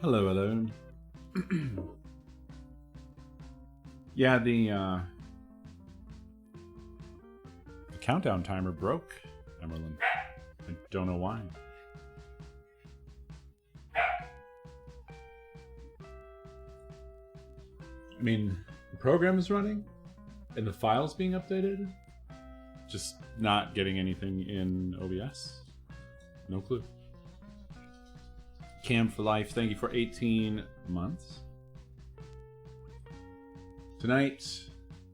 Hello, hello. Yeah, the countdown timer broke, Emerlin. I don't know why. I mean, the program is running, and the file's being updated. Just not getting anything in OBS. No clue. Cam for Life, thank you for 18 months. Tonight,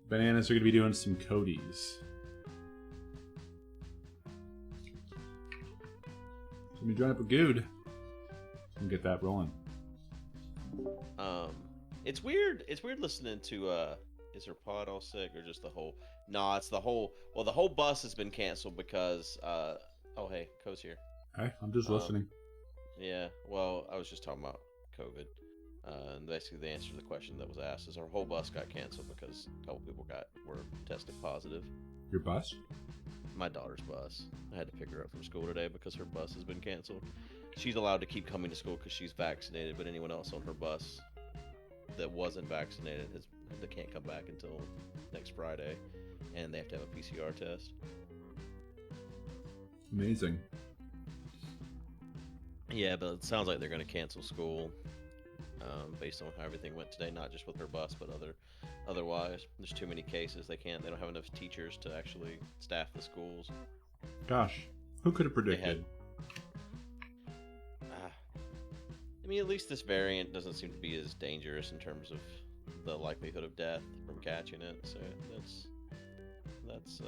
Bananas are going to be doing some Codies. Let me join up a good and get that rolling. It's weird. It's weird listening to is her pod all sick or just the whole? No, it's the whole. Well, the whole bus has been canceled because oh hey, Co's here. Hey, I'm just listening. Yeah. Well, I was just talking about COVID. And basically, the answer to the question that was asked is our whole bus got canceled because a couple people were tested positive. Your bus? My daughter's bus. I had to pick her up from school today because her bus has been canceled. She's allowed to keep coming to school because she's vaccinated, but anyone else on her bus that wasn't vaccinated they can't come back until next Friday, and they have to have a PCR test. Amazing. Yeah, but it sounds like they're going to cancel school based on how everything went today. Not just with her bus, but otherwise. There's too many cases. They don't have enough teachers to actually staff the schools. Gosh, who could have predicted? I mean, at least this variant doesn't seem to be as dangerous in terms of the likelihood of death from catching it. So that's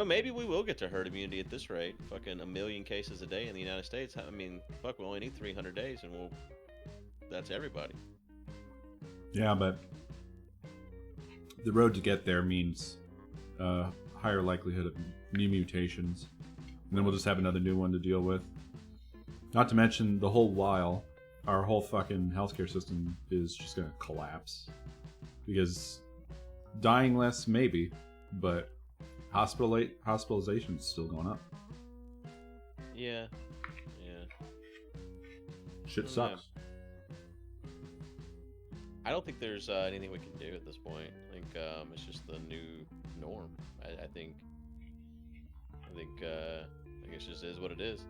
maybe we will get to herd immunity at this rate. Fucking 1 million cases a day in the United States. I mean, fuck, we only need 300 days and that's everybody. Yeah, but the road to get there means higher likelihood of new mutations. And then we'll just have another new one to deal with. Not to mention, the whole while, our whole fucking healthcare system is just going to collapse. Because dying less, maybe, but hospitalization's still going up. Yeah. Shit sucks. I don't think there's anything we can do at this point. I think it's just the new norm. I think it just is what it is.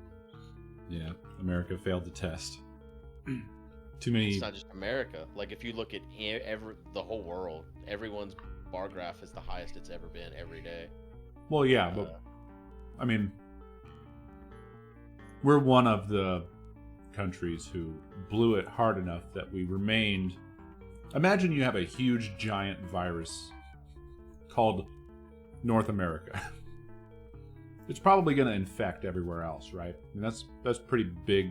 Yeah, America failed the test. Too many. It's not just America. Like if you look at the whole world, everyone's bar graph is the highest it's ever been every day. Well, yeah, but I mean, we're one of the countries who blew it hard enough that we remained. Imagine you have a huge, giant virus called North America. It's probably going to infect everywhere else, right? I mean, that's a pretty big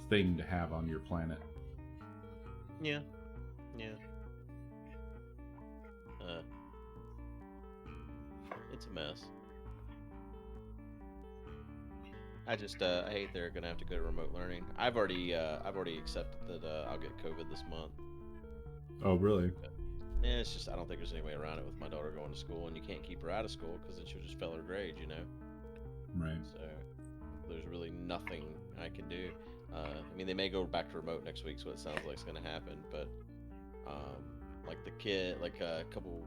thing to have on your planet. Yeah. It's a mess. I hate they're gonna have to go to remote learning. I've already accepted that I'll get COVID this month. Oh, really? Yeah, it's just I don't think there's any way around it with my daughter going to school, and you can't keep her out of school because then she'll just fail her grades, Right. So there's really nothing I can do. I mean, they may go back to remote next week, so it sounds like it's going to happen. But like the kid, like a couple,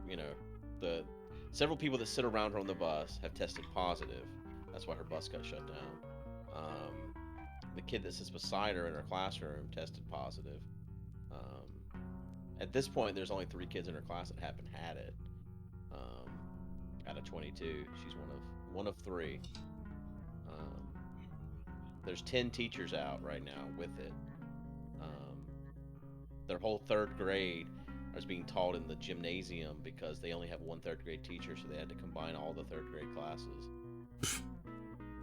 the several people that sit around her on the bus have tested positive. That's why her bus got shut down. The kid that sits beside her in her classroom tested positive. At this point, there's only 3 kids in her class that haven't had it. Out of 22, she's one of 3. There's 10 teachers out right now with it. Their whole 3rd grade is being taught in the gymnasium because they only have 1 3rd grade teacher, so they had to combine all the 3rd grade classes.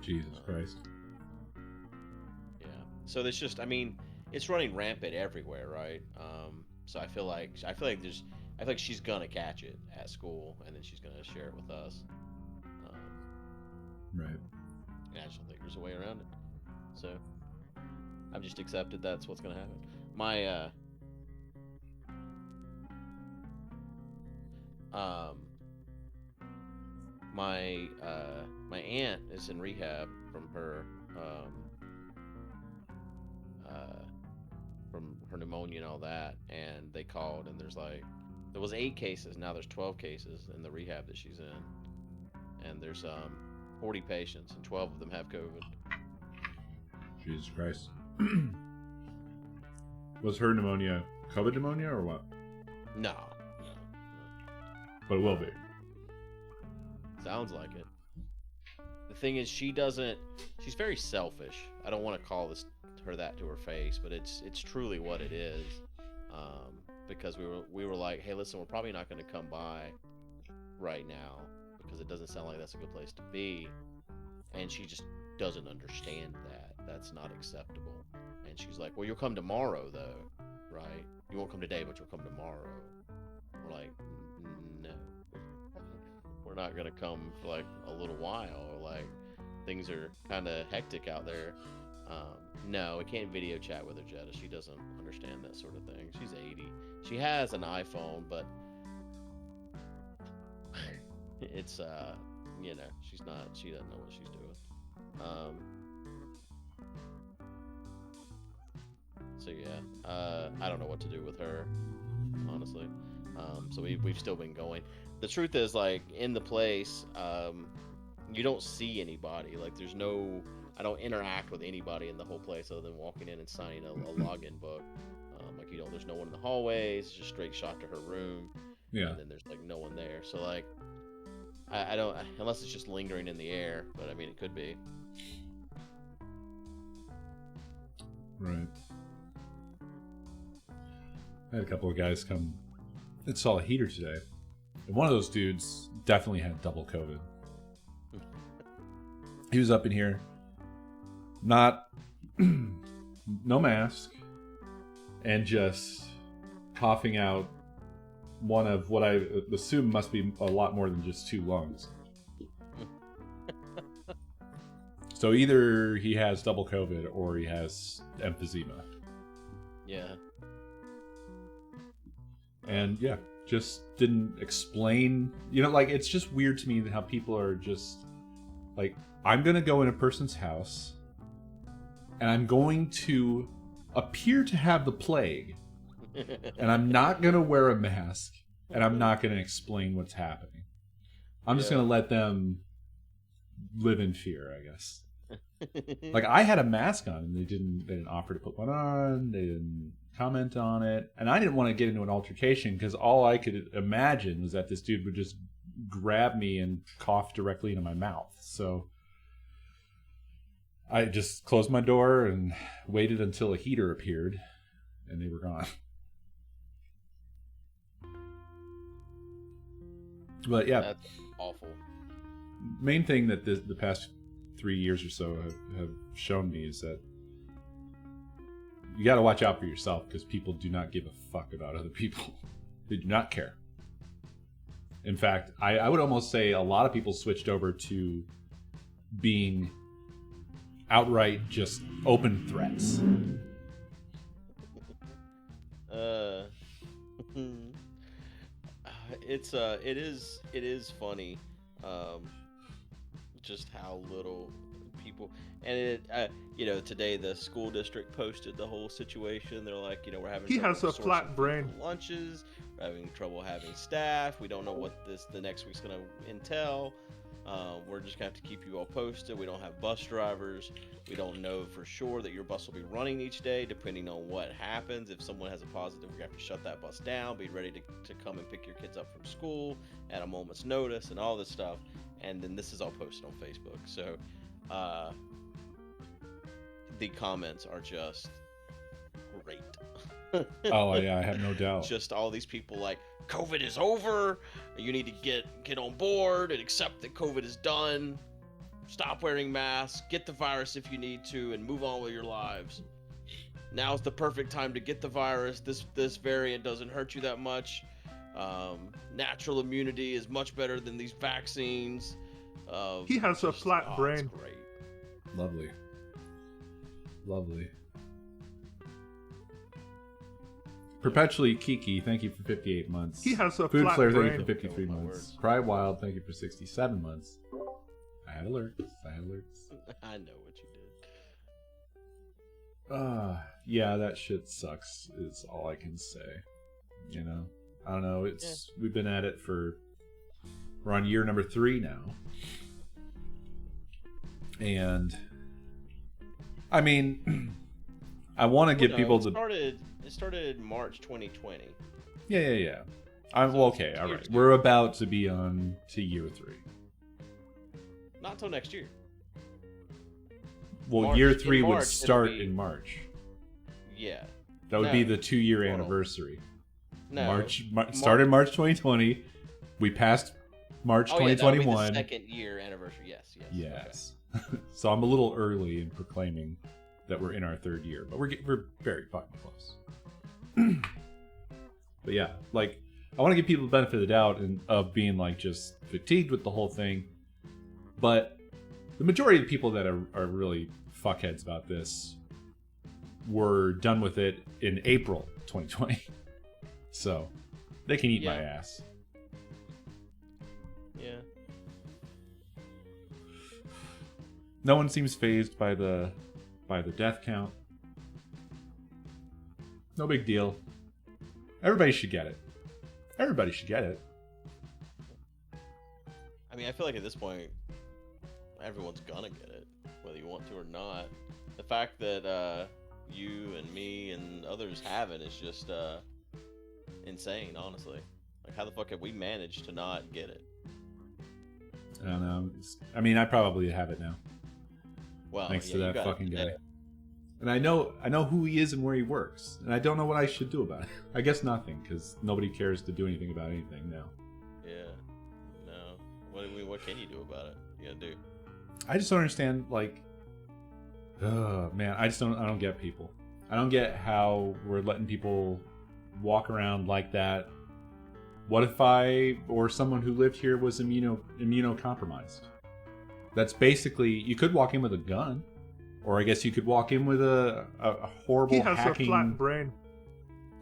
Jesus Christ. Yeah. So there's just, I mean, it's running rampant everywhere, right? So I feel like she's gonna catch it at school, and then she's gonna share it with us. Right. I just don't think there's a way around it. So I've just accepted that's what's gonna happen. My my aunt is in rehab from her from her pneumonia and all that, and they called, and there was 8 cases. Now there's 12 cases in the rehab that she's in, and there's 40 patients, and 12 of them have COVID. Jesus Christ. Was her pneumonia COVID pneumonia or what? No. But it will be. Sounds like it. The thing is, she's very selfish. I don't want to call her that to her face, but it's truly what it is. Because we were like, hey, listen, we're probably not going to come by right now because it doesn't sound like that's a good place to be. And she just doesn't understand that. That's not acceptable. And she's like, well, you'll come tomorrow, though, right? You won't come today, but you'll come tomorrow. We're like, no. We're not going to come for like a little while. Like, things are kind of hectic out there. No, we can't video chat with her, Jetta. She doesn't understand that sort of thing. She's 80. She has an iPhone, but it's, you know, she doesn't know what she's doing. So yeah, I don't know what to do with her, honestly. So we've still been going. The truth is, like, in the place, you don't see anybody. Like, I don't interact with anybody in the whole place other than walking in and signing a login book. Like, there's no one in the hallways. It's just straight shot to her room. Yeah. And then there's like no one there. So like, I don't, unless it's just lingering in the air. But I mean, it could be. Right. I had a couple of guys come install a heater today, and one of those dudes definitely had double COVID. He was up in here, no mask, and just coughing out one of what I assume must be a lot more than just 2 lungs. So either he has double COVID or he has emphysema. Yeah. And yeah, just didn't explain. Like, it's just weird to me how people are just like, I'm going to go in a person's house and I'm going to appear to have the plague, and I'm not going to wear a mask, and I'm not going to explain what's happening. I'm just going to let them live in fear, I guess. Like, I had a mask on, and they didn't offer to put one on. They didn't comment on it, and I didn't want to get into an altercation because all I could imagine was that this dude would just grab me and cough directly into my mouth. So I just closed my door and waited until a heater appeared, and they were gone. But yeah, that's awful. Main thing that the past 3 years or so have shown me is that you got to watch out for yourself, because people do not give a fuck about other people. They do not care. In fact, I would almost say a lot of people switched over to being outright just open threats. It is funny, just how little people, and today the school district posted the whole situation. They're like, we're having he trouble has a flat brain. lunches, we're having trouble having staff, we don't know what the next week's gonna entail. We're just gonna have to keep you all posted. We don't have bus drivers. We don't know for sure that your bus will be running each day, depending on what happens. If someone has a positive, we're gonna have to shut that bus down, be ready to come and pick your kids up from school at a moment's notice, and all this stuff. And then this is all posted on Facebook. So the comments are just great. Oh yeah, I have no doubt. Just all these people like, COVID is over. You need to get on board and accept that COVID is done. Stop wearing masks. Get the virus if you need to, and move on with your lives. Now's the perfect time to get the virus. This variant doesn't hurt you that much. Natural immunity is much better than these vaccines. He has a flat brain. It's great. Lovely. Perpetually Kiki, thank you for 58 months. He has a Food flat Flare, brain. thank you for 53 months. Cry Wild, thank you for 67 months. I had alerts. I know what you did. Yeah, that shit sucks. Is all I can say. You know, I don't know. We've been at it we're on year number 3 now, and I mean, I want to give people It started March 2020. Yeah. Well, okay, all right. We're about to be on to year 3. Not till next year. Well, year 3 would start in March. Yeah. That would be the 2-year anniversary. No. March started March 2020. We passed March 2021. That would be the second year anniversary. Yes. Okay. So I'm a little early in proclaiming that we're in our 3rd year, but we're very fucking close. But yeah, like, I want to give people the benefit of the doubt of being like just fatigued with the whole thing. But the majority of the people that are really fuckheads about this were done with it in April 2020. So they can eat my ass. Yeah. No one seems fazed by the death count. No big deal. Everybody should get it. Everybody should get it. I mean, I feel like at this point, everyone's gonna get it, whether you want to or not. The fact that you and me and others haven't is just insane, honestly. Like, how the fuck have we managed to not get it? I don't know. I mean, I probably have it now. Well, thanks to that fucking guy. And I know who he is and where he works, and I don't know what I should do about it. I guess nothing, because nobody cares to do anything about anything now. Yeah. No. What can you do about it? You gotta do. I just don't understand, like, man, I don't get people. I don't get how we're letting people walk around like that. What if I or someone who lived here was immunocompromised? That's basically, you could walk in with a gun, or I guess you could walk in with a horrible hacking a flat brain.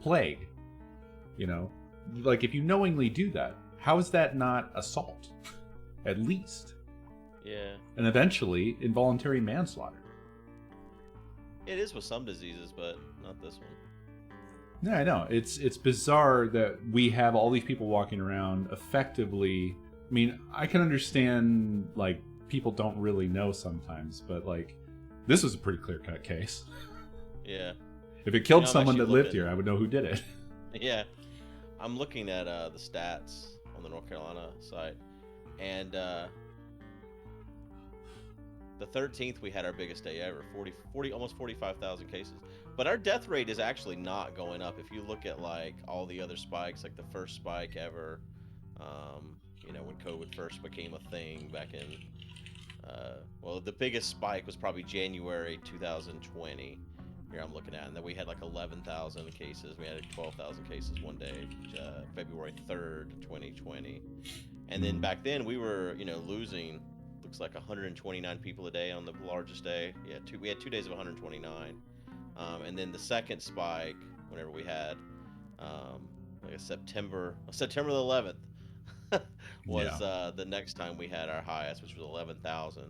plague. You know, like, if you knowingly do that, how is that not assault? At least. Yeah. And eventually involuntary manslaughter. It is with some diseases, but not this one. Yeah, I know. It's bizarre that we have all these people walking around effectively. I mean, I can understand, like, people don't really know sometimes, but, like, this was a pretty clear-cut case. Yeah. If it killed someone that lived here, I would know who did it. Yeah. I'm looking at the stats on the North Carolina site, and the 13th we had our biggest day ever, 40 almost 45,000 cases. But our death rate is actually not going up. If you look at, like, all the other spikes, like the first spike ever, when COVID first became a thing back in, the biggest spike was probably January 2020. Here I'm looking at, and then we had like 11,000 cases. We had 12,000 cases one day, February 3rd, 2020. And then back then we were, losing, looks like 129 people a day on the largest day. Yeah, we had 2 days of 129. And then the second spike, whenever we had, September the 11th, was the next time we had our highest, which was 11,000.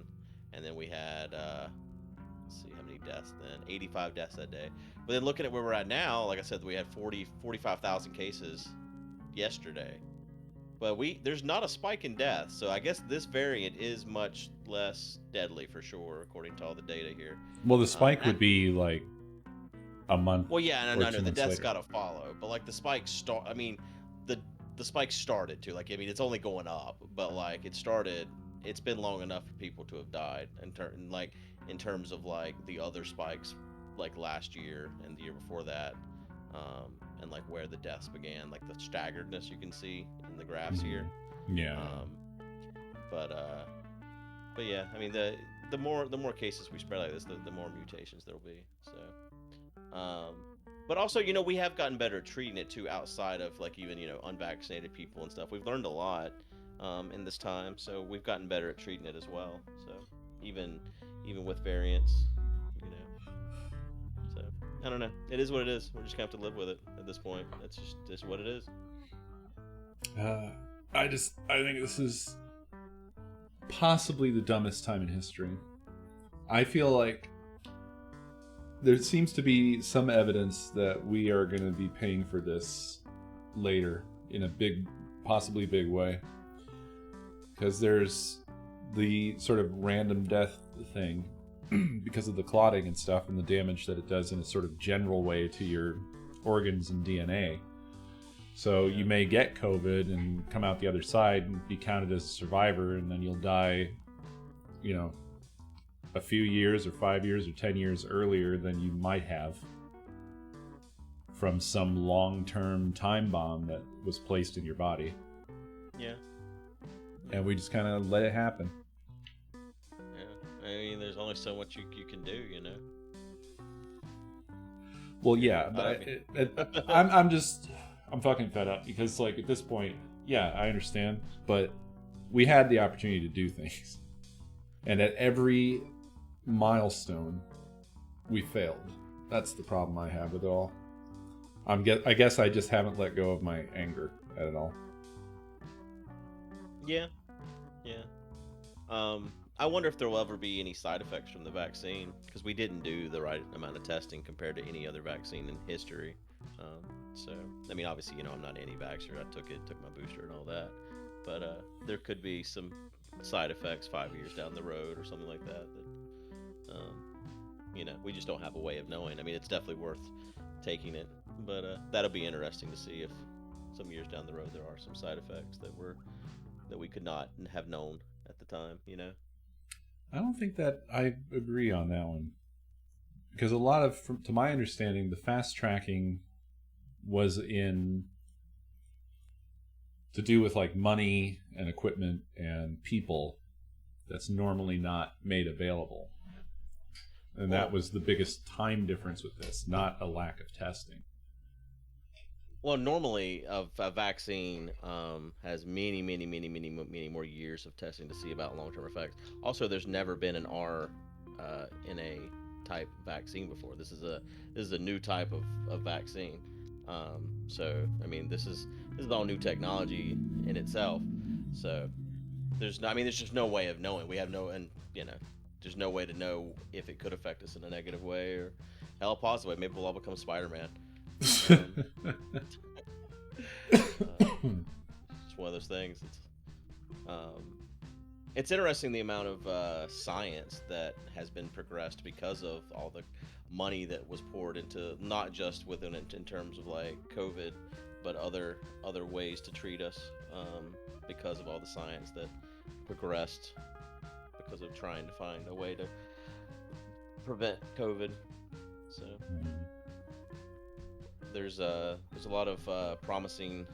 And then we had, let's see how many deaths then, 85 deaths that day. But then looking at where we're at now, like I said, we had 45,000 cases yesterday. But there's not a spike in deaths, so I guess this variant is much less deadly for sure, according to all the data here. Well, the spike would be like a month. Well, yeah, no, the deaths later. got to follow, but like the spike the spike started to, like, I mean, it's only going up, but like it started. It's been long enough for people to have died, in terms of like the other spikes, like last year and the year before that. And like where the deaths began, like the staggeredness you can see in the graphs here. Yeah. But yeah, I mean, the more cases we spread like this, the more mutations there'll be. So, but also, we have gotten better at treating it too, outside of like even unvaccinated people and stuff. We've learned a lot in this time, so we've gotten better at treating it as well. So even with variants. I don't know. It is what it is. We're just gonna have to live with it at this point. That's just what it is. I think this is possibly the dumbest time in history. I feel like there seems to be some evidence that we are going to be paying for this later in a possibly big way. Because there's the sort of random death thing because of the clotting and stuff and the damage that it does in a sort of general way to your organs and DNA. So you may get COVID and come out the other side and be counted as a survivor, and then you'll die, a few years or 5 years or 10 years earlier than you might have from some long-term time bomb that was placed in your body. Yeah. And we just kind of let it happen. Yeah. I mean, there's only so much you can do, Well, yeah, but I'm fucking fed up because, like, at this point, yeah, I understand, but we had the opportunity to do things. And at every milestone, we failed. That's the problem I have with it all. I guess I just haven't let go of my anger at it all. Yeah. I wonder if there will ever be any side effects from the vaccine, because we didn't do the right amount of testing compared to any other vaccine in history. So, I mean, obviously, I'm not anti-vaxxer. I took my booster and all that. But there could be some side effects 5 years down the road or something like that we just don't have a way of knowing. I mean, it's definitely worth taking it, but that'll be interesting to see if some years down the road there are some side effects that we could not have known at the time. I don't think that I agree on that one, because to my understanding, the fast tracking was to do with like money and equipment and people that's normally not made available. And that was the biggest time difference with this, not a lack of testing. Well, normally a vaccine has many more years of testing to see about long-term effects. Also, there's never been an RNA type vaccine before. This is a new type of vaccine. So I mean, this is all new technology in itself. So there's just no way of knowing. We have there's no way to know if it could affect us in a negative way or hell, a positive way. Maybe we'll all become Spider-Man. It's one of those things. It's interesting the amount of science that has been progressed because of all the money that was poured into, not just within it in terms of like COVID, but other ways to treat us, because of all the science that progressed because of trying to find a way to prevent COVID. So there's a lot of promising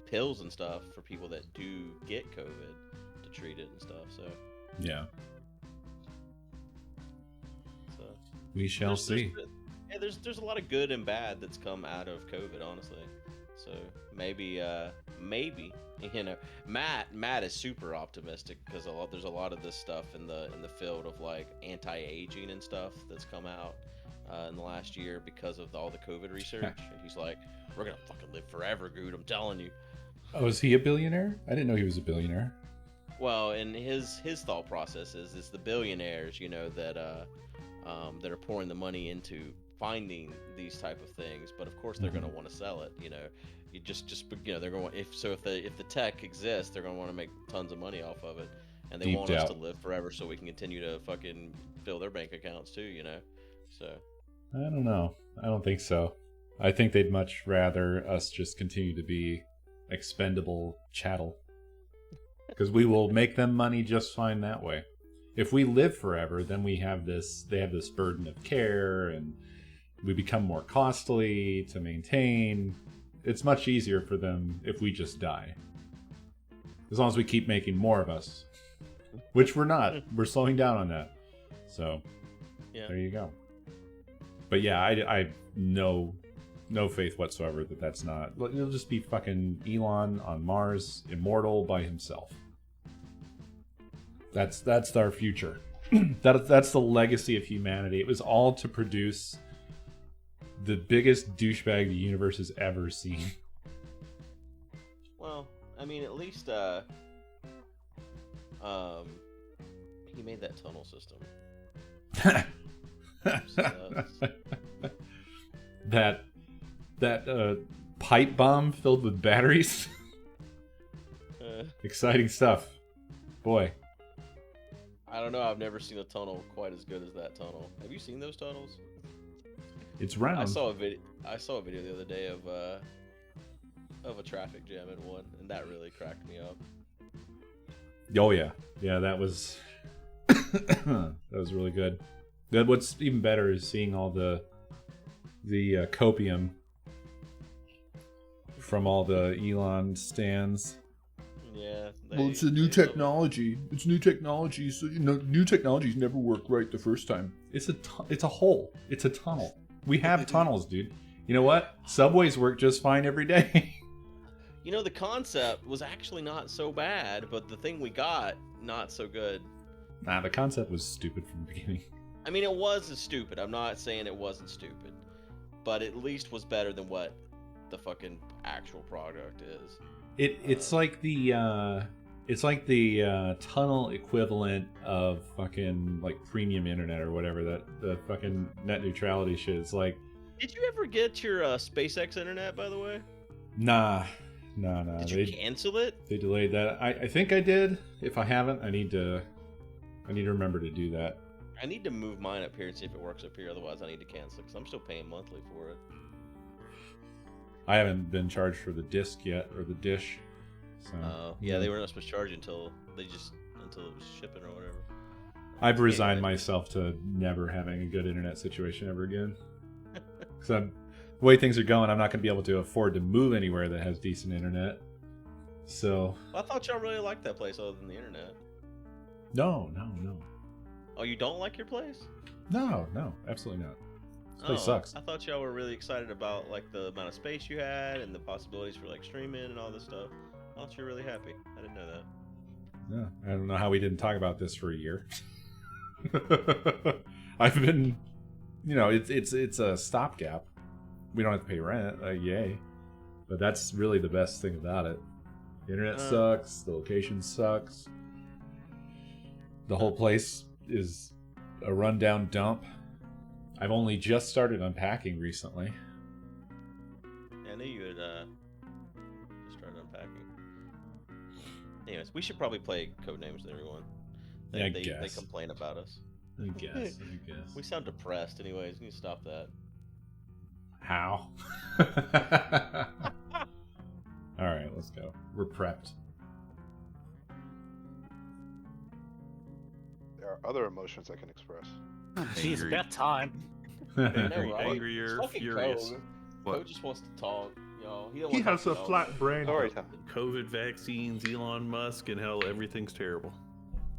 pills and stuff for people that do get COVID to treat it and stuff. So yeah. We shall see. There's a lot of good and bad that's come out of COVID, honestly. So maybe Matt is super optimistic because there's a lot of this stuff in the field of like anti-aging and stuff that's come out in the last year because of all the COVID research. And he's like, we're gonna fucking live forever, dude. I'm telling you. Oh, is he a billionaire? I didn't know he was a billionaire. Well, and his thought process is the billionaires, that are pouring the money into finding these type of things, but of course they're going to want to sell it. You just they're going if the tech exists, they're going to want to make tons of money off of it, and they want us to live forever so we can continue to fucking fill their bank accounts too. So I don't know. I don't think so. I think they'd much rather us just continue to be expendable chattel, because we will make them money just fine that way. If we live forever, then they have this burden of care, and we become more costly to maintain. It's much easier for them if we just die. As long as we keep making more of us. Which we're not. We're slowing down on that. So, yeah. There you go. But yeah, I no faith whatsoever that that's not. It'll just be fucking Elon on Mars, immortal by himself. That's our future. That's the legacy of humanity. It was all to produce the biggest douchebag the universe has ever seen. Well, I mean, at least he made that tunnel system. So that pipe bomb filled with batteries. Exciting stuff, boy. I don't know. I've never seen a tunnel quite as good as that tunnel. Have you seen those tunnels? It's round. I saw a video the other day of a traffic jam in one, and that really cracked me up. Oh yeah, that was that was really good. What's even better is seeing all the copium from all the Elon stands. Yeah. Well, it's a new technology. It's new technology, so new technologies never work right the first time. It's a hole. It's a tunnel. We have tunnels, dude. You know what? Subways work just fine every day. You know, the concept was actually not so bad, but the thing we got, not so good. Nah, the concept was stupid from the beginning. I mean, it wasn't stupid. I'm not saying it wasn't stupid, but at least was better than what the fucking actual product is. It's like the tunnel equivalent of fucking like premium internet or whatever, that the fucking net neutrality shit. It's like, did you ever get your SpaceX internet, by the way? Nah. Did you cancel it? They delayed that. I think I did. If I haven't, I need to remember to do that. I need to move mine up here and see if it works up here. Otherwise, I need to cancel it because I'm still paying monthly for it. I haven't been charged for the disc yet, or the dish. So yeah, they were not supposed to charge until it was shipping or whatever. I've resigned myself to never having a good internet situation ever again. Because the way things are going, I'm not going to be able to afford to move anywhere that has decent internet. So. Well, I thought y'all really liked that place other than the internet. No. Oh, you don't like your place? No, absolutely not. This place sucks. I thought y'all were really excited about like the amount of space you had and the possibilities for like streaming and all this stuff. I thought you were really happy. I didn't know that. Yeah, I don't know how we didn't talk about this for a year. I've been, it's a stopgap. We don't have to pay rent, yay. But that's really the best thing about it. The internet sucks. The location sucks. The whole place is a rundown dump. I've only just started unpacking recently. Yeah, I knew you had just started unpacking. Anyways, we should probably play Codenames with everyone. I guess. They complain about us. I guess. We sound depressed anyways. You need to stop that. How? Alright, let's go. We're prepped. There are other emotions I can express. It's about time. I know, right? Angry or Fucking furious? Code just wants to talk. Yo, He has a flat brain. Story time. COVID vaccines, Elon Musk, and how everything's terrible.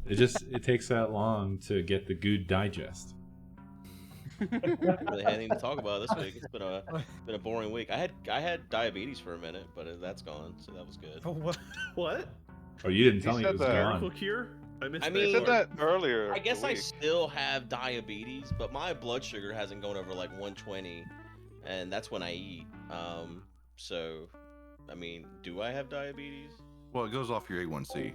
It takes that long to get the good digest. Really had anything to talk about this week. It's been a boring week. I had diabetes for a minute, but that's gone, so that was good. What? Oh, you didn't tell me it said was that. Miracle gone. cure? I mean, They said that earlier. I guess the I week. still have diabetes, but my blood sugar hasn't gone over like 120, and that's when I eat. So, I mean, do I have diabetes? Well, it goes off your A1C.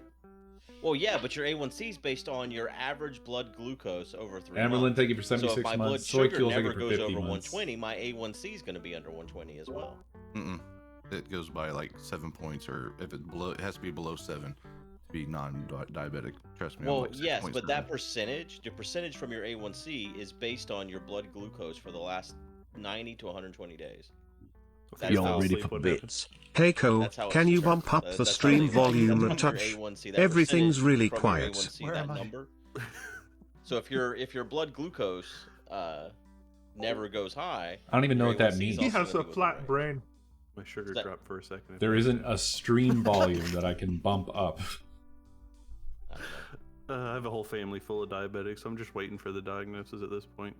Well, yeah, but your A1C is based on your average blood glucose over 3 Amberlyn, months. thank you for So 76 if my blood months. Soy sugar Fuels, thank never you for goes 50 over months. 120, my A1C is going to be under 120 as well. It goes by like 7 points, or if it has to be below 7 to be non-diabetic. Trust me. I'm Well, like 6 yes, points but now. that percentage, the percentage from your A1C is based on your blood glucose for the last 90 to 120 days. That's You're how- ready for bits. Heiko, That's how it's can you determined. bump up That's the how stream they- volume a that's from your touch? A1C, that Everything's percentage really from your quiet. A1C, Where that am I? number. So if your blood glucose never goes high, I don't even know your what that A1C is means. He also has gonna a be flat right. brain. My sugar That- dropped for a second. There isn't a stream volume that I can bump up. I don't know. I have a whole family full of diabetics. I'm just waiting for the diagnosis at this point.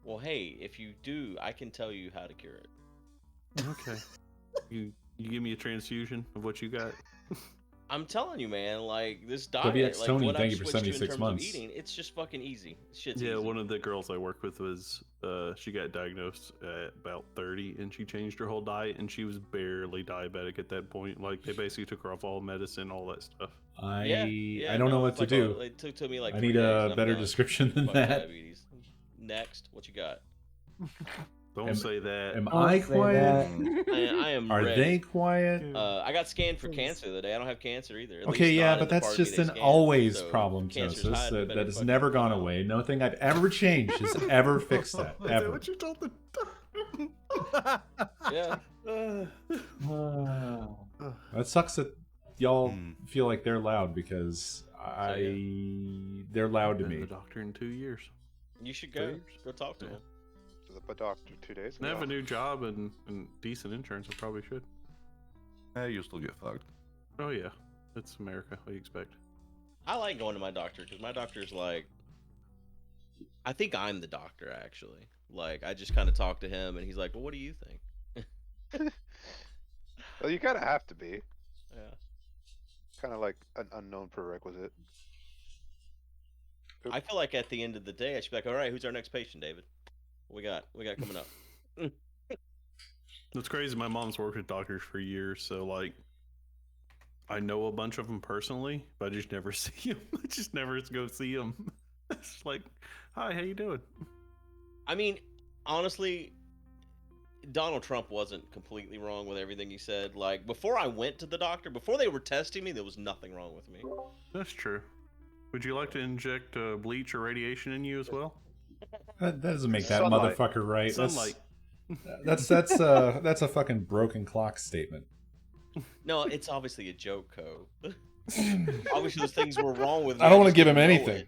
Well, hey, if you do, I can tell you how to cure it. Okay. you give me a transfusion of what you got? I'm telling you, man. Like this diet, WX like Tony, what thank I've you for switched to in 76 terms months. of eating, it's just fucking easy. Shit's Yeah, easy. one of the girls I work with was, she got diagnosed at about 30, and she changed her whole diet, and she was barely diabetic at that point. Like, they basically took her off all medicine, all that stuff. I don't know what it's to like do. It took me like I 3 need days, a and I'm better done. description than Fuck that. diabetes. Next, what you got? Don't say that. Am Don't I say quiet? I am Are ready. they quiet? I got scanned for cancer the other day. I don't have cancer either. At Okay, least yeah, not in but the that's part of me just they an scanned, always so problem, cancer's Joseph. hiding, That better has fucking never gone come out. away. Nothing I've ever changed has ever fixed that. Is that Ever. what you told the Yeah. That sucks that y'all Mm. feel like they're loud because they're loud to Been me. the doctor in 2 years. You should go. Years? Go talk to him. To the doctor 2 days And I have a ago. new job and decent insurance. I probably should. You'll still get fucked. Oh yeah, it's America. What do you expect? I like going to my doctor because my doctor's like, I think I'm the doctor actually. Like I just kind of talk to him and he's like, well, what do you think? Well, you kind of have to be. Yeah. Kind of like an unknown prerequisite. I feel like at the end of the day, I should be like, all right, who's our next patient, David? What we got coming up. It's crazy. My mom's worked with doctors for years, so like, I know a bunch of them personally, but I just never see them. I just never go see them. It's like, hi, how you doing? I mean, honestly, Donald Trump wasn't completely wrong with everything he said. Like before I went to the doctor, before they were testing me, there was nothing wrong with me. That's true. Would you like to inject bleach or radiation in you as well? That doesn't make that Sunlight. motherfucker right. Sunlight. That's a fucking broken clock statement. No, it's obviously a joke, Co. Obviously, those things were wrong with me. I don't want to just give him didn't know anything. it.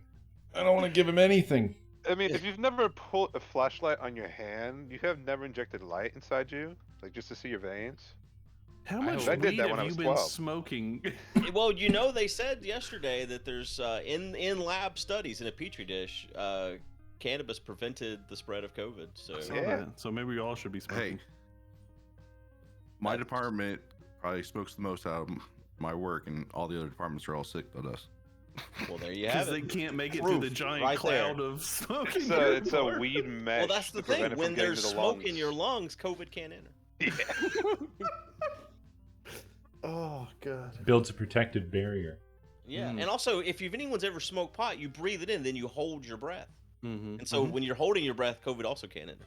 I don't want to give him anything. I mean, if you've never pulled a flashlight on your hand, you have never injected light inside you, like just to see your veins. How I much did weed that when have I you was been 12. smoking? Well, you know, they said yesterday that there's in lab studies in a petri dish, cannabis prevented the spread of COVID. So I saw Yeah. that. So maybe we all should be smoking. Hey, my department probably smokes the most out of my work, and all the other departments are all sick but us. well, there you have Because they it. can't make it Proof, through the giant right cloud there. of smoke. in It's your a car. weed mesh. Well, that's the to prevent thing. it from When getting there's to the smoke in lungs. your lungs, COVID can't enter. Oh god. Builds a protective barrier. Yeah, and also if anyone's ever smoked pot, you breathe it in, then you hold your breath, Mm-hmm. and so when you're holding your breath, COVID also can't enter.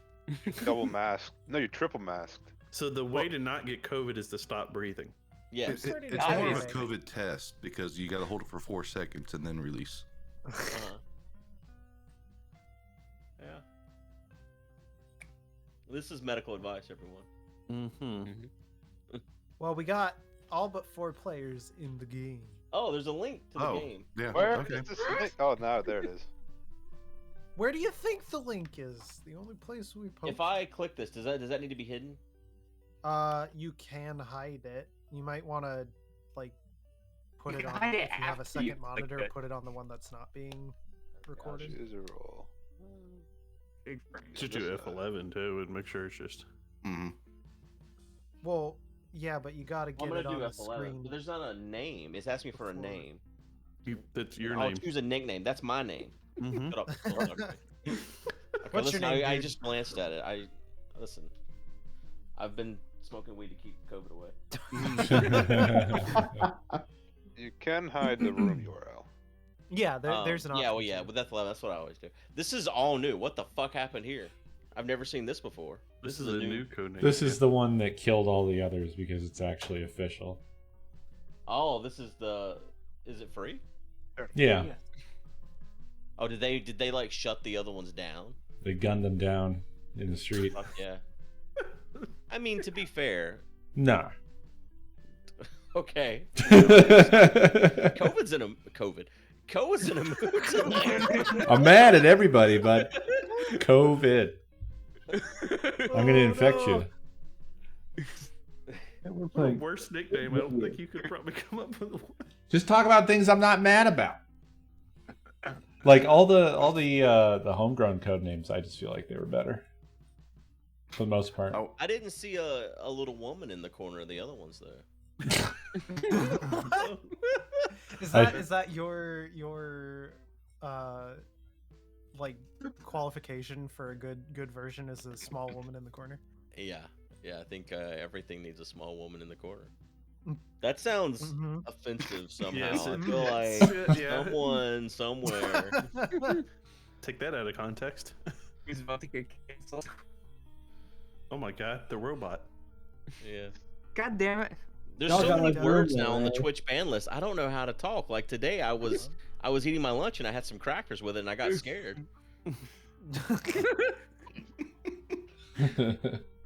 Double masked. No, you're triple masked. So the way to not get COVID is to stop breathing. Yes. It's pretty more of a nice. COVID test because you got to hold it for 4 seconds and then release. Uh-huh. Yeah. This is medical advice, everyone. Mm-hmm. Well, we got all but 4 players in the game. Oh, there's a link to the Oh, game. yeah. Where Okay. is this link? Oh, now there it is. Where do you think the link is? The only place we post. If I click this, does that need to be hidden? You can hide it. You might want to, like, put You it can on. hide If it you have a after you second click monitor, it. put it on the one that's not being recorded. Choose a roll. Just do F11 too and make sure it's just. Mm-hmm. Well, yeah, but you gotta I'm get gonna it on do the F11, screen. but there's not a name. It's asking me for a Before. name. That's your I'll name. choose a nickname. That's my name. Mm-hmm. Shut up. Hold on. Okay, What's your listen, name, I dude? just glanced at it. Listen. I've been smoking weed to keep COVID away. You can hide the room URL. Yeah, there's an option. Yeah, well, yeah, too. with F11, that's what I always do. This is all new. What the fuck happened here? I've never seen this before. This is a new code name. This is the one that killed all the others because it's actually official. Oh, this is the. Is it free? Yeah, Oh, did they like shut the other ones down? they gunned them down in the street. Fuck yeah. I mean, to be fair, Nah. okay. I'm COVID's in a COVID's in a mood tonight. mad at everybody, but COVID. I'm gonna infect you. The worst nickname. I don't think you could probably come up with one. Just talk about things I'm not mad about. Like all the homegrown code names, I just feel like they were better for the most part. Oh, I didn't see a little woman in the corner of the other ones though. Is that your like qualification for a good version is a small woman in the corner? Yeah, I think everything needs a small woman in the corner. That sounds Mhm. offensive somehow. Yes, I it feel is. like Yeah. someone somewhere. Take that out of context. He's about to get canceled. Oh my god, the robot. Yeah. God damn it. There's Y'all so got many like words one now on the there. Twitch ban list. I don't know how to talk. Like today, I was eating my lunch and I had some crackers with it, and I got scared.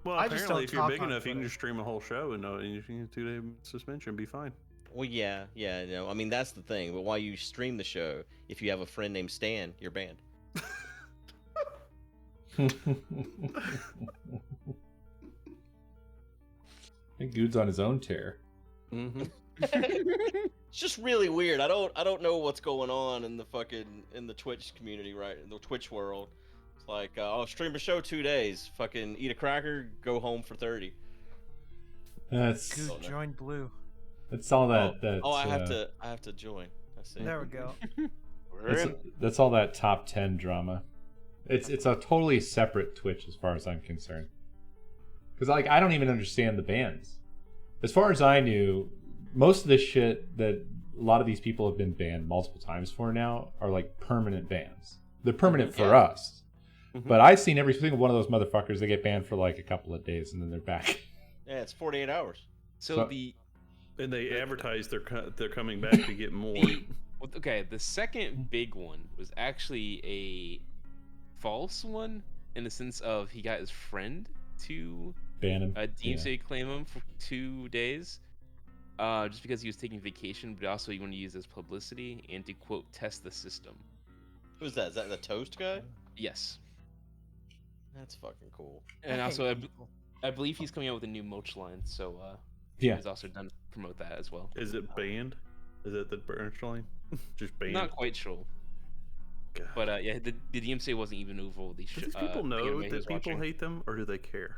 Well, I just apparently, don't if you're talk big on enough, you can Twitter. just stream a whole show and you can get 2-day suspension and be fine. Well, yeah. You know, I mean, that's the thing. But while you stream the show, if you have a friend named Stan, you're banned. I think Good's on his own tear. Mm-hmm. It's just really weird. I don't know what's going on in the Twitch community, right? In the Twitch world. It's like, I'll stream a show 2 days. Fucking eat a cracker, go home for 30. That's Good, join blue. that's all that. I have to join. I see. There we go. We're in. That's all that top 10 drama. It's a totally separate Twitch as far as I'm concerned. Because like I don't even understand the bans. As far as I knew, most of the shit that a lot of these people have been banned multiple times for now are like permanent bans. They're permanent for us. Mhm. But I've seen every single one of those motherfuckers. They get banned for like a couple of days and then they're back. Yeah, it's 48 hours. So So- And they advertise they're coming back to get more. okay, the second big one was actually a false one in the sense of he got his friend to Ban him. DMCA claim him for 2 days, just because he was taking vacation, but also he wanted to use this publicity and to quote test the system. Who's that? Is that the Toast guy? Yes, That's fucking cool. and I also hate people. I believe he's coming out with a new merch line, so Yeah. he's also done to promote that as well. Is it banned? Is it the branch line? Just banned? Not quite sure, God. but yeah, the DMCA wasn't even over the Do these people know he that was people watching. hate them, or do they care?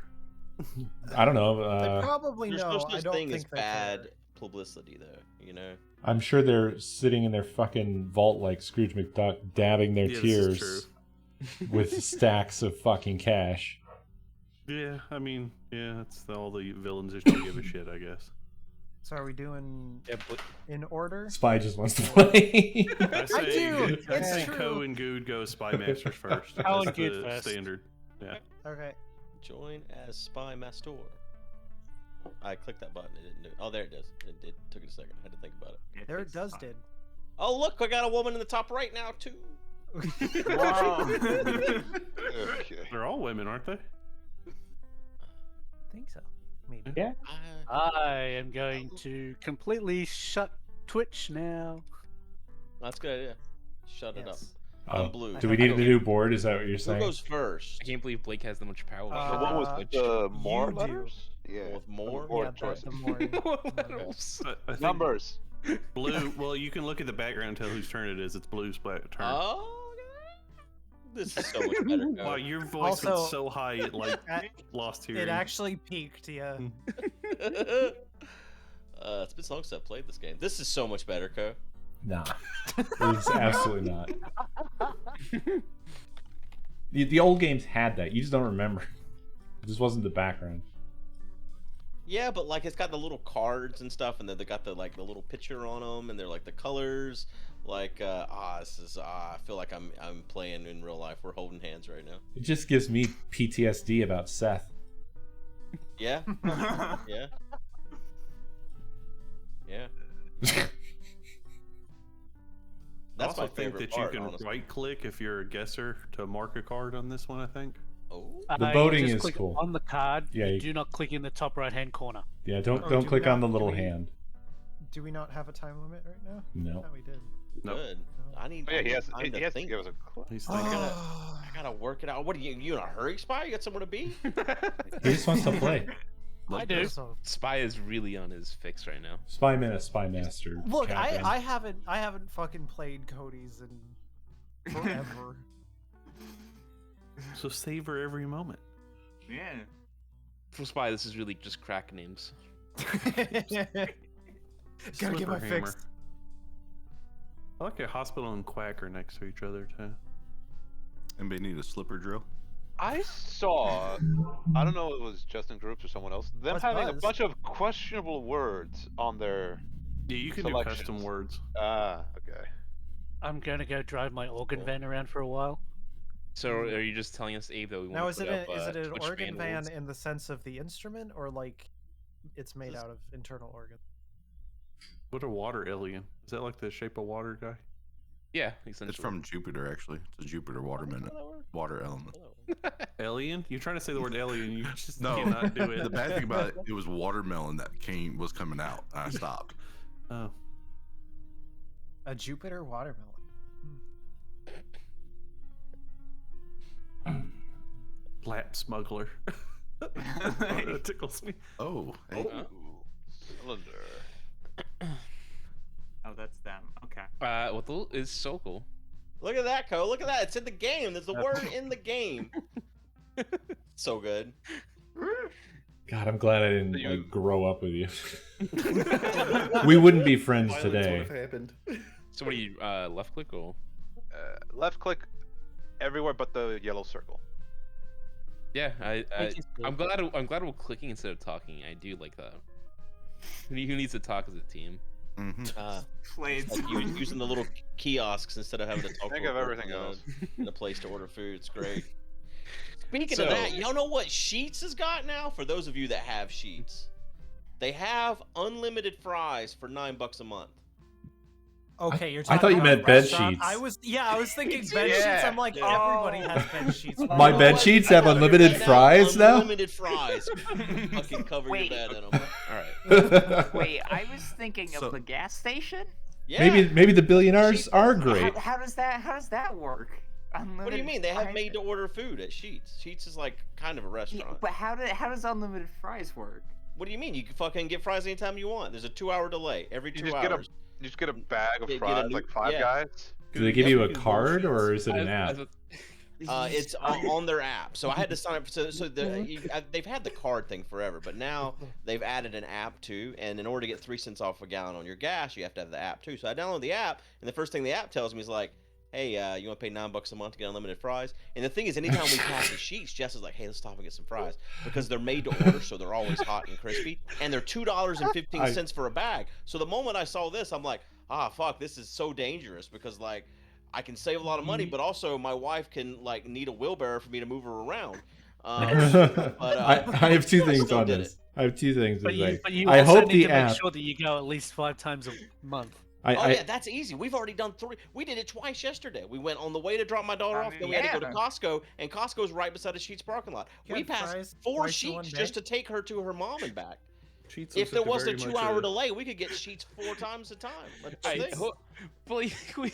I don't know. They probably There's know. no I such don't thing think as they bad care. publicity, though. You know. I'm sure they're sitting in their fucking vault like Scrooge McDuck, dabbing their Yeah, this is tears with stacks of fucking cash. Yeah, I mean, yeah, that's all the villains just don't give a shit, I guess. So are we doing Yeah, but in order? Spy just wants to play. I say, do, I it's say true. Co and Good go Spy Masters first. Co and That's Good the first. standard. Yeah. Okay. Join as Spy Master. I clicked that button. It didn't do it. Oh, there it does. It took it a second. I had to think about it. There it does did. Oh, look, I got a woman in the top right now too. wow. Okay. They're all women, aren't they? think so. Maybe. Yeah. I am going to completely shut Twitch now. That's a good idea. Shut it up. Yes. I'm blue. Do we need a new board? Is that what you're Who saying? goes first? I can't believe Blake has that much power. The one with the more you do. letters? Yeah. With more? More Yeah, choices. the more I think Numbers. Blue. Well, you can look at the background and tell whose turn it is. It's Blue's turn. Oh, this is so much better. Wow, your voice Also- went so high it like At- lost hearing. It actually peaked, yeah. It's been so long since I played this game. This is so much better, Co. Nah, it's absolutely not. The old games had that. You just don't remember. It just wasn't the background. Yeah, but like it's got the little cards and stuff, and then they got the like the little picture on them, and they're like the colors. Like this is I feel like I'm playing in real life. We're holding hands right now. It just gives me PTSD about Seth. Yeah. Yeah. Yeah. I That's also my think favorite that part, you can honestly. right-click if you're a guesser to mark a card on this one. I think. Oh. The You voting just is click cool. on the card. Yeah, you you- do not click in the top right-hand corner. Yeah, don't Oh, don't do click we on the not- little do we- hand. Do we not have a time limit right now? No. thought we did. Nope. Good. I need. Oh, yeah, I he need has, time he to has to think. give us a clue. He's I thinking. gotta work it out. What are you in a hurry, Spy? You got somewhere to be? He just wants to play. I do. So, Spy is really on his fix right now. Spy Master. look, Captain. I haven't fucking played Codies in forever. So savor every moment. Yeah. For Spy, this is really just crack names. Gotta get my Slipper fix. I like a hospital and quack are next to each other too. Anybody need a slipper drill? I saw, I don't know if it was Justin Groups or someone else, them What's having a Buzz? bunch of questionable words on their. Yeah, you can Selections. do custom words. Ah, okay. I'm going to go drive my organ van around for a while. So are you just telling us, Abe, that we want Now, to is put it up, is it an Twitch organ van manuals? in the sense of the instrument, or like it's made out of internal organs? What a water alien. Is that like the shape of water guy? Yeah, essentially. It's from Jupiter, actually. It's a Jupiter water element. Alien? You're trying to say the word alien, you just No, cannot do it. the bad thing about it, it was watermelon that was coming out. And I stopped. Oh. A Jupiter watermelon. Lap smuggler. That tickles me. Oh, hey. Cylinder. Oh, that's them. Okay. Well, it's so cool. Look at that, Ko. Look at that. It's in the game. There's the word in the game. So good. God, I'm glad I didn't So you- like grow up with you. We wouldn't be friends Violence today. would have happened. So what do you left click or? Left click everywhere but the yellow circle. Yeah, Which is I'm cool. glad we're clicking instead of talking. I do like that. Who needs to talk as a team? Played. Like using the little kiosks instead of having to talk Think to a of everything person else. in a place to order food. It's great. Speaking So- of that, y'all know what Sheets has got now? For those of you that have Sheets, they have unlimited fries for $9 a month. Okay, you're I talking thought you about meant bed restaurant. sheets. I was thinking bed sheets. I'm like, Yeah. everybody has bed sheets. My bed sheets have unlimited fries now? Unlimited fries. Fucking cover Wait. your bed in them. All right. Wait, I was thinking So- of the gas station. Yeah. Maybe the billionaires are great. How does that work? What do you mean? They have made to order food at Sheets. Sheets is like kind of a Yeah, restaurant. but how does unlimited fries work? What do you mean? You can fucking get fries anytime you want. There's a 2-hour delay every You 2 just get hours. You just get a bag of Get a fries, new- like Five yeah. Guys. Do they give you a Yes, card or is it an I app? thought- It's on their app, so I had to sign up. They've had the card thing forever, but now they've added an app too. And in order to get 3 cents off a gallon on your gas, you have to have the app too. So I download the app, and the first thing the app tells me is like, "Hey, you want to pay $9 a month to get unlimited fries?" And the thing is, anytime we pass the Sheets, Jess is like, "Hey, let's stop and get some fries," because they're made to order, so they're always hot and crispy, and they're $2.15 for a bag. So the moment I saw this, I'm like, "Ah, fuck, this is so dangerous," because like, I can save a lot of money, but also my wife can like need a wheelbarrow for me to move her around. I have two things still on did this. I have two things to But say. you I also hope need the to app. make sure that you go at least 5 times a month. Yeah, that's easy. We've already done 3. We did it twice yesterday. We went on the way to drop my daughter off, then we had to go to yeah. Costco, and Costco's right beside the Sheets parking lot. You We had passed fries 4 twice in one Sheets day? just to take her to her mom and back. Sheets If looks there like wasn't a very much 2-hour delay, we could get Sheets 4 times the time. Like, I hope, please, we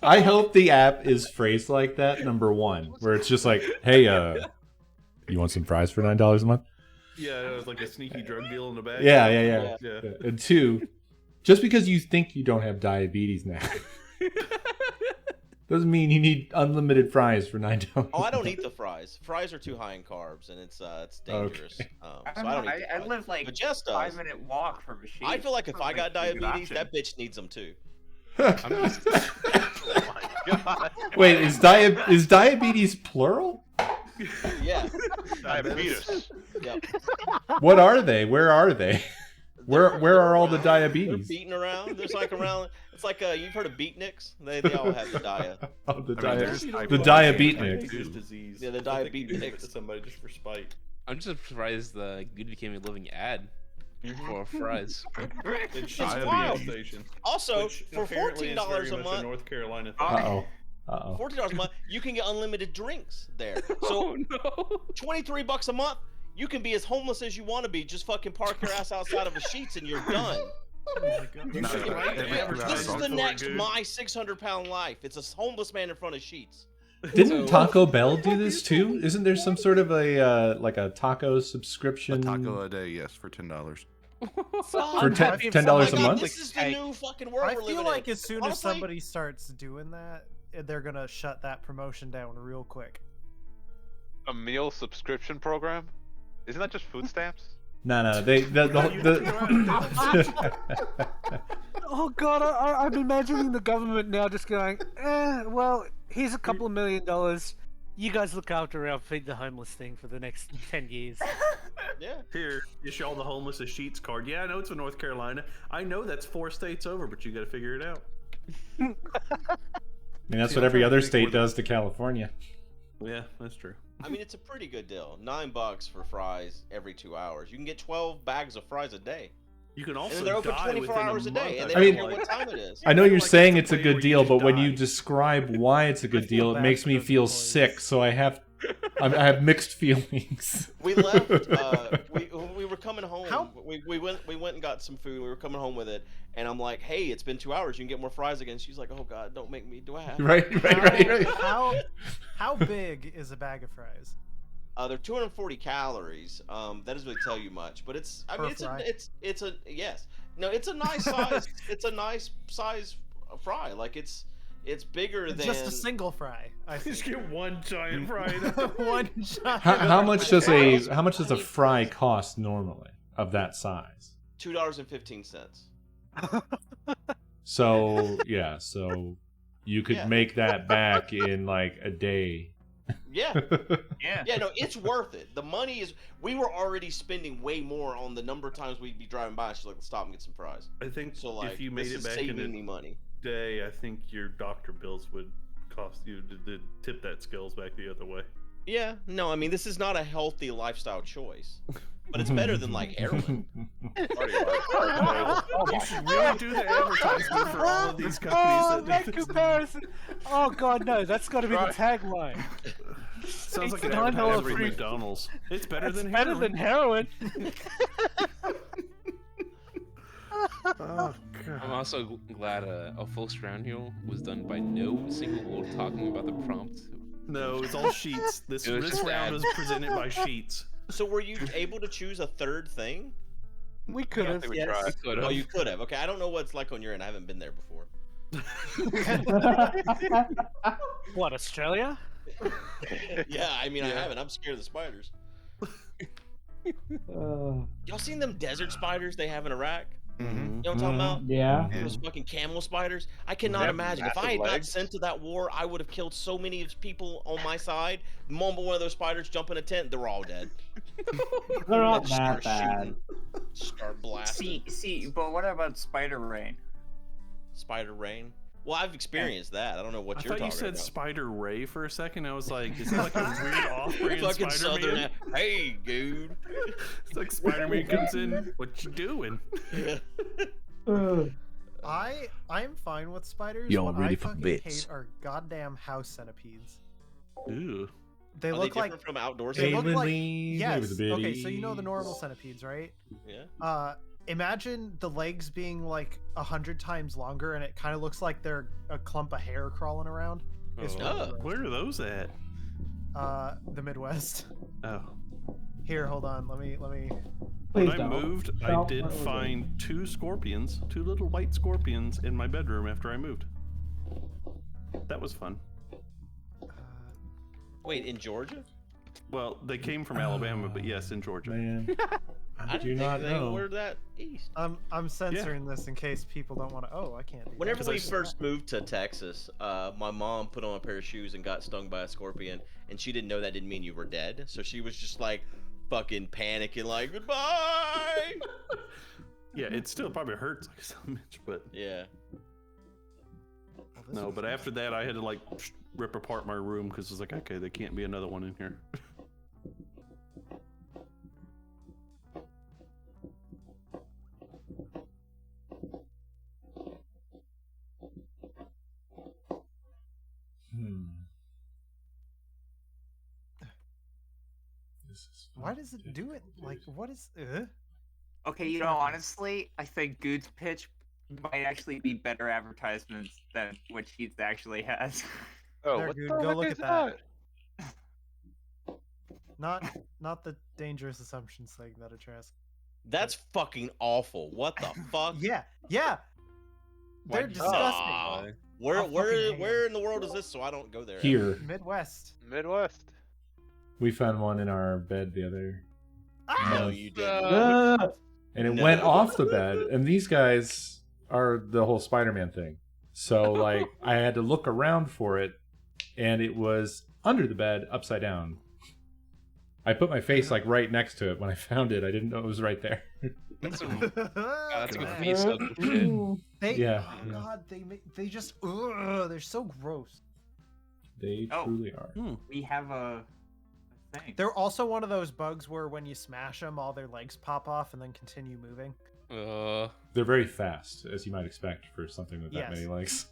I hope the app is phrased like that. Number one, where it's just like, "Hey, you want some fries for $9 a month?" Yeah, it was like a sneaky drug deal in the back. Yeah. Yeah. And two, just because you think you don't have diabetes now, doesn't mean you need unlimited fries for $9. Oh, I don't eat the fries. Fries are too high in carbs, and it's dangerous. Okay. So I don't eat the I fries. live like But Jess does. 5-minute walk from a sheet. I feel like if I got Sounds like a good diabetes, option. that bitch needs them too. I'm just, God. Wait, is diabetes plural? Yeah. Diabetes. Yep. What are they? Where are they? Where are all the They're diabetes? beating around. There's like around. It's like you've heard of beatniks? They all have the dia. Oh, the I mean, diabetes. there's The type diabetes. Contagious disease. Yeah, the I think you diabetes. did it to somebody just for spite. I'm just surprised the good became a living ad for fries. It's wild. station. Also, Which for apparently is very $14 a much month, North Carolina Uh thing. oh. Uh oh. $14 a month, you can get unlimited drinks there. So Oh no! $23 a month, you can be as homeless as you want to be. Just fucking park your ass outside of a Sheets and you're done. You should should right every This is restaurant. the next My 600-Pound Life. It's a homeless man in front of Sheets. Didn't Taco Bell do this too? Isn't there some sort of a like a taco subscription? A taco a day, yes, for $10. For I'm $10 happy if $10 someone a God, month? this is the Hey, new fucking world I we're living feel like in. as soon as Honestly, somebody starts doing that, they're gonna shut that promotion down real quick. A meal subscription program? Isn't that just food stamps? No. Oh god, I'm imagining the government now just going, well, here's a couple of $1 million. You guys look after our feed the homeless thing for the next 10 years. Yeah. Here, issue all the homeless a Sheets card. Yeah, I know it's in North Carolina. I know that's 4 states over, but you got to figure it out. I mean, that's what every other state does to California. Yeah, that's true. I mean, it's a pretty good deal. $9 for fries every 2 hours. You can get 12 bags of fries a day. You can And also they're open die 24 within hours a day, month, and they I don't mean- care what time it is. I know you're Like, saying it's it's a a way good where you deal, just but when you die. describe why it's a good I feel deal, it bad makes for me those feel employees. sick. So I have mixed feelings. We left. We were coming home. How- We went and got some food. We were coming home with it, and I'm like, "Hey, it's been 2 hours. You can get more fries again." She's like, "Oh God, don't make me. Do I have?" Right. How big is a bag of fries? They're 240 calories. That doesn't really tell you much, but it's. I mean, Per fry? it's a yes. No, it's a nice size. It's a nice size fry. Like it's bigger It's than just a single fry. I Just see. get one giant fry. One shot. How much does a fry cost normally of that size? $2.15. So yeah, so you could Yeah. make that back in like a day. Yeah. Yeah. Yeah, no, it's worth it. The money is. We were already spending way more on the number of times we'd be driving by. She's like, "Let's stop and get some fries." I think So like, if you made this it is back saving in me a money. day, I think your doctor bills would cost you to tip that scales back the other way. Yeah, no, I mean this is not a healthy lifestyle choice, but it's better than like heroin. You should really do the advertisement for all of these companies Oh, that that comparison! Oh God, no, that's got to be the tagline. sounds like It's an $9 advertisement for free. McDonald's. It's better It's than better heroin. than heroin. Oh, God. I'm also glad a full surround heal was done by no single wolf talking about the prompt. No, it's all sheets. This It was just round ads. was presented by sheets. So were you able to choose a third thing? We could Yeah, I have. think we Yes. tried. Could Oh, have. you could have. Okay, I don't know what it's like on your end. I haven't been there before. What, Australia? Yeah, I mean I Yeah. haven't. I'm scared of the spiders. Y'all seen them desert spiders they have in Iraq? Mm-hmm. You know what I'm talking about? Yeah. Those fucking camel spiders. I cannot have imagine. If I massive had got legs. sent to that war, I would have killed so many of people on my side. The moment one of those spiders jump in a tent, they're all dead. They're not Just that start bad. shooting, Start blasting. See, but what about spider rain? Spider rain. Well, I've experienced that. I don't know what I you're thought you talking said about. Spider Ray for a second. I was like, is that like a weird off-brand Fucking Spider-Man? southern. Hey, dude. It's like Spider-Man comes in. What you doing? I'm fine with spiders. Y'all what ready I for fucking bits? hate are goddamn house centipedes. Ooh. They Are look they like different from outdoor they look like Alienly, yes. with the Okay, so you know the biddies. normal centipedes, right? Yeah. Imagine the legs being like 100 times longer, and it kind of looks like they're a clump of hair crawling around. It's Oh, really gross. where are those at? The Midwest. Oh. Here, hold on. Let me. Please When I don't. moved, I Don't. did What was it? find two little white scorpions in my bedroom after I moved. That was fun. Wait, in Georgia? Well, they came from Alabama, but yes, in Georgia. Man, I I do didn't not think they know. were that east. I'm censoring this in case people don't want to. Oh, I can't. Do that. Whenever 'Cause I we s- first moved to Texas, my mom put on a pair of shoes and got stung by a scorpion, and she didn't know that didn't mean you were dead. So she was just like fucking panicking, like goodbye. Yeah, it still probably hurts like so much, but Yeah. no. But after that, I had to like rip apart my room because it was like, okay, there can't be another one in here. Why does it do it? Like, what is? Okay, you know, honestly, I think Good's pitch might actually be better advertisements than what Sheets actually has. Oh, There, what Good, the go heck look is at that. that? Not the dangerous assumptions thing that a Trask. That's fucking awful. What the fuck? Yeah, yeah. They're Why'd you- disgusting. Aw. Where I'll fucking where hate where in the world is this so I don't go there? Here, Midwest. Midwest. we found one in our bed the other, No, you didn't. and it No. went off the bed. And these guys are the whole Spider-Man thing. So like, I had to look around for it, and it was under the bed, upside down. I put my face like right next to it when I found it. I didn't know it was right there. That's a that's a good God. piece of shit. They, Yeah, oh yeah. God, they just, ugh, they're so gross. They Oh. truly are. We have a thing. They're also one of those bugs where when you smash them, all their legs pop off and then continue moving. They're very fast, as you might expect for something with that Yes. many legs.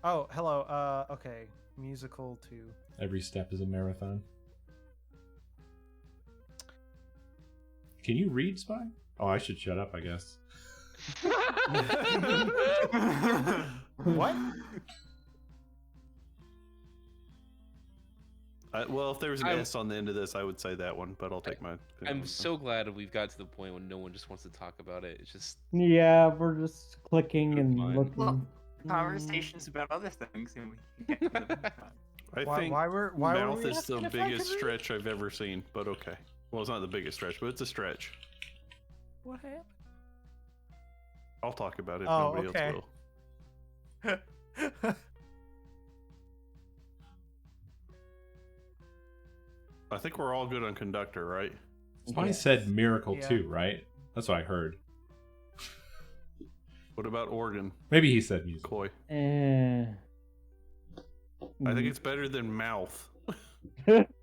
Oh, hello. Okay. Musical 2. Every step is a marathon. Can you read, Spy? Oh, I should shut up, I guess. What? Well, if there was an I'm- S on the end of this, I would say that one, but I'll take my. I'm so glad we've got to the point when no one just wants to talk about it. It's just Yeah, we're just clicking and Fine. looking. Well, conversations about other things, and we can get to them. I Why- think why were mouth we is asking the if I biggest could read? stretch I've ever seen, but okay. Well, it's not the biggest stretch, but it's a stretch. What happened? I'll talk about it if Oh, nobody okay. else will. I think we're all good on conductor, right? Spy said miracle Yeah. too, right? That's what I heard. What about organ? Maybe he said music. Koi. Eh. I think it's better than mouth.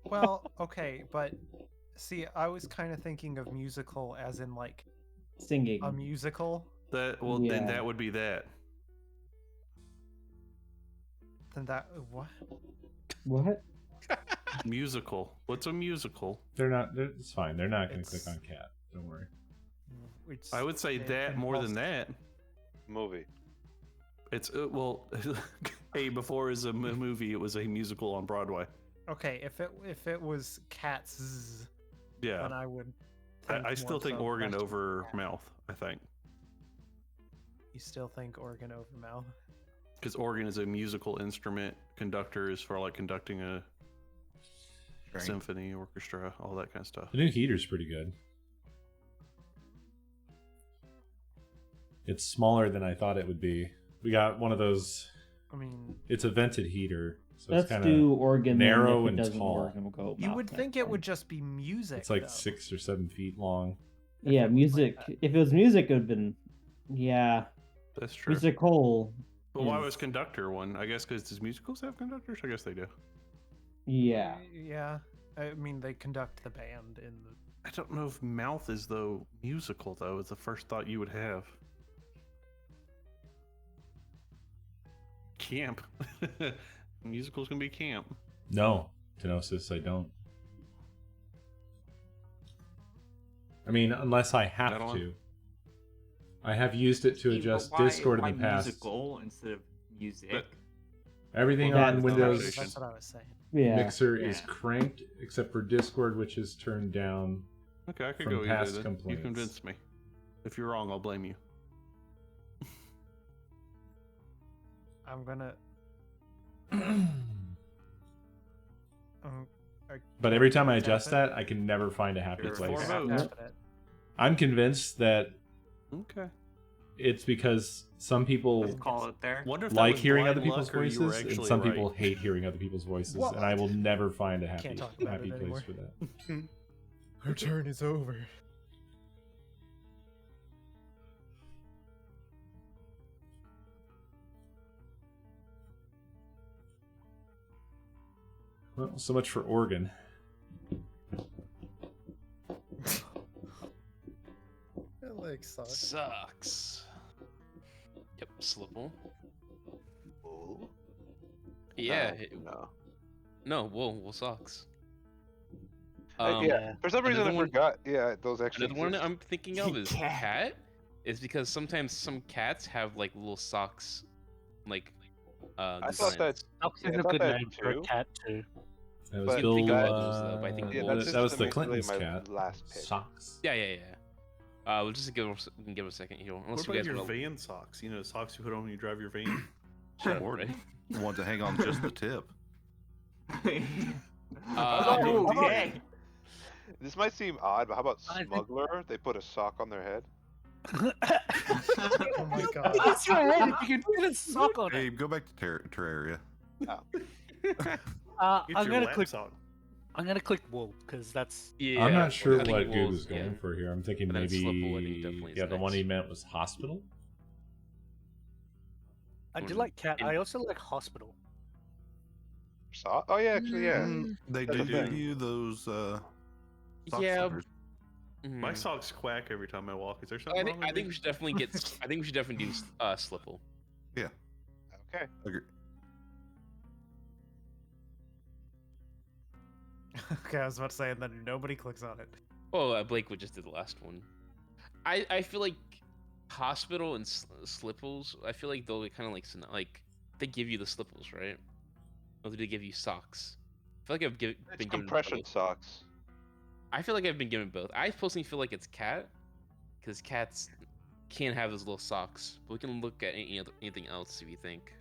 Well, okay, but see, I was kind of thinking of musical as in like Singing. a musical. Then Yeah. that would be that. Then that what? What? Musical. What's a musical? It's fine. They're not going to click It's- on cat. Don't worry. It's, I would say it that more than involves- that. Movie. It's well, hey, before it was a movie, it was a musical on Broadway. Okay, if it was cats, Yeah, then I would. I still more think so organ Western over cat. mouth. I think You still think organ over mouth? because organ is a musical instrument. Conductor is for like conducting a symphony, orchestra, all that kind of stuff. The new heater's pretty good. It's smaller than I thought it would be. We got one of those. I mean, It's a vented heater, so Let's it's kind do of organ. then. narrow If it and doesn't tall. work, then we'll go you mouth would next think it time. would just be music. It's like though. 6 or 7 feet long. Yeah, music. If it was music, it would have been. Yeah, That's true. musical. But why is- was conductor one? I guess because does musicals have conductors? I guess they do. Yeah. Yeah. I mean, they conduct the band in the. I don't know if mouth is though musical though. Is the first thought you would have. Camp. Musicals can be camp. No, Kenosis, I don't. I mean, unless I have That on? to. I have used it to Steve, but adjust why- Discord in why the past. musical instead of music. But- Everything Well, on that's Windows conversation. That's what I was saying. Yeah. Mixer is Yeah. cranked, except for Discord, which is turned down. Okay, I could From go either. past Then. You complaints. convinced me. If you're wrong, I'll blame you. I'm gonna. But every time I Tap adjust it. that, I can never find a happy Sure. place. Four Tap votes. it. I'm convinced that Okay. it's because some people Let's call it there. Wonder if that like was hearing blind other people's luck or you were voices, and actually some right. people hate hearing other people's voices, What? and I will never find a happy, Can't talk about happy it place anymore. for that. Her turn is over. Well, so much for organ. That leg sucks. sucks. Yep, Slipple. Oh. Yeah. No. No, well, socks. Yeah. For some reason, another I one- forgot. Yeah, those actually. Another one exist. I'm thinking of is Cat. cat. Is because sometimes some cats have like little socks, like I thought that. Socks Yeah, is I a thought good that name for a too. cat too. That was But Bill. think about those, though, but I think Yeah, we'll- that's that was just the literally Clinton's my cat. last pick. Socks. Yeah. We'll just give us a second here. What Unless you about guys your wanna... van socks? You know, socks you put on when you drive your van. Or want to hang on just the tip. Oh, okay. This might seem odd, but how about I think- smuggler? They put a sock on their head. Oh my god. It's your head if you can fit a sock on it. Hey, go back to Terraria. Get I'm your gonna lap click. sock. I'm gonna click wool because that's. Yeah, I'm not sure I think what he Goog will, was going yeah. for here. I'm thinking But then maybe. Slipple, I think, definitely is Yeah, the one next. he meant was hospital. I do like cat. I also like hospital. Oh yeah, actually yeah. They That's do a give thing. you those sock Yeah. slippers. My Mhm. socks quack every time I walk. Is there I something think, wrong with I think me? we should definitely get. I think we should definitely do Slipple. Yeah. Okay. Agree. Okay, I was about to say, and then nobody clicks on it. Well, Blake would just did the last one. I feel like hospital and Slipples. I feel like they'll kind of like they give you the Slipples, right? Or do they give you socks? I feel like I've been It's given compression both. socks. I feel like I've been given both. I personally feel like it's cat, because cats can't have those little socks. But we can look at anything else if you think.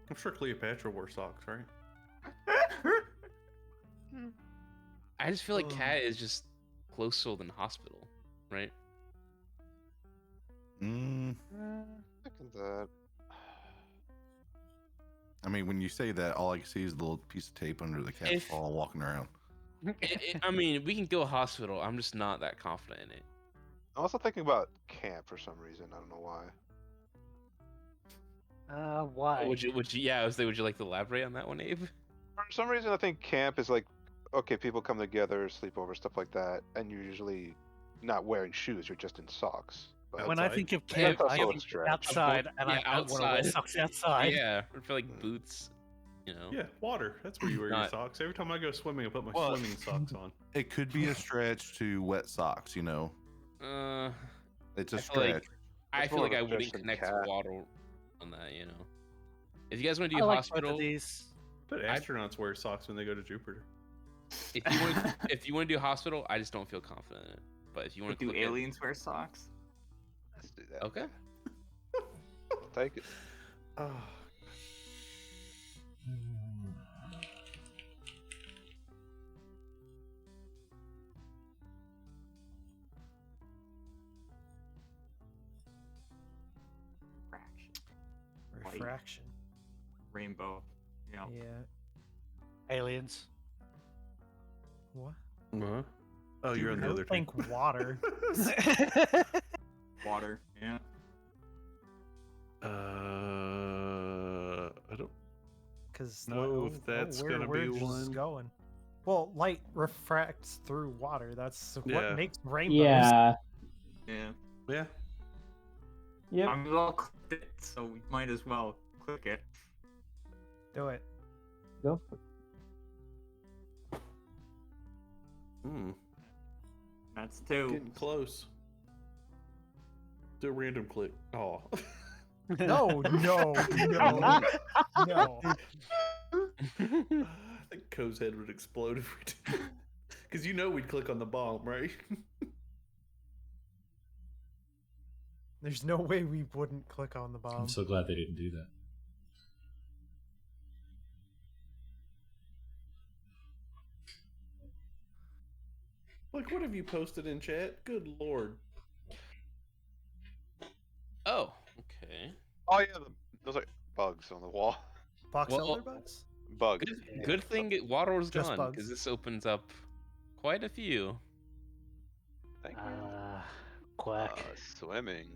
I'm sure Cleopatra wore socks, right? I just feel like cat is just closer than hospital, right? Mm, Look at that. I mean, when you say that, all I can see is the little piece of tape under the cat's If- paw walking around. I mean, we can go hospital. I'm just not that confident in it. I'm also thinking about camp for some reason. I don't know why. Why? Would you? Yeah, I was like, would you like to elaborate on that one, Abe? For some reason, I think camp is like, okay, people come together, sleep over, stuff like that, and you're usually not wearing shoes. You're just in socks. But When I outside. think of That's camp, also I a think stretch. outside, and Yeah, I want to wear outside. socks outside. Yeah, I feel like boots. You know. Yeah, water. That's where you wear your Not- socks. Every time I go swimming, I put my Well- swimming socks on. It could be a stretch to wet socks, you know. It's a I feel like- stretch. I It's feel more like of I a wouldn't Christian connect cat. to water on that. You know. If you guys want to I do like both hospital, of these. But astronauts wear socks when they go to Jupiter. if you want to do hospital, I just don't feel confident in it. But if you want to Do aliens wear socks? Let's do that. okay. I'll take it. Oh, Refraction. Refraction. Rainbow. Yeah. Yeah. Aliens. What? uh-huh. Oh, you're on the I other would think team. water. Water. Yeah. I don't. Because No, if that's gonna be one. going. Well, light refracts through water. That's Yeah. what makes rainbows. Yeah. Yeah. Yeah. Yep. I'm well clicked it, so we might as well click it. Do it. Go for it. Hmm. That's two. Getting close. Do a random click. Oh. No, no, no, no. I think Co's head would explode if we did. Because you know we'd click on the bomb, right? There's no way we wouldn't click on the bomb. I'm so glad they didn't do that. Like, what have you posted in chat? Good lord. Oh, okay. Oh yeah, those are bugs on the wall. Box Well- elder bugs? Bugs. Good thing water was Just gone, bugs. because this opens up quite a few. Thank you. Quack. Swimming.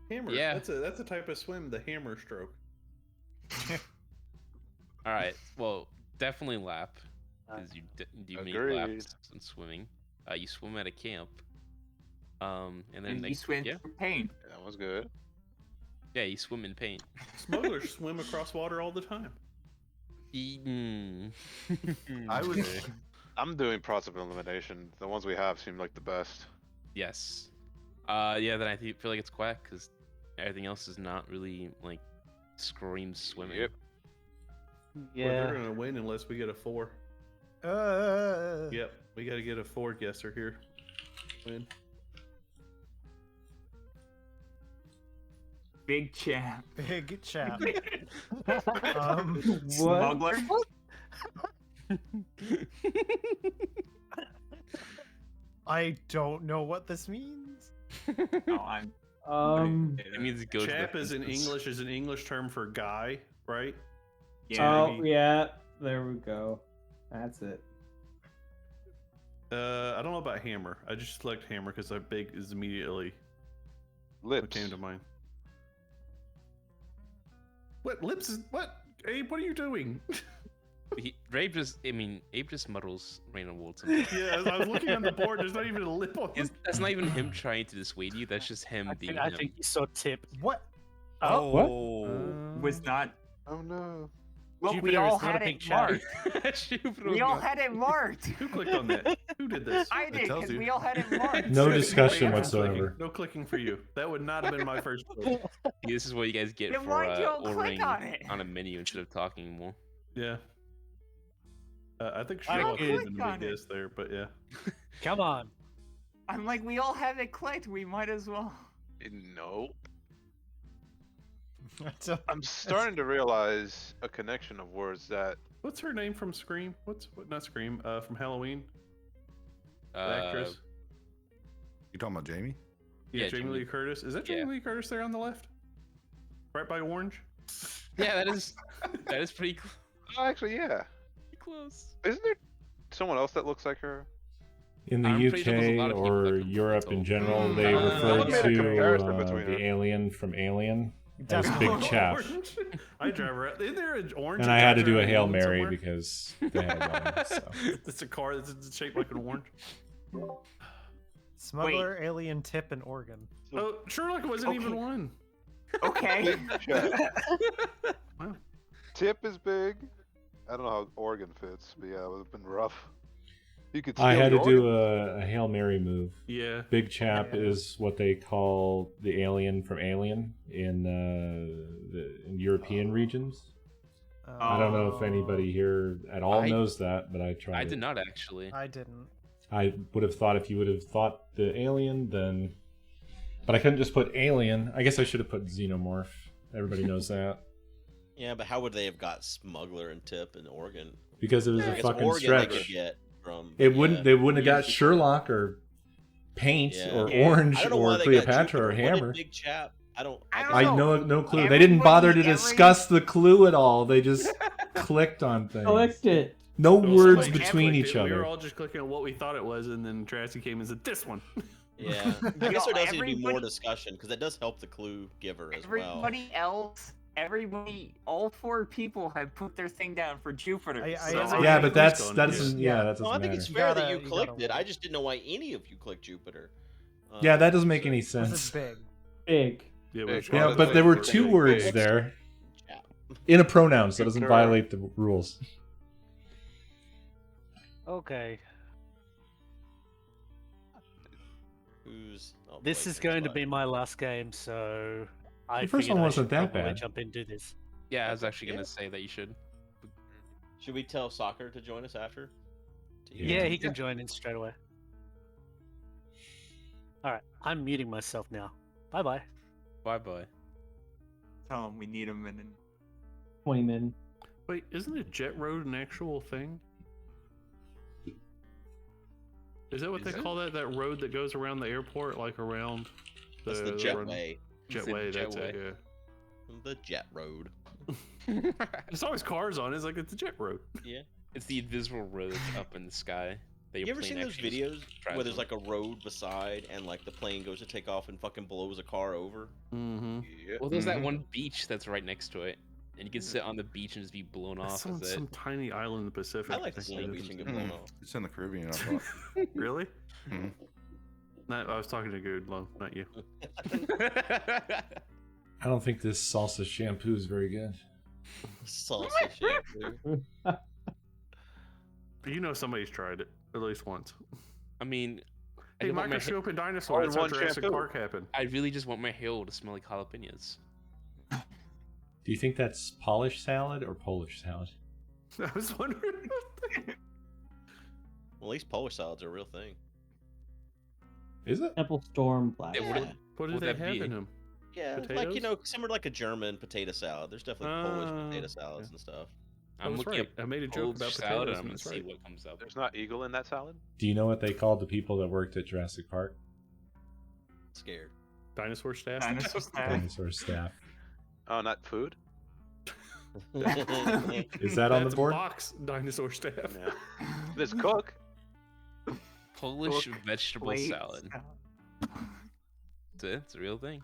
Hammer. Yeah. That's a type of swim, the hammer stroke. All right. Well, definitely lap, because you make Agreed. laps in swimming. You swim at a camp. And then And you swim yeah, through paint. That was good. yeah, you swim in paint. Smugglers swim across water all the time. I would. I'm doing process of elimination. The ones we have seem like the best. Yes. Yeah. Then I feel like it's quack because everything else is not really like screams swimming. Yep. Well, Yeah. they're gonna win unless we get a 4. Yep, we gotta get a 4 guesser here. Win. Big champ. Big chap. What? Smuggler. I don't know what this means. No, I'm. It means it goes. Chap is an English term for guy, right? Yeah. Oh, yeah. There we go. That's it. I don't know about hammer. I just select hammer because that big is immediately what Lips. came to mind. What lips is what? Abe, what are you doing? Abe just muddles random words. Sometimes. Yeah, I was looking on the board. There's not even a lip on it. That's not even him trying to dissuade you. That's just him being I him. think you saw Tip. What? Oh, was not. Oh no. Look, Jupiter we all is not a had big it chat. marked. We all had it marked. Who clicked on that? Who did this? I did, tells because you. we all had it marked. No discussion No whatsoever. clicking. No clicking for you. That would not have been my first choice. This is what you guys get Then for why'd you all ordering click on it? on a menu instead of talking more. Yeah. I think I Sherlock would have clicked been the on big it. guess there, but yeah. Come on. I'm like, we all have it clicked. We might as well. Nope. I'm starting to realize a connection of words that. What's her name from Scream? Not Scream? From Halloween. The actress. You talking about Jamie? Yeah, yeah, Jamie Lee Curtis. Is that Jamie Lee Curtis there on the left? Right by Orange. Yeah, that is pretty close. Oh, actually, yeah. Close. Isn't there someone else that looks like her? In the I'm pretty sure there's a lot UK of people that or can Europe in general, they I refer would've made a comparison to between the her. alien from Alien as Definitely. Big Chap. Orange. I drive around. Isn't there an orange? And I had to that do a drives Hail around Mary somewhere? because they had one. So. It's a car that's shaped like an orange. Smuggler, alien, Tip, and organ. Oh, Sherlock wasn't even one. Okay. Wow. Tip is big. I don't know how Oregon fits, but yeah, it would have been rough. You could. I steal had to the do organ. a Hail Mary move. Yeah. Big Chap is what they call the alien from Alien in in European regions. I don't know if anybody here at all knows that, but I tried. I did not actually. I didn't. I would have thought if you would have thought the alien, then. But I couldn't just put alien. I guess I should have put xenomorph. Everybody knows that. Yeah, but how would they have got Smuggler and Tip and Oregon? Because it was I a guess fucking Oregon they stretch. could get from, It wouldn't. They wouldn't have got Sherlock or Paint or Orange I don't know why or they got Cleopatra or Jupiter. What did Hammer. Big Chap. I don't I know no clue. They didn't bother to discuss the clue at all. They just clicked on things. Clicked it. No So words somebody between clicked each it. We other. were all just clicking on what we thought it was, and then Tracy came and said, "This one." Yeah, I guess there does need to be more everybody- discussion because that does help the clue giver as well. Everybody, all four people have put their thing down for Jupiter. Yeah, but that doesn't. Yeah, that doesn't No, I think matter. it's fair that you clicked it. I just didn't know why any of you clicked Jupiter. Yeah, that doesn't make any sense. Big. Big. Yeah, but there were two words there in a pronoun, so it doesn't violate the rules. Okay. Who's? Oh, This is going to be my last game, so I The first figured one I wasn't should that probably bad. jump in and do this. Yeah, I was actually gonna say that you should. Should we tell Soccer to join us after? Yeah, he can join in straight away. Alright, I'm muting myself now. Bye bye. Bye bye. Tell him we need him in. 20 min. Wait, isn't a jet road an actual thing? Is that what Is they it? call that? That road that goes around the airport, like around That's the jetway. Jetway, that's it. Yeah. The jet road. There's always cars on it. It's like it's a jet road. Yeah. It's the invisible road up in the sky. That You your ever plane seen those actually videos just drives where there's on. like a road beside and like the plane goes to take off and fucking blows a car over? Mm-hmm. Yeah. Well, there's that one beach that's right next to it, and you can sit on the beach and just be blown That's off. As it. some tiny island in the Pacific. I like to think sit on it the is. beach and get blown off. It's in the Caribbean, I thought. Really? Mhm. No, I was talking to Good Low, not you. I don't think this salsa shampoo is very good. Salsa shampoo. You know somebody's tried it at least once. I mean, I Hey, just want my microscope and All dinosaur. in That's how one Jurassic shampoo. Park happened. I really just want my hair to smell like jalapenos. Do you think that's Polish salad or Polish salad? I was wondering. Well, at least Polish salad's a real thing. Is it? Apple Storm Black. Yeah, Yeah. What did Would they that have be? in them? Yeah, like, Potatoes? you know, similar like a German potato salad. There's definitely Polish potato salads and stuff. I I'm was looking right. up I made a joke Polish about salad, potatoes, and I'm and gonna that's see right. what comes up. There's not eagle in that salad. Do you know what they called the people that worked at Jurassic Park? Scared. Dinosaur staff. Dinosaur staff. Dinosaur staff. Oh, not food. Is that on the That's board? box dinosaur staff. Yeah. This cook. Polish Cook vegetable plate salad. It's a real thing.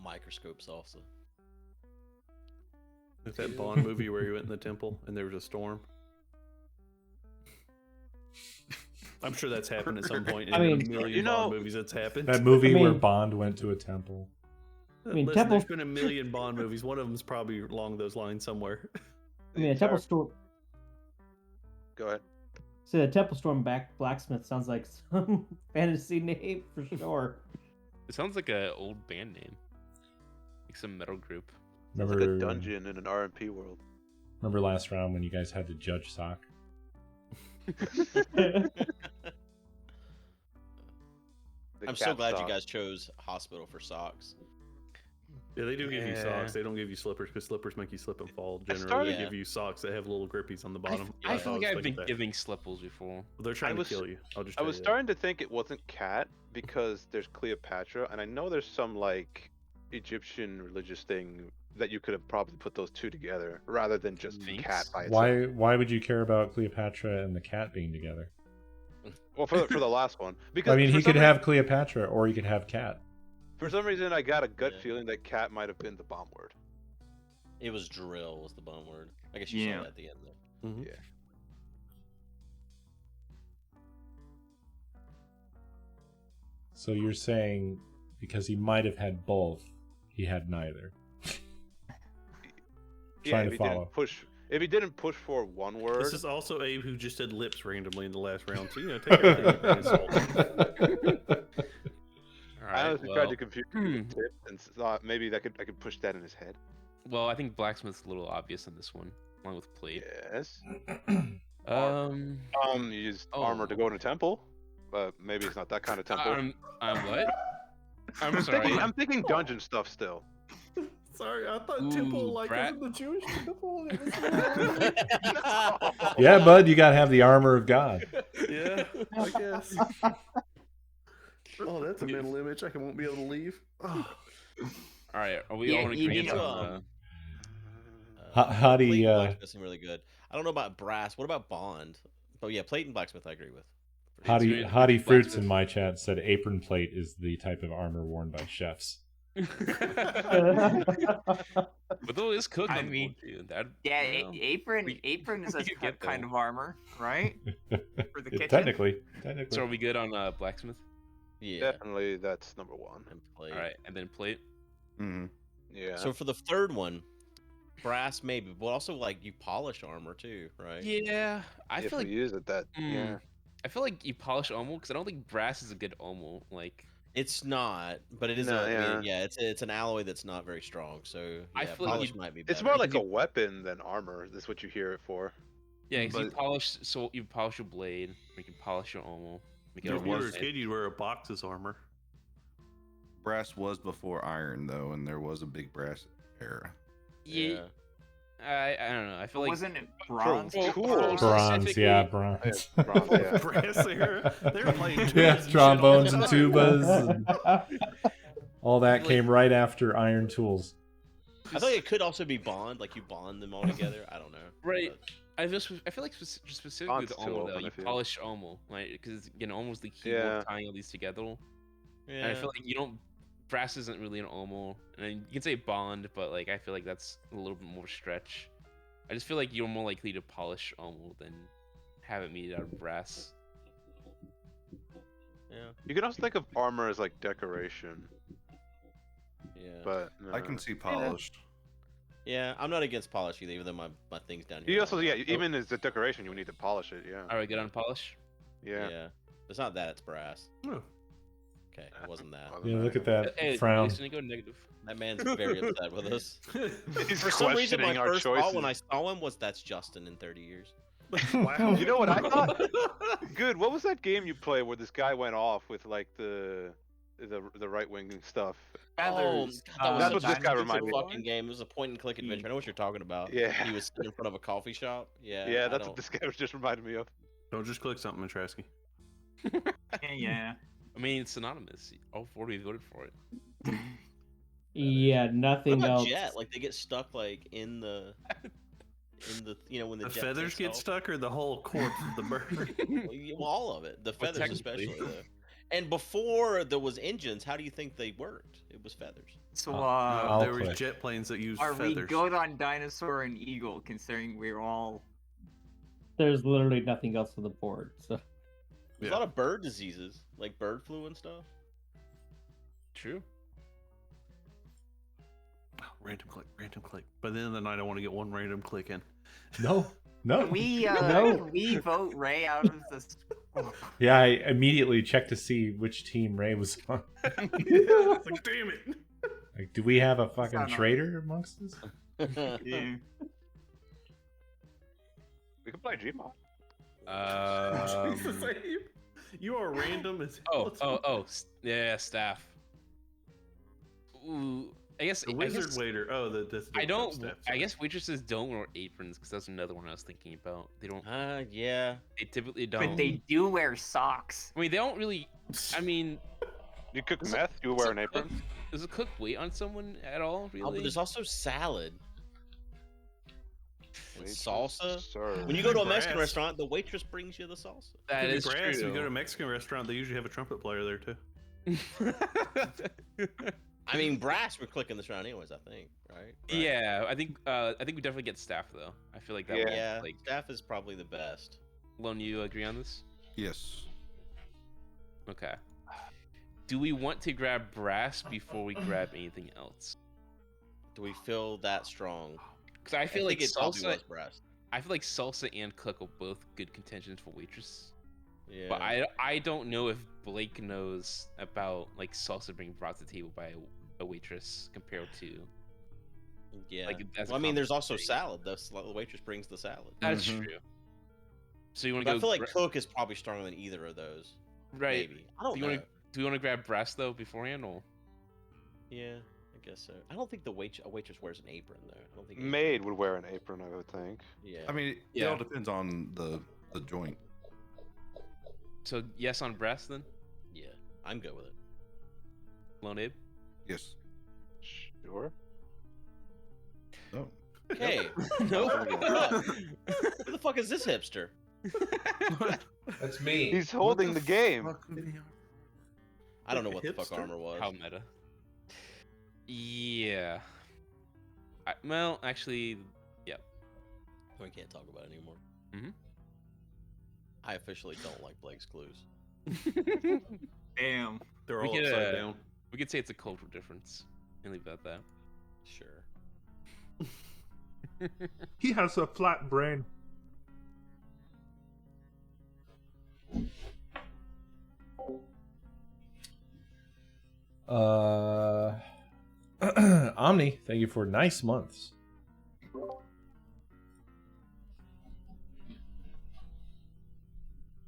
Microscope salsa. Like that Bond movie where he went in the temple and there was a storm. I'm sure that's happened at some point in I mean, a million Bond movies. That's happened. That movie I mean- where Bond went to a temple. I mean, Listen, temple. there's been a million Bond movies. One of them's probably along those lines somewhere. I mean, a temple storm. Go ahead. So a temple storm blacksmith sounds like some fantasy name for sure. It sounds like an old band name, like some metal group. It's like a dungeon in an RMP world. Remember last round when you guys had to judge sock? I'm so glad you guys chose hospital for socks. Yeah, they do give you Yeah. socks. They don't give you slippers because slippers make you slip and fall. I Generally, started- they give you socks that have little grippies on the I, bottom. I feel like I've been that. giving slipples before. Well, they're trying to kill you. I'll just. I tell was you that. starting to think it wasn't Cat because there's Cleopatra, and I know there's some like Egyptian religious thing that you could have probably put those two together rather than just Cat by itself. Why would you care about Cleopatra and the cat being together? Well, for the last one, because I mean, for he some could have Cleopatra or he could have cat. For some reason, I got a gut feeling that Cat might have been the bomb word. It was drill was the bomb word. I guess you Yeah. saw that at the end there. Mhm. Yeah. So you're saying because he might have had both, he had neither. Yeah, Trying if to he follow. didn't push, if he didn't push for one word, This is also Abe who just said lips randomly in the last round. So take everything with a grain of salt. I honestly tried well, to confuse him with tip and thought maybe I could push that in his head. Well, I think blacksmith's a little obvious in this one, along with plate. Yes. You You used armor to go in a temple, but maybe it's not that kind of temple. What? I'm sorry. I'm thinking dungeon stuff still. Sorry, I thought Ooh, temple like brat. in the Jewish temple. And it was Yeah, bud, you gotta have the armor of God. yeah, I guess. Oh, that's a mental image. I won't be able to leave. Oh. All right, are we Yeah, all in you agreement need on? How do Plate you, and blacksmith seem really good. I don't know about brass. What about bond? But yeah, plate and blacksmith I agree with. Hottie Fruits in my chat said apron plate is the type of armor worn by chefs. But though it's cooked I on the mean, board, too. That, Yeah, you know, apron is a we could get kind there. of armor, right? For the kitchen. Technically. So are we good on blacksmith? Yeah. Definitely, that's number one. And plate. All right, and then plate. Mm-hmm. Yeah. So for the third one, brass maybe, but also like you polish armor too, right? Yeah, I if feel we like use it, that yeah. I feel like you polish omo because I don't think brass is a good omo. Like It's not, but it is No, I mean, yeah, it's an alloy that's not very strong. So yeah, I feel like polish you- might be better. It's more like a weapon than armor. That's what you hear it for. yeah, 'cause you But- polish you polish your blade, or you can polish your omo. Make it If you were a nice. kid, you'd wear a box's armor. Brass was before iron though, and there was a big brass era. Yeah, I don't know. I feel like Wasn't it bronze? Well, Cool. Bronze, yeah, specifically- bronze. Yeah, bronze, yeah. Brass era. They were playing tubas Yeah, and shit trombones all and the time. tubas. And all that Like- came right after iron tools. I think it could also be bond, like you bond them all together. I don't know. Right. but- I feel like specifically with Bond's too omo open, though, I you feel. polish omo, like because you know almost the key Yeah. of tying all these together. Yeah. And I feel like you don't. Brass isn't really an omo, and you can say bond, but like I feel like that's a little bit more stretch. I just feel like you're more likely to polish omo than have it made out of brass. yeah. You can also think of armor as like decoration, Yeah. but I can see polished. Yeah, I'm not against polish either, even though my thing's down here. you also now. even as a decoration, you would need to polish it. Yeah. All right, good on polish. Yeah. It's not that, it's brass. Oh. Okay, it wasn't that. Other Yeah, than look at that. that Hey, frown. at least didn't go negative. That man's very upset with us. He's For some reason, my questioning our first thought when I choices. saw him was that's Justin in 30 years. Wow. You know what I thought? Good. What was that game you play where this guy went off with like the right wing stuff? Feathers. that That's was what this guy stupid reminded me of. fucking game. It was a point and click adventure. I know what you're talking about. Yeah. He was sitting in front of a coffee shop. Yeah. Yeah, I that's don't- what this guy was just reminding me of. Don't just click something, Matrasky. Yeah. I mean, it's synonymous. All 40 voted for it. Yeah, What nothing about else. jet? Like they get stuck like in the when the The jet feathers takes get off? stuck or the whole corpse of the bird? Well, all of it. The feathers technically. especially. Though. And before there was engines, how do you think they worked? It was feathers. So, there was jet planes that used are feathers. we good on dinosaur and eagle, considering we're all... There's literally nothing else on the board. So There's a lot of bird diseases, like bird flu and stuff. True. Random click. By the end of the night, I want to get one random click in. No. Can we vote Ray out of this? Yeah, I immediately checked to see which team Ray was on. It's like, damn it. Like, do we have a fucking Sound traitor amongst us? Yeah. We can play Gmod. It's the same. You are random as Oh, yeah, staff. Ooh, I guess the wizard waiter. Oh, the I don't. staff, I guess waitresses don't wear aprons because that's another one I was thinking about. They don't. Yeah. They typically don't. But they do wear socks. I mean, they don't really. I mean, you cook meth. You wear an apron. Does a cook wait on someone at all? Really? Oh, but there's also salad. And salsa. Sir. When you go to a Mexican restaurant, the waitress brings you the salsa. That is grass. true. If you go to a Mexican restaurant, they usually have a trumpet player there too. I mean, brass we're clicking this round anyways, I think, right? Yeah, I think we definitely get staff though. I feel like that. Yeah, like staff is probably the best. Lone, you agree on this? Yes. Okay. Do we want to grab brass before we grab anything else? Do we feel that strong? Because I feel like it probably salsa. was brass. I feel like salsa and cook are both good contentions for waitress. Yeah. But I don't know if Blake knows about like salsa being brought to the table by a waitress compared to. Yeah. Like, well, I mean, there's also salad. The waitress brings the salad. That's true. So you want to go? I feel like cook is probably stronger than either of those. Right. Maybe. I don't know. Do we want to grab brass though beforehand or? Yeah, I guess so. I don't think a waitress wears an apron though. I don't think Maid would wear an apron, I would think. Yeah. I mean, it all depends on the joint. So yes on brass then? Yeah, I'm good with it. Lone Abe? Yes. Sure. No. Hey, no. Who the fuck is this hipster? That's me. He's holding the game. I don't know what the fuck armor was. How meta. Yeah. Well, actually, yeah. We can't talk about it anymore. Mm-hmm. I officially don't like Blake's clues. Damn. They're all upside down. We could say it's a cultural difference and leave it at that. Sure. He has a flat brain. Omni, thank you for nice months.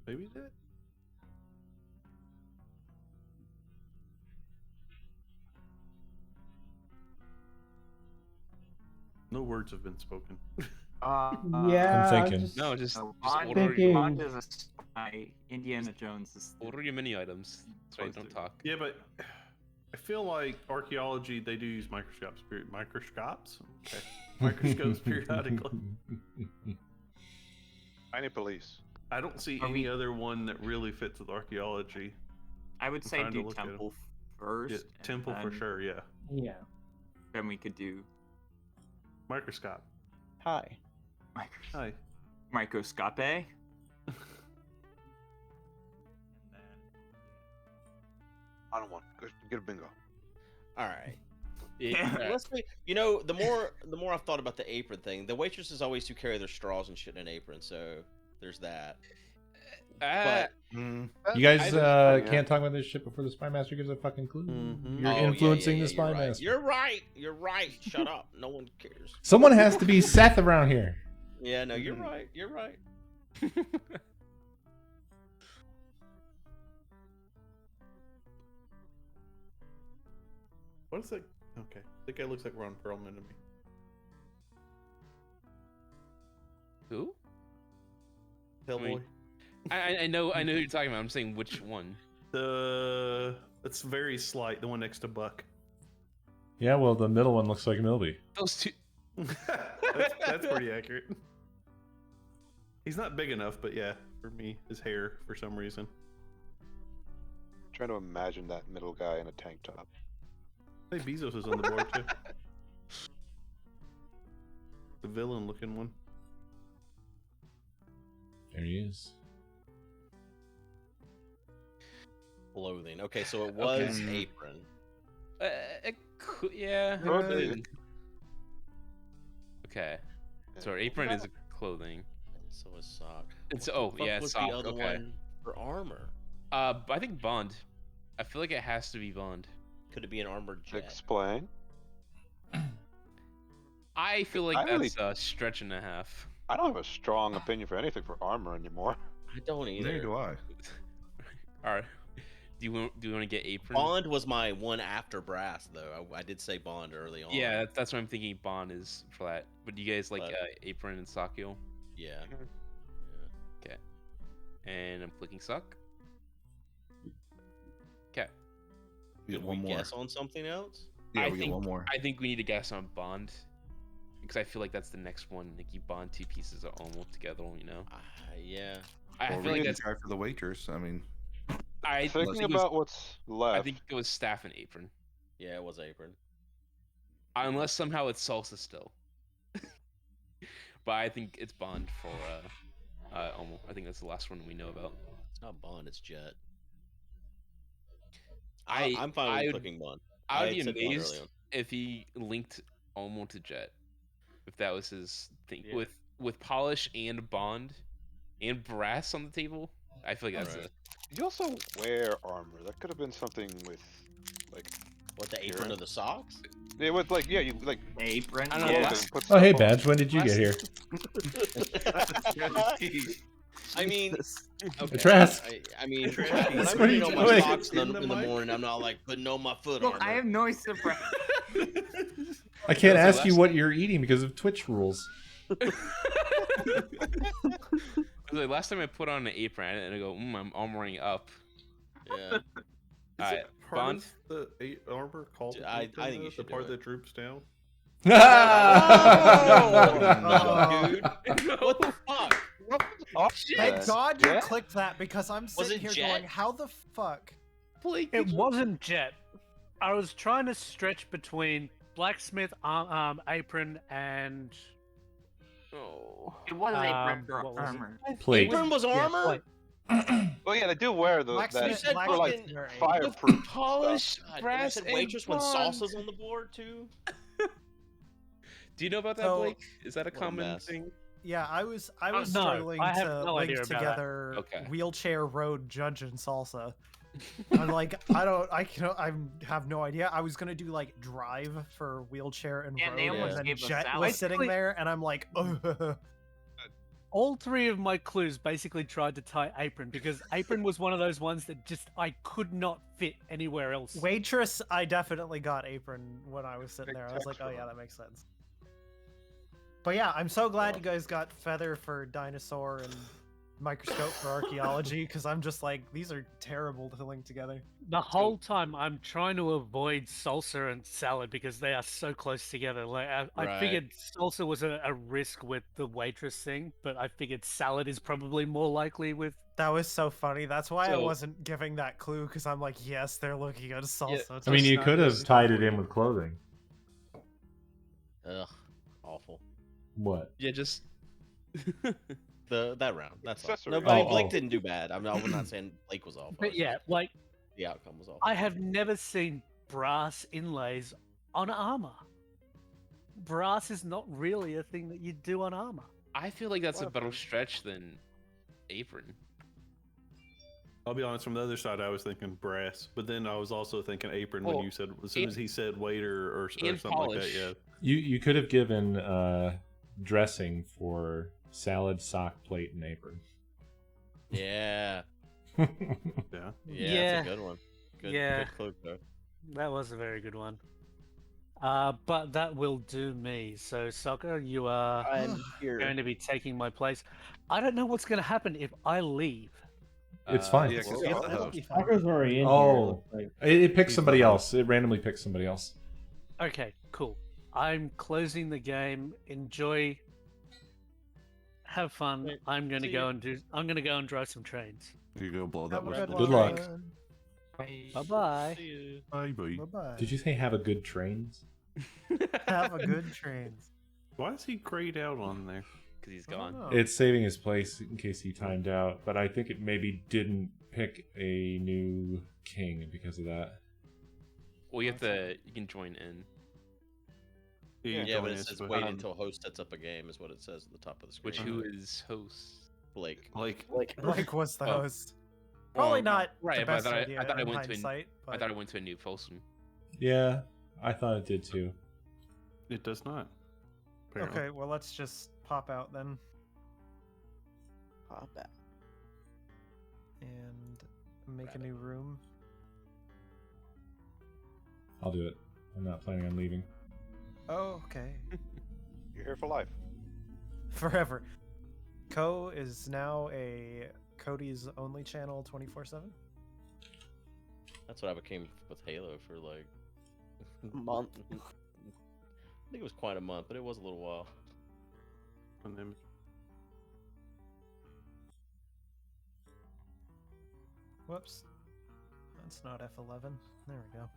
Maybe that. No words have been spoken. Yeah, I'm thinking. No, just Bond, order, Bond is a spy. Indiana Jones is. order your menu items. So you don't talk. Yeah, but I feel like archaeology, they do use microscopes. Microscopes? Okay. Microscopes periodically. Tiny police. I don't see any other one that really fits with archaeology. I would I'm say trying to do look at 'em. temple first. Yeah, temple and for then- sure, yeah. Yeah. Then we could do Microscope. Hi. Hi. microscope. I don't want. Get a bingo. All right. Yeah. Let's see. You know, the more I've thought about the apron thing, the waitresses always do carry their straws and shit in an apron, so there's that. But You guys can't talk about this shit before the spy master gives a fucking clue. You're influencing the spy master. You're right. You're right. Shut up. No one cares. Someone has to be Seth around here. Yeah, no, you're right. You're right. What is that? Okay. That guy looks like Ron Perlman to me. Who? Hellboy. I know who you're talking about. I'm saying which one. It's very slight. The one next to Buck. Yeah, well, the middle one looks like Milby. Those two. that's pretty accurate. He's not big enough, but yeah, for me, his hair for some reason. trying to imagine that middle guy in a tank top. Hey, Bezos is on the board too. The villain-looking one. There he is. Clothing. Okay, so it was Okay. apron. Yeah. Clothing. Okay. So apron is clothing. So is sock. It's What the fuck yeah, was sock. the other Okay. one for armor? I think Bond. I feel like it has to be Bond. Could it be an armored jet? Explain. I feel like I that's really- a stretch and a half. I don't have a strong opinion for anything for armor anymore. I don't either. Neither do I. All right. Do you want to get apron? Bond was my one after brass, though. I did say Bond early on. Yeah, that's what I'm thinking. Bond is for that. But do you guys like apron and Sakio? Yeah. Okay. And I'm clicking sock. Okay. We get Did one we more. guess on something else? Yeah, I we think get one more. I think we need to guess on Bond. Because I feel like that's the next one. Like you bond two pieces of almost together, you know. Yeah. I Well, feel we like need that's. to try for the waitress. I mean, I Thinking think it about was, what's left. I think it was staff and apron. Yeah, it was apron. Unless somehow it's salsa still. But I think it's Bond for Omo. I think that's the last one we know about. It's not Bond, it's Jet. I'm fine with clicking Bond. I would I be said Bond early amazed on. if he linked Omo to Jet. If that was his thing. Yeah. With polish and Bond and brass on the table. I feel like that's Right. You also wear armor. That could have been something with, like, What, the apron or the socks? Yeah, with like, yeah, you like apron. I don't know. clothing, Last- put Oh, hey, stuff on. Badge, when did you get here? I mean, okay. Trask. I mean, Trask. when I'm What are you putting on my doing? socks in the morning, I'm not like putting on my foot Look, armor. I have no surprise. I can't That's the ask you last- what you're eating because of Twitch rules. Like, last time I put on an apron and I go, I'm armoring up. Yeah. Is Alright, it part Bond? of the armor called Dude, I apron, think you though? should the part do it. that droops down. Oh, dude. What the fuck? Thank God you Jet? clicked that because I'm sitting it here Jet? going, how the fuck? Blake, It wasn't Jet. I was trying to stretch between blacksmith, apron, and Oh. It was apron what was it? armor. Plate. Apron was armor? Plate. Well, yeah, they do wear the Blacksmith- that for like blacksmith wear fireproof Polish, stuff. God, and I brass, said and waitress when Bond. salsa's on the board too. Do you know about that, So- Blake? Is that a What a common mess. thing? Yeah, I was no, struggling I have to no link idea about that. together Okay. wheelchair road judge and salsa. I'm like, I have no idea. I was gonna do like drive for wheelchair and Yeah, road, they and almost then gave us Jet salad. was sitting Basically- there, and I'm like, All three of my clues basically tried to tie apron because apron was one of those ones that just I could not fit anywhere else. waitress. I definitely got apron when I was sitting there. I was like, oh yeah, that makes sense. But yeah, I'm so glad you guys got feather for dinosaur and microscope for archaeology because I'm just like, these are terrible to link together. The whole time I'm trying to avoid salsa and salad because they are so close together. Like I Right. figured salsa was a risk with the waitress thing, but I figured salad is probably more likely with. That was so funny. That's why I So- wasn't giving that clue because I'm like, yes, they're looking at salsa. I mean, It's you not could have really- tied it in with clothing. Ugh, awful. What? Yeah, just. That round. That's all. Accessory. No, Blake, Oh, Blake oh. didn't do bad. I'm not saying Blake was awful. But yeah, like The outcome was awful. I have never seen brass inlays on armor. Brass is not really a thing that you do on armor. I feel like that's a What better happened? stretch than apron. I'll be honest. From the other side, I was thinking brass, but then I was also thinking apron Well, when you said as soon as he said waiter or and something like that. polish. Yeah. You could have given dressing for salad, sock, plate, and apron. Yeah. Yeah. Yeah, Yeah. that's a good one. Good, Yeah. good clue, bro. That was a very good one. But that will do me. So, Soccer, you are I'm here. going to be taking my place. I don't know what's going to happen if I leave. It's fine. Yeah, 'cause Yeah, he's the That'll host. be fine. Fucker's already in Oh. here. Like, It picks He's somebody the else. It randomly picks somebody else. Okay, cool. I'm closing the game. Enjoy. Have fun. Wait, I'm going to see go you. and do. I'm going to go and drive some trains. You go blow that Have a whistle. good Good luck. one. Bye-bye. Bye bye. Bye-bye. Did you say have a good trains? Have a good trains. Why is he grayed out on there? Because he's I don't gone. know. It's saving his place in case he timed out, but I think it maybe didn't pick a new king because of that. Well, you can join in. Yeah, but it says wait until host sets up a game, is what it says at the top of the screen. Which who is host? Blake. Blake was the Oh. host. Probably Well, not right. the But best idea I thought I in went to hindsight, I but- thought I went to a new Folsom. Yeah, I thought it did too. It does not. Apparently. Okay, well let's just pop out then. Pop out. And make a new room. I'll do it. I'm not planning on leaving. Oh, okay. You're here for life. Forever. Co is now a Cody's only channel 24/7. That's what I became with Halo for like a month. I think it was quite a month, but it was a little while. Whoops. That's not F11. There we go.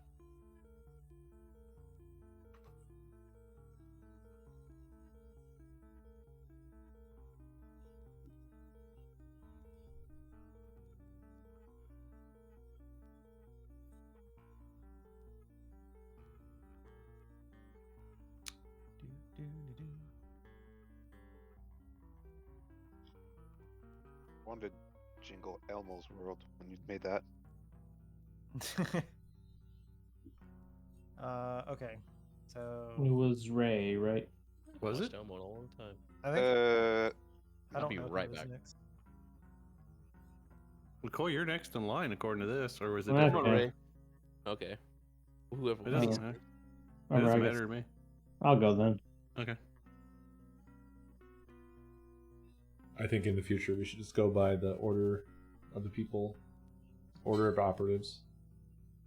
Wanted to jingle Elmo's World when you made that. Okay. So It was Ray, right? Was it? Elmo in a long time. I think I I'll don't be know who right was back. next. Nicole, you're next in line according to this, or was it Okay. different? Ray. Okay. Whoever It doesn't wants. matter. It Alright, doesn't I guess- matter to me. I'll go then. Okay. I think in the future we should just go by the order of the people, order of operatives.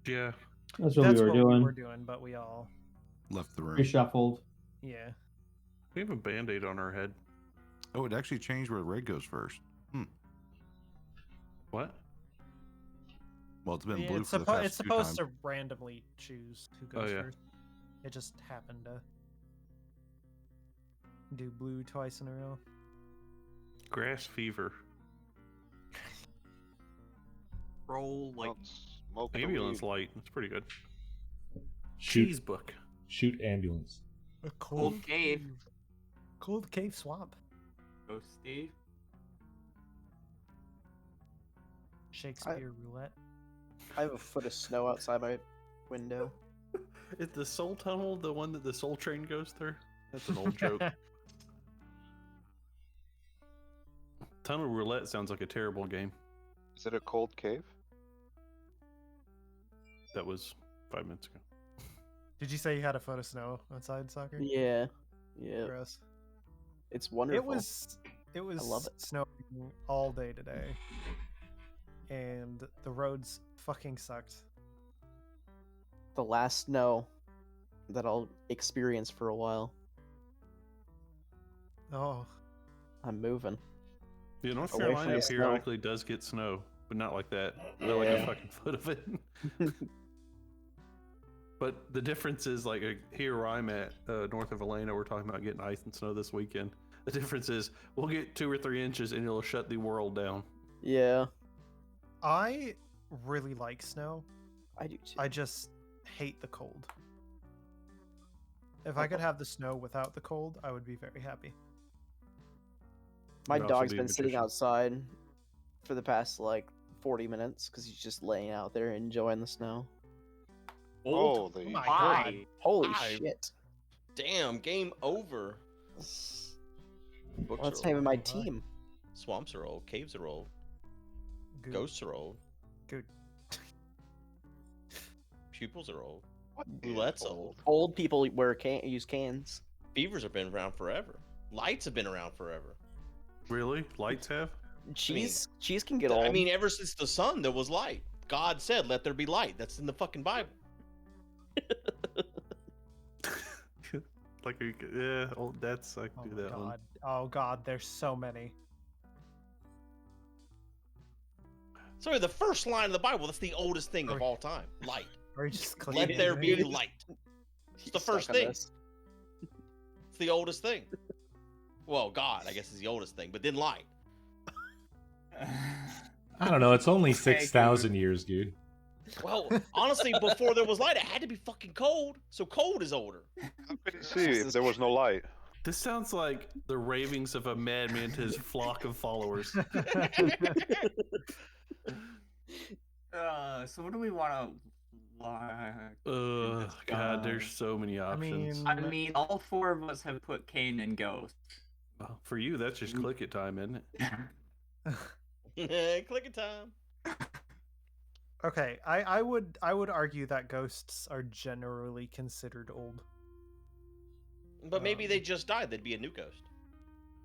Yeah. That's what we were doing. We were doing, but we all Left the room. Reshuffled. yeah. We have a band-aid on our head. Oh, it actually changed where Red goes first. What? Well, it's been Yeah, blue it's for the past it's two supposed times. to randomly choose who Oh, goes yeah. first. It just happened to do blue twice in a row. Grass fever. Roll like smoke the Ambulance weed. light. That's pretty good. Shoot. Cheese book. Shoot ambulance. A Cold cave. Cold cave swamp. Go Steve. Shakespeare roulette. I have a foot of snow outside my window. Is the Soul Tunnel the one that the Soul Train goes through? That's an old joke. Tunnel Roulette sounds like a terrible game. Is it a cold cave? That was 5 minutes ago. Did you say you had a foot of snow outside, Soccer? Yeah. Yeah. Gross. It's wonderful. It was love it. snowing all day today. And the roads fucking sucked. The last snow that I'll experience for a while. Oh. I'm moving. Yeah, North Away from Carolina the snow. periodically does get snow, but not like that. Not like a Yeah. fucking foot of it. But the difference is, like, here where I'm at, north of Elena, we're talking about getting ice and snow this weekend. The difference is we'll get 2 or 3 inches and it'll shut the world down. Yeah. I really like snow. I do too. I just hate the cold. If I could have the snow without the cold, I would be very happy. My Could also dog's be a been sitting magician. outside for the past like 40 minutes because he's just laying out there enjoying the snow. Holy my Why? god. Holy Five. shit. Damn, game over. Books What's are the name of old. my team? Swamps are old. Caves are old. Good. Ghosts are old. Good. Pupils are old. What Roulette's is old. Old people use cans. Beavers have been around forever. Lights have been around forever. Really? Lights have? Cheese can get old. I mean, ever since the sun, there was light. God said, "Let there be light." That's in the fucking Bible. Like, yeah, old that's I Oh can do my that one. god. Oh god, there's so many. Sorry, the first line of the Bible. That's the oldest thing of all time. Light. Or just Let there be light. It's the first thing. It's the oldest thing. Well, God, I guess, is the oldest thing, but then light. I don't know. It's only 6,000 years, dude. Well, honestly, before there was light, it had to be fucking cold. So cold is older. How could you see if there was no light? This sounds like the ravings of a madman to his flock of followers. So what do we want to like? God, there's so many options. I mean, all four of us have put Kane and Ghost. Well, for you, that's just click it time, isn't it? Click it time. Okay, I would argue that ghosts are generally considered old. But maybe they just died. They'd be a new ghost.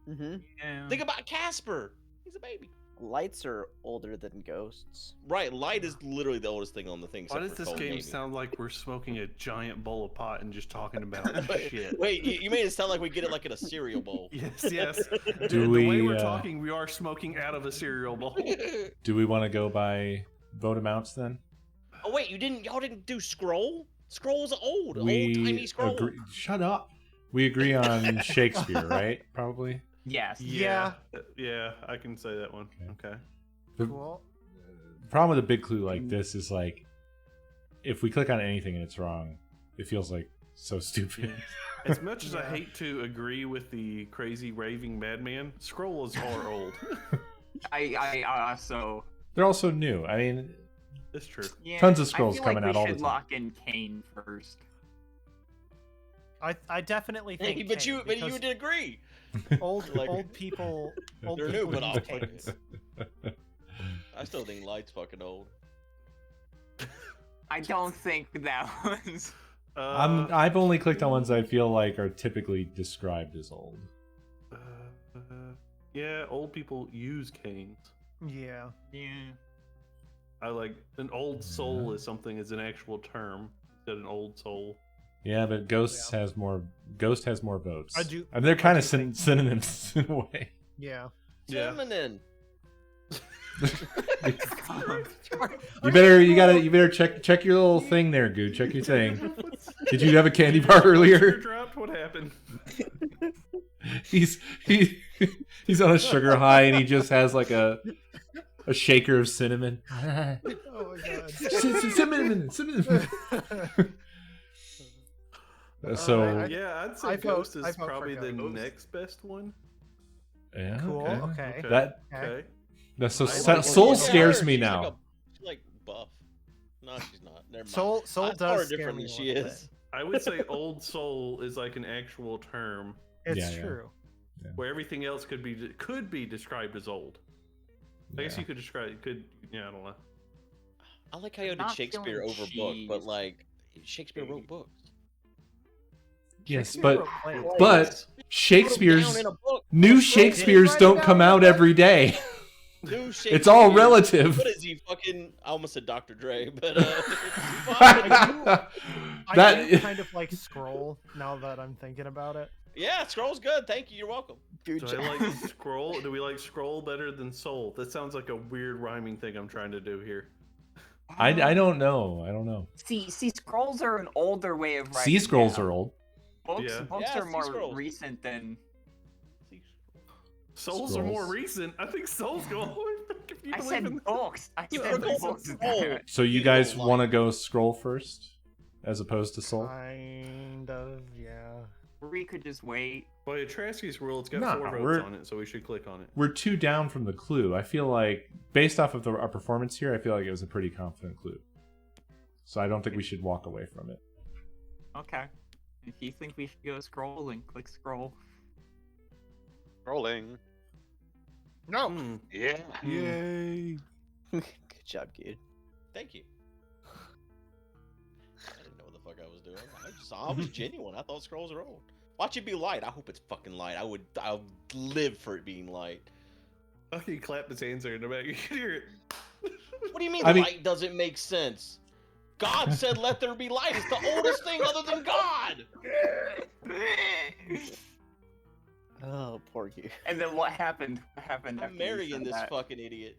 Mm-hmm. Yeah. Think about Casper. He's a baby. Lights are older than ghosts. Right, light is literally the oldest thing on the thing. Why except does for this cold, game maybe. sound like we're smoking a giant bowl of pot and just talking about shit? Wait, you made it sound like we get it like in a cereal bowl. Yes. Do The we, way we're talking, we are smoking out of a cereal bowl. Do we want to go by vote amounts then? Oh wait, y'all didn't do scroll? Scroll's old timey scroll. Shut up. We agree on Shakespeare, right? Probably. Yes. Yeah, I can say that one. Okay. The problem with a big clue like this is like, if we click on anything and it's wrong, it feels like so stupid. As much as I hate to agree with the crazy raving madman, scrolls are old. I also. They're also new. I mean, it's true. Yeah, tons of scrolls I feel coming like out all we the should time. lock in Kane first. I definitely think. Hey, but Kane, you because did agree. Old people. Old They're people new, but use I'll Canes. I still think light's fucking old. I don't think that was. I've only clicked on ones I feel like are typically described as old. Yeah, old people use canes. Yeah. I like an old soul is something as an actual term instead of an old soul. Yeah, but Ghost has more votes. I do- And they're I kind do of think- synonyms in a way. Yeah. Feminine. You better check your little thing there, Goo. Check your thing. Did you have a candy bar earlier? Dropped. What happened? He's on a sugar high and he just has like a shaker of cinnamon. Oh my god. Cinnamon. So yeah, I'd say I vote- Ghost is I vote for probably the Ghost. next best one. yeah, Cool. Okay. Okay. That's so I like Soul it. scares me She's now. Like she's like buff. No, she's not. Never mind. Soul I saw her does scare different me than a she little is. I would say old soul is like an actual term. It's Yeah. true. Where everything else could be described as old. I guess you could describe. Yeah, I don't know. I like how you did Not Shakespeare feeling over book, but cheese. like Shakespeare wrote books. Yes, Shakespeare but wrote plays. but Shakespeare's down in a book. new Shakespeare's don't come out every day. New It's all Shakespeare- relative. What is he fucking? I almost said Dr. Dre, but I That- do kind of like Scroll now that I'm thinking about it. yeah, Scroll's good. Thank you. You're welcome. Do I like scroll? Do we like scroll better than soul? That sounds like a weird rhyming thing I'm trying to do here. I don't know. See, scrolls are an older way of writing. Sea scrolls now. are old. Books, Yeah. books Yeah, are sea more scrolls. recent than. Souls are more Scrolls. recent. I think souls go all the way back if you I believe said in books. I You said are going books. for scroll. So you You guys don't want to like- go scroll first, as opposed to soul? Kind of, yeah. We could just wait. By Atraski's rule, it's got Nah, 4 votes we're- on it, so we should click on it. We're 2 down from the clue. I feel like, based off of our performance here, I feel like it was a pretty confident clue. So I don't think we should walk away from it. Okay. If you think we should go scroll, then click scroll. Rolling. No. Yeah. Yay! Good job, dude. Thank you. I didn't know what the fuck I was doing. I was genuine. I thought scrolls are old. Watch it be light. I hope it's fucking light. I'll live for it being light. Okay, clap his hands there in the back. You can hear it. What do you mean I mean- light doesn't make sense? God said let there be light. It's the oldest thing other than God. Oh, poor you. And then what happened? What happened? I'm after you marrying said this that? fucking idiot.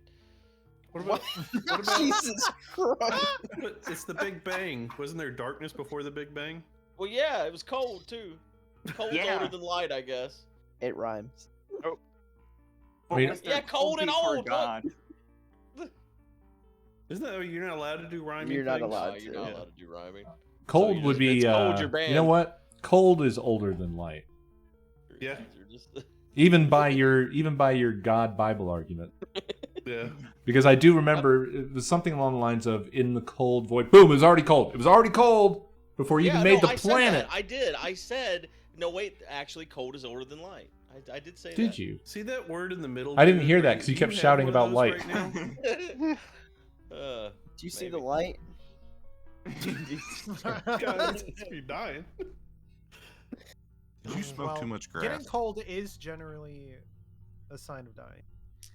What about? What about Jesus Christ! But it's the Big Bang. Wasn't there darkness before the Big Bang? Well, yeah, it was cold too. Cold's Yeah. older than light, I guess. It rhymes. Oh, I mean, Was there Yeah, cold and before old. Look. God? Isn't that you're not allowed to do rhyming? You're not things? allowed No, you're to. not allowed to do rhyming. cold you would just- be. it's cold, you're You know banned. what? Cold is older than light, Yeah. You're just- even by your God Bible argument. Yeah. Because I do remember it was something along the lines of "in the cold void." Boom! It was already cold. It was already cold before you even made the I planet. Said that. I did. I said no. Wait, actually, cold is older than light. I did say that. Did you? See that word in the middle? I didn't dude? hear that because you kept have shouting one of about those light. right now? Do you see the maybe. light? God, you're dying. Did you smoke Well, too much Getting grass? cold is generally a sign of dying.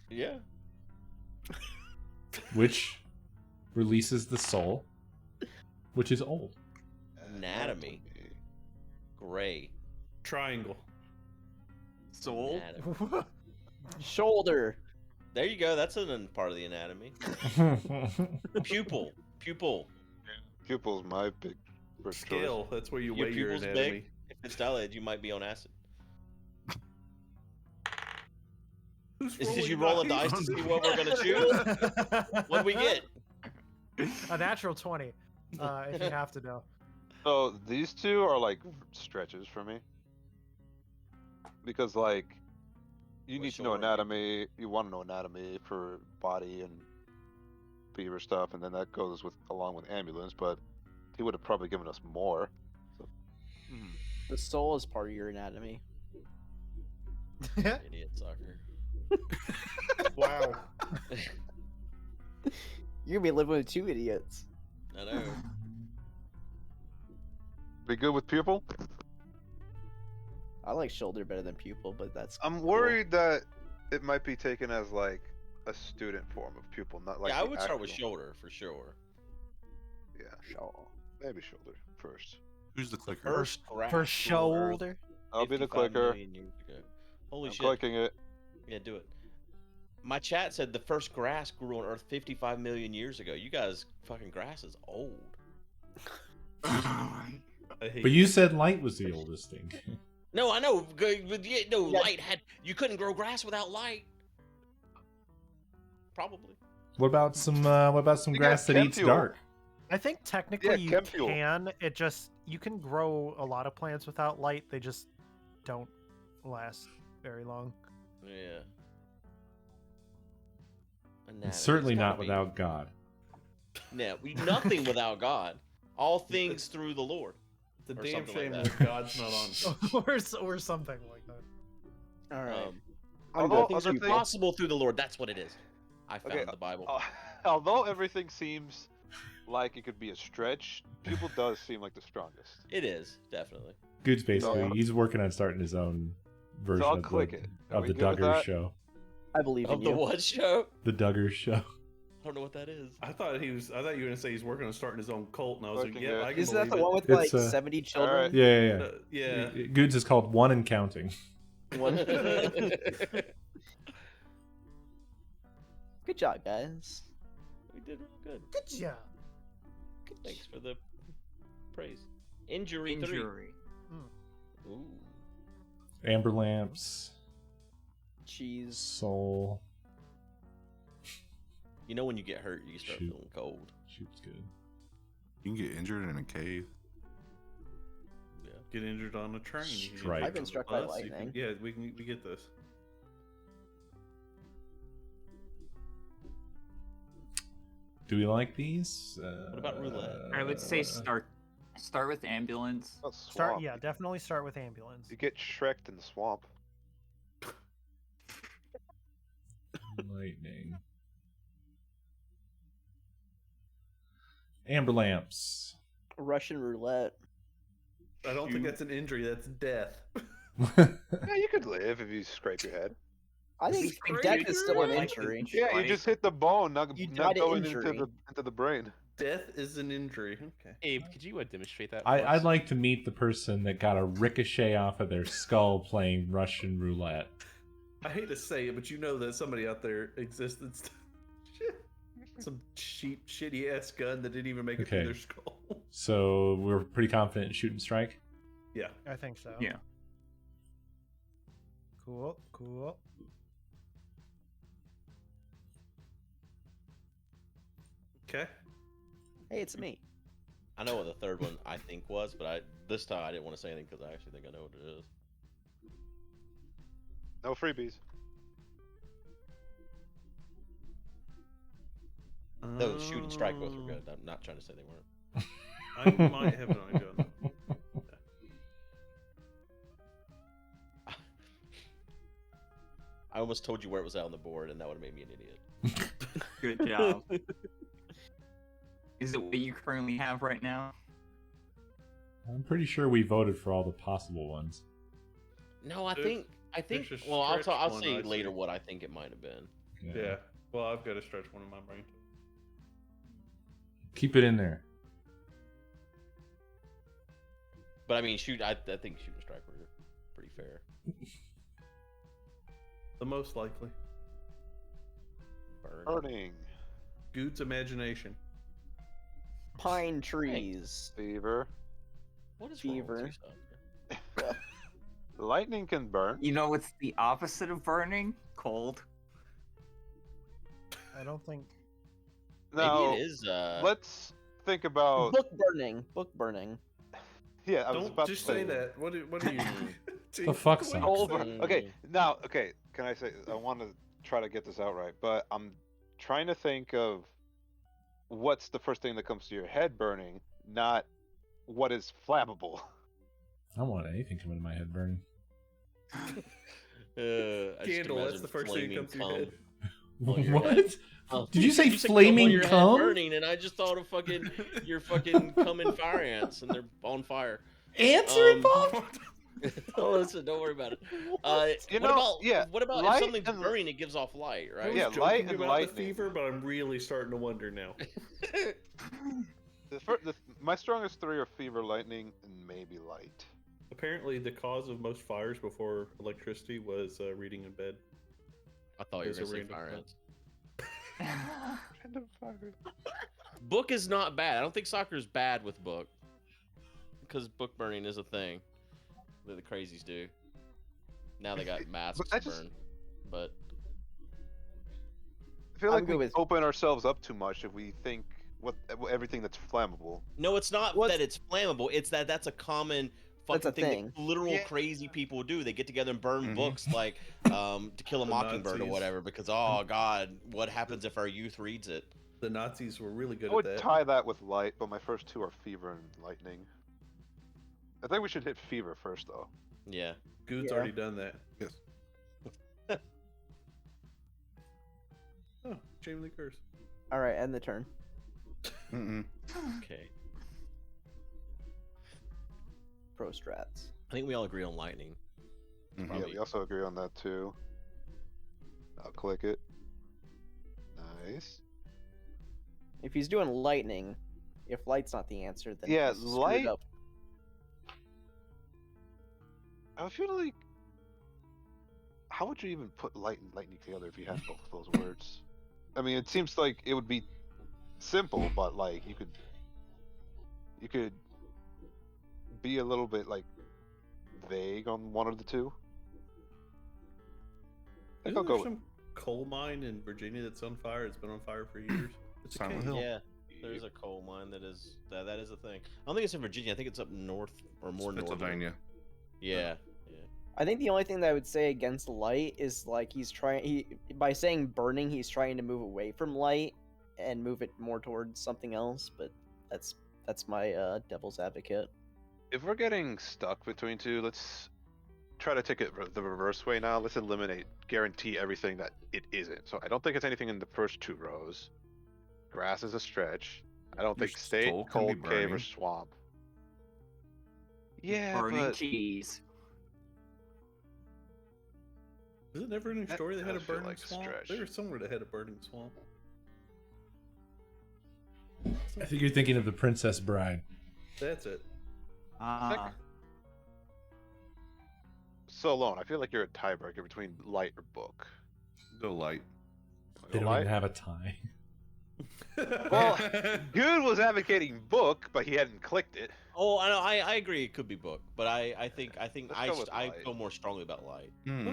Yeah. Which releases the soul, which is old. Anatomy. Gray. Triangle. Soul. Anatomy. Shoulder. There you go. That's a part of the anatomy. Pupil. Pupil. Pupil's my big first choice. Scale. That's where you Your weigh your pupil's anatomy. big. If it's dilated, you might be on acid. Who's Did you rolling roll a dice to see what we're gonna choose? What'd we get? A natural 20, if you have to know. So these two are like stretches for me. Because like you need to know anatomy, you want to know anatomy for body and beaver stuff, and then that goes with along with ambulance, but he would have probably given us more. So, The soul is part of your anatomy. Idiot sucker. Wow. You're gonna be living with two idiots. I know. Be good with pupil? I like shoulder better than pupil, but that's. I'm cool. worried that it might be taken as like a student form of pupil, not like Yeah, I the would start with actual- shoulder for sure. Yeah, shoulder. Maybe shoulder first. Who's the clicker? First grass For grew on Earth shoulder. I'll be the 55 clicker. million years ago. Holy I'm shit. clicking it. Yeah, do it. My chat said the first grass grew on Earth 55 million years ago. You guys, fucking grass is old. But you said light was the oldest thing. No, I know. Light had. You couldn't grow grass without light. Probably. What about some grass that eats chemfuel. dark? I think technically you chemfuel. can. It just you can grow a lot of plants without light. They just don't last very long. Yeah. And certainly not without God. No, nothing without God. All things through the Lord. It's a Or damn something shame like that God's not on. or something like that. All right. Although things other are things- possible through the Lord. That's what it is. I found Okay, the Bible. Although everything seems like it could be a stretch, pupil does seem like the strongest. It is definitely. Good's basically So- he's working on starting his own version I'll of click the, it. Are of we the good with Duggars that? show. I believe Of in the you. what show? The Duggars show. I don't know what that is. I thought you were gonna say he's working on starting his own cult, and I was like, Fucking yeah, good. I can Isn't that the believe one it. with It's, like 70 children? alright. Yeah. Yeah. Goods is called One and Counting. One. Good job, guys. We did real good. Good job. Thanks for the praise. Injury. Injury. 3. Ooh. Amber lamps, Cheese. soul. You know when you get hurt, you start Shoot. feeling cold. Shoot's good. You can get injured in a cave. Yeah. Get injured on a train. You can get Strike. injured I've been on a struck by bus, you can- lightning. Yeah, we get this. Do we like these? What about roulette? I would say start with ambulance. Not Start. swamp. Yeah, definitely start with ambulance. You get Shrek'd in the swamp. Lightning. Amber lamps. Russian roulette. I don't think that's an injury. That's death. Yeah, you could live if you scrape your head. I think death is still an injury. Yeah, you just hit the bone, not, You not died of going injury. into the brain. Death is an injury. Okay. Abe, could you demonstrate that? For us? I'd like to meet the person that got a ricochet off of their skull playing Russian roulette. I hate to say it, but you know that somebody out there exists. Shit. Some cheap, shitty ass gun that didn't even make it Okay. through their skull. So we're pretty confident in shoot and strike. Yeah. I think so. Yeah. Cool. Cool. Okay. Hey, it's me. I know what the third one I think was, but this time I didn't want to say anything because I actually think I know what it is. No freebies. No, shoot and strike both were good. I'm not trying to say they weren't. I might have an idea on that. I almost told you where it was out on the board, and that would have made me an idiot. Good job. Is it what you currently have right now? I'm pretty sure we voted for all the possible ones. No, I There's- think. there's a Well, I'll stretch I'll one say I later see. what I think it might have been. Yeah. Well, I've got to stretch one in my brain. Keep it in there. But I mean, I think shoot and strike were pretty fair. The most likely. Burning. Goot's imagination. Pine trees. Fever. What is Fever. Lightning can burn. You know what's the opposite of burning? Cold. I don't think. Now, Maybe it is. Let's think about. Book burning. Book burning. Yeah, I was Don't about just to say that. What are you? The fuck What socks. are you Over. saying? Okay, now, okay. Can I say? I want to try to get this out right, but I'm trying to think of what's the first thing that comes to your head burning, not what is flammable. I don't want anything coming to my head burning. I just Candle, that's imagine the first thing that flaming comes to your cum head. on your What? head. Oh, Did you say said cum flaming on your head cum? burning, and I just thought of fucking your fucking cumming fire ants, and they're on fire. Ants are involved? Oh, listen, don't worry about it. You what know, about yeah, what about if light something's and- burning? It gives off light, I right? was Yeah, joking light and about lightning. the fever, but I'm really starting to wonder now. My strongest three are fever, lightning, and maybe light. Apparently, the cause of most fires before electricity was reading in bed. I thought you were There's a going to say random fire ants. Book is not bad. I don't think soccer is bad with book, because book burning is a thing that the crazies do. Now they got masks I to just- burn, but I feel I'm like good we with- open ourselves up too much if we think everything that's flammable. no, it's not What's- that it's flammable. It's that that's a common fucking That's a thing that thing. literal Yeah. crazy people do. They get together and burn books like To Kill a The Mockingbird or Nazis. whatever because oh god, what happens if our youth reads it? The Nazis were really good I would at that. tie that with light, but my first two are fever and lightning. I think we should hit fever first, though. Yeah. Goot's Yeah. already done that. Yes. Oh, shamefully curse. All right, end the turn. Mm-mm. Okay. Pro strats. I think we all agree on lightning. Mhm. Yeah, we also agree on that too. I'll click it. Nice. If he's doing lightning, if light's not the answer, then Yeah, he's screwed light- Up. I feel like. How would you even put light and lightning together if you had both of those words? I mean, it seems like it would be simple, but like you could be a little bit like vague on one of the two. I think I'll Isn't go there with some coal mine in Virginia that's on fire? It's been on fire for years. It's a Silent cave. Hill. Yeah. There's a coal mine that is that is a thing. I don't think it's in Virginia. I think it's up north or more north. Pennsylvania. Yeah. I think the only thing that I would say against light is like by saying burning, he's trying to move away from light and move it more towards something else. But that's my devil's advocate. if we're getting stuck between two, let's try to take it the reverse way now. Let's guarantee everything that it isn't. So I don't think it's anything in the first two rows. Grass is a stretch. I don't Your think state, soul can be cold cave, or burning. swamp. Yeah, Burning but cheese. Was it never in a That story that had a does feel burning like a swamp? stretch. There was somewhere that had a burning swamp. I think you're thinking of the Princess Bride. That's it. Ah. so alone, I feel like you're a tiebreaker between light or book. Go light. They don't Light? even have a tie. Well, Good was advocating book, but he hadn't clicked it. Oh, I know. I agree. It could be book, but I think Let's go with I light. feel more strongly about light. Hmm.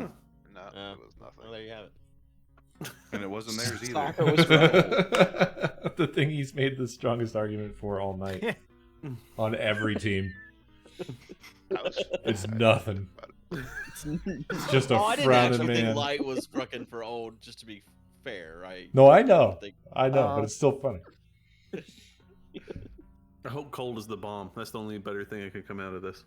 No, it was nothing. Well, there you have it. And it wasn't theirs either. Soccer was right. The thing he's made the strongest argument for all night on every team. It's nothing. It's just a I didn't frowning actually man. think light was fucking for old. Just to be fair, right? No, I know. I know, Uh, but it's still funny. I hope cold is the bomb. That's the only better thing that could come out of this.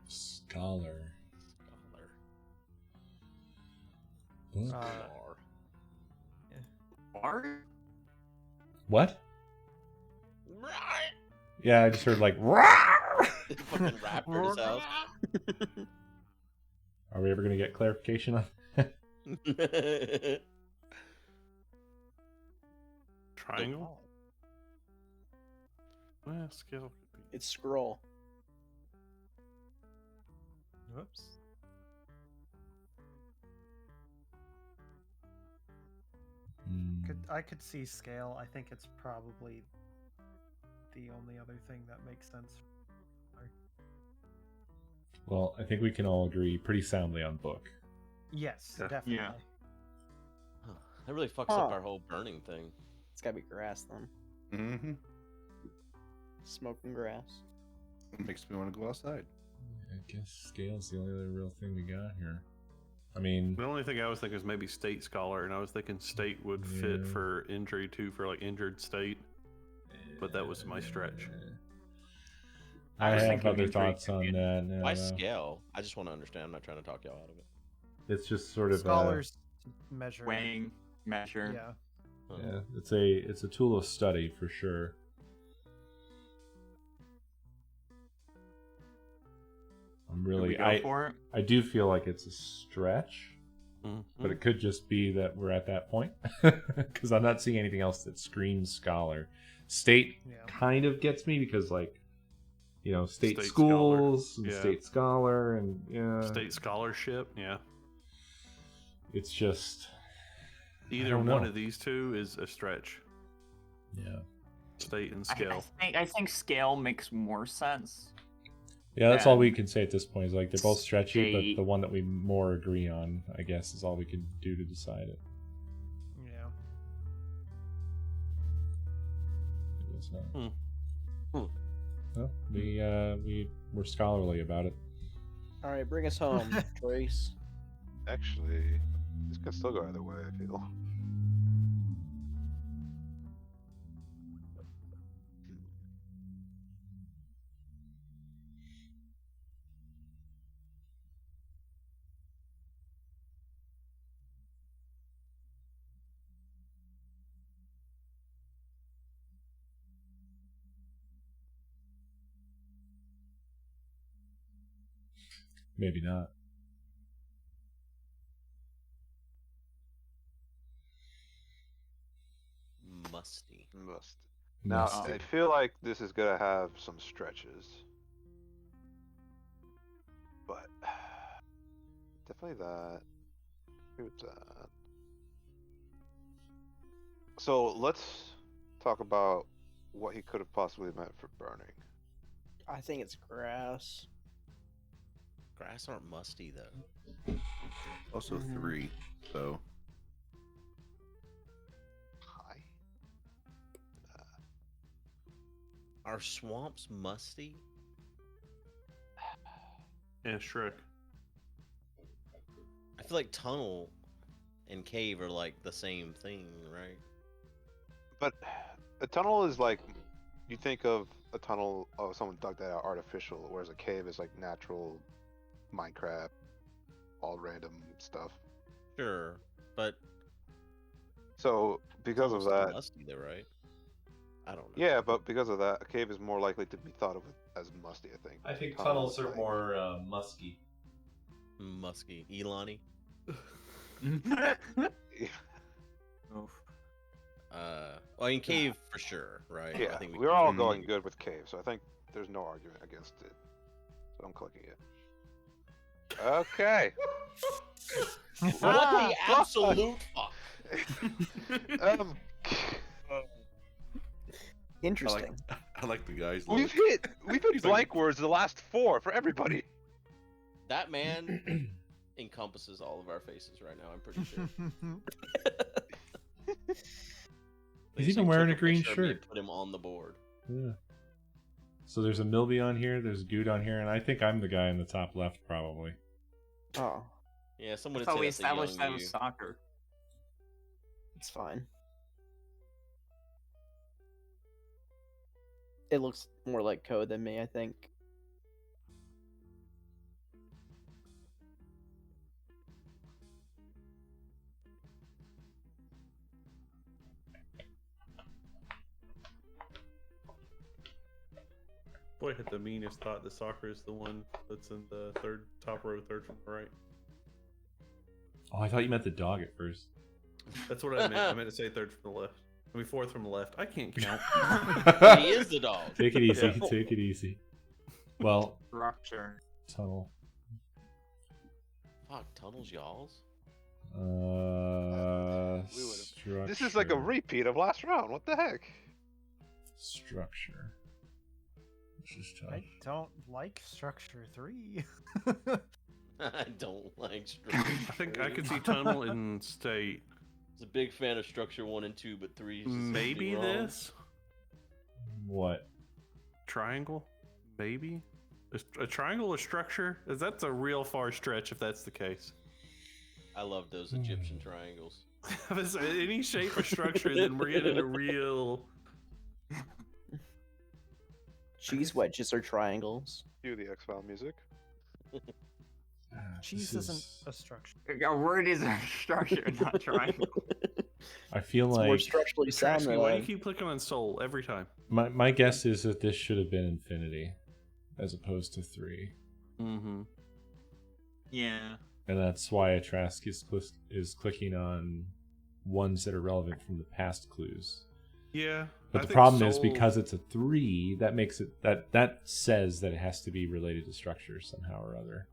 Scholar. Bar? What? Yeah, I just heard like. Are Fucking raptor in his house. we ever gonna get clarification on? Triangle? Well, scale. It's scroll. Whoops. I could see scale. I think it's probably the only other thing that makes sense. Well, I think we can all agree pretty soundly on book. Yes, Yeah. definitely. Yeah. That really fucks up our whole burning thing. It's gotta be grass then. Mm-hmm. Smoking grass. It makes me want to go outside. I guess scale's the only other real thing we got here. I mean, The only thing I was thinking is maybe state scholar, and I was thinking state would fit Yeah. for injury too, for like injured state. But that was my stretch. I was have thinking other injury thoughts on that. No, Why no. scale? I just want to understand. I'm not trying to talk y'all out of it. It's just sort of Scholars measure. Weighing, measure. Yeah. yeah, it's a tool of study for sure. I'm Did we really go for it? I do feel like it's a stretch, Mm-hmm. but it could just be that we're at that point because I'm not seeing anything else that screams scholar. State kind of gets me because like state schools scholar. and Yeah. state scholar and State scholarship, yeah. it's just Either don't one know. of these two is a stretch. Yeah. State and scale. I think scale makes more sense. Yeah, that's all than we can say at this point. Is like they're both stretchy, state. but the one that we more agree on, I guess, is all we can do to decide it. Yeah. It's not. Hmm. Well, we were scholarly about it. All right, bring us home, Trace. Actually, this can still go either way, I feel. Maybe not. Musty. Now, Musty. I feel like this is gonna have some stretches, but definitely that. Agree with that. So let's talk about what he could have possibly meant for burning. I think it's grass. Grass aren't musty though. Also 3, so. Are swamps musty? Yeah, Shrek. I feel like tunnel and cave are like the same thing, right? But a tunnel is like, you think of a tunnel, oh, someone dug that out artificial, whereas a cave is like natural, Minecraft, all random stuff. Sure, but So because of still that, musty though, right? I don't know. yeah, but because of that, a cave is more likely to be thought of as musty. I think. I think tunnels are more musky. Musky. Elani. Well, in cave for sure, right? Yeah, I think we're all going good with cave, so I think there's no argument against it. So I'm clicking it. Okay. What the absolute fuck? Interesting. I like the guys. We've hit blank words the last 4 for everybody. That man encompasses all of our faces right now. I'm pretty sure. He's even wearing a green Picture of me, shirt. Put him on the board. Yeah. So there's a Milby on here, there's Good on here, and I think I'm the guy in the top left, probably. Oh, Yeah, someone I would thought say we that's a established young that you. was soccer. it's fine. It looks more like Code than me, I think. Boy, I had the meanest thought that soccer is the one that's in the top row, third from the right. Oh, I thought you meant the dog at first. That's what I meant. I meant to say third from the left. I mean, fourth from the left. I can't count. He is the dog. Take it easy, Yeah. take it easy. Well, Structure. tunnel. Fuck, tunnels, y'alls. Structure. This is like a repeat of last round. What the heck? Structure. This is tough. I don't like Structure 3. I don't like structure. I think I could see tunnel in state. I was a big fan of structure 1 and 2, but 3 is just Maybe something wrong. this What? triangle. Maybe a triangle or structure. That's a real far stretch if that's the case. I love those Egyptian triangles. If it's any shape or structure, then we're getting a real. Cheese wedges are triangles. Cue the X-File music. Cheese isn't a structure. A word is a structure, not triangle. I feel It's more like structurally sound Trust me, than why do I- you keep clicking on soul every time? my guess is that this should have been infinity, as opposed to 3, Mm-hmm. Yeah. and that's why Trask is clicking on ones that are relevant from the past clues. Yeah. But I the think problem is soul- because it's a 3, that makes it that says that it has to be related to structure somehow or other.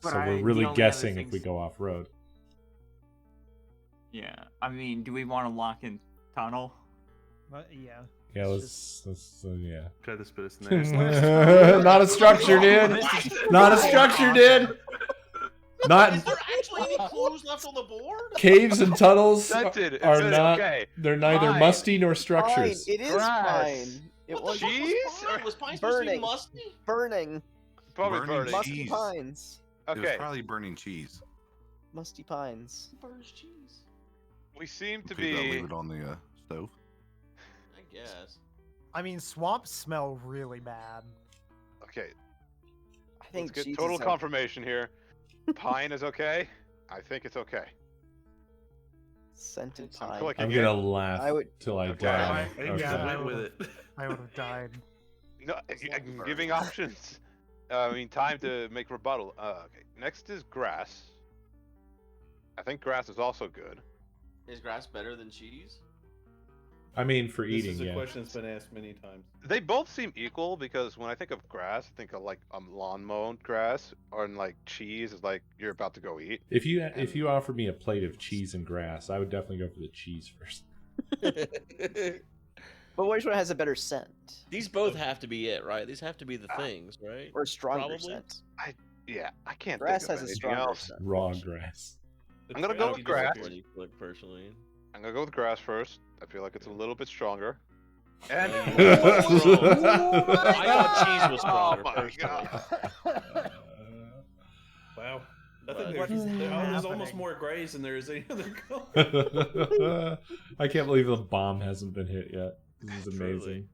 But So the we're only really other guessing if we things- go off road. Yeah. I mean, do we want to lock in tunnel? Yeah. Yeah, let's yeah. Try this, but it's nasty. Not a structure, dude. Not a structure, dude. Not Is there actually any clues left on the board? caves and tunnels Scented. are It's not. okay. They're neither Fine. musty nor Fine, structures. it is Grass. fine. It was Cheese? Was pine supposed to be burning. musty? Burning. Probably Burning burning. Musty cheese. pines. It was Okay, probably burning cheese. Musty pines. Burns cheese. we seem to Maybe I'll be. leave it on the stove. I guess. I mean, swamps smell really bad. Okay, I think let's get cheese total is confirmation here. Pine is okay. I think it's okay. Scented I'm pine. clicking I'm it. gonna laugh I would- till I Okay. die. I think Yeah, I I went with would've- it. I would have died. No, I'm giving options. I mean, time to make rebuttal. Okay, next is grass. I think grass is also good. Is grass better than cheese? I mean, for This eating, is a yeah. question that's been asked many times. They both seem equal because when I think of grass, I think of like lawn mowed grass, or like cheese is like you're about to go eat. If you offered me a plate of cheese and grass, I would definitely go for the cheese first. But which one has a better scent? These both have to be it, right? These have to be the things, right? Or stronger Probably. scent? Yeah, I can't Grass think of has a anything stronger else. scent. Raw grass. I'm gonna go with grass. Personally. I'm gonna go with grass first. I feel like it's a little bit stronger. And I thought cheese was stronger, Oh my personally. God. Wow. I think What there's, is there's almost happening? more grays than there is any other color. I can't believe the bomb hasn't been hit yet. This is amazing. Truly.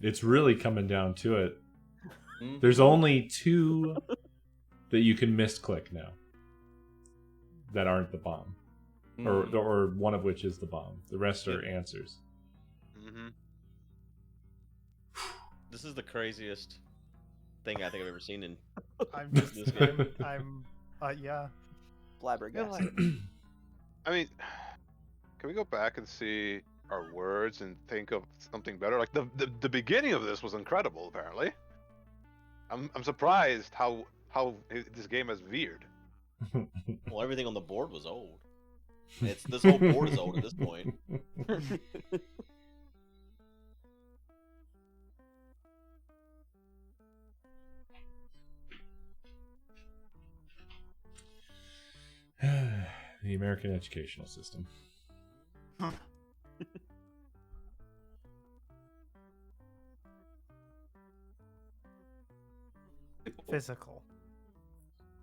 It's really coming down to it. Mhm. There's only 2 that you can misclick now that aren't the bomb, or one of which is the bomb. The rest are answers. Mm-hmm. This is the craziest thing I think I've ever seen in I'm this just, game. yeah. Flabbergasted. I mean, can we go back and see our words and think of something better? Like the beginning of this was incredible. Apparently, I'm surprised how this game has veered. Well, everything on the board was old. This whole board is old at this point. The American educational system. Physical.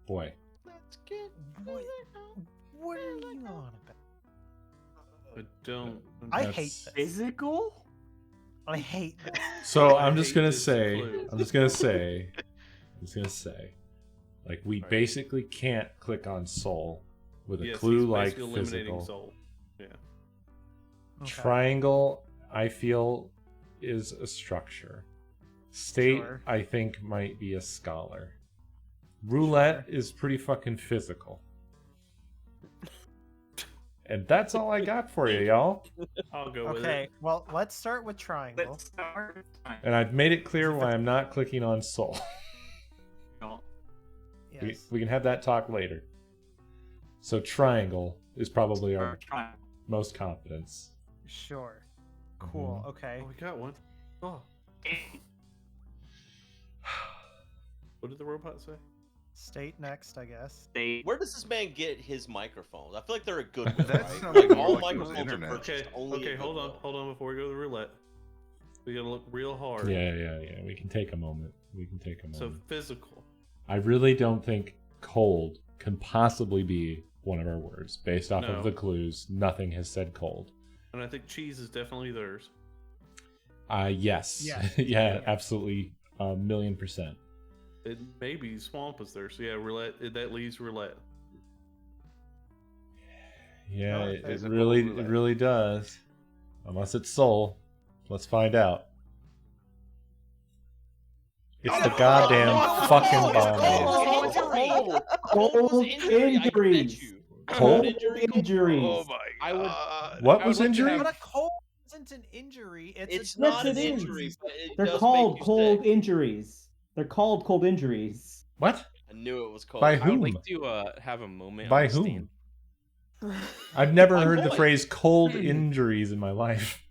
Boy. Let's get What are you on about? I don't. I That's- hate this. Physical? I hate this. So I I'm just hate gonna this say, clue. like we Right. basically can't click on soul with a Yes, clue he's like basically eliminating physical. soul. Yeah. Okay. Triangle, I feel, is a structure. State, Sure. I think, might be a scholar. Roulette is pretty fucking physical. And that's all I got for you, y'all. I'll go with Okay, it. well, let's start with triangle. Let's start with triangle. And I've made it clear why I'm not clicking on soul. Yes. We can have that talk later. So triangle is probably our Triangle. most confidence. Sure. Cool. Okay. Oh, we got one. Oh. What did the robot say? State next, I guess. State. Where does this man get his microphones? I feel like they're a good one, That right? sounds Like, more all like it was microphones are internet. purchased Okay. only Okay. at Hold on. Goodwill. Hold on before we go to the roulette. We gotta look real hard. Yeah. We can take a moment. So physical. I really don't think cold can possibly be one of our words. Based off No. of the clues, nothing has said cold. And I think cheese is definitely theirs. Yes. Yes. Yeah, absolutely. 1,000,000%. It maybe swamp is theirs. So yeah, roulette. That leaves roulette. Yeah, No, it physical really roulette. does. Unless it's soul. Let's find out. It's the goddamn fucking bomb. Cold injuries. Cold injuries. Oh my I would- god! What I was would like to injury? have- But a cold isn't an injury. It's It's a not Yes, an it is. injury, but it They're does make called you cold sick. injuries. They're called cold injuries. What? I knew it was cold. By I would whom? like to have a moment. By on Steam. whom? I've never By heard the boy. phrase cold injuries in my life.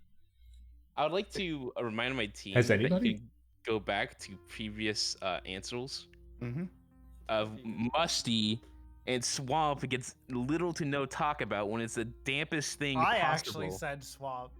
I would like to remind my team Has that you anybody? could go back to previous answers Mm-hmm. of musty and swamp gets little to no talk about when it's the dampest thing I possible. actually said swamp.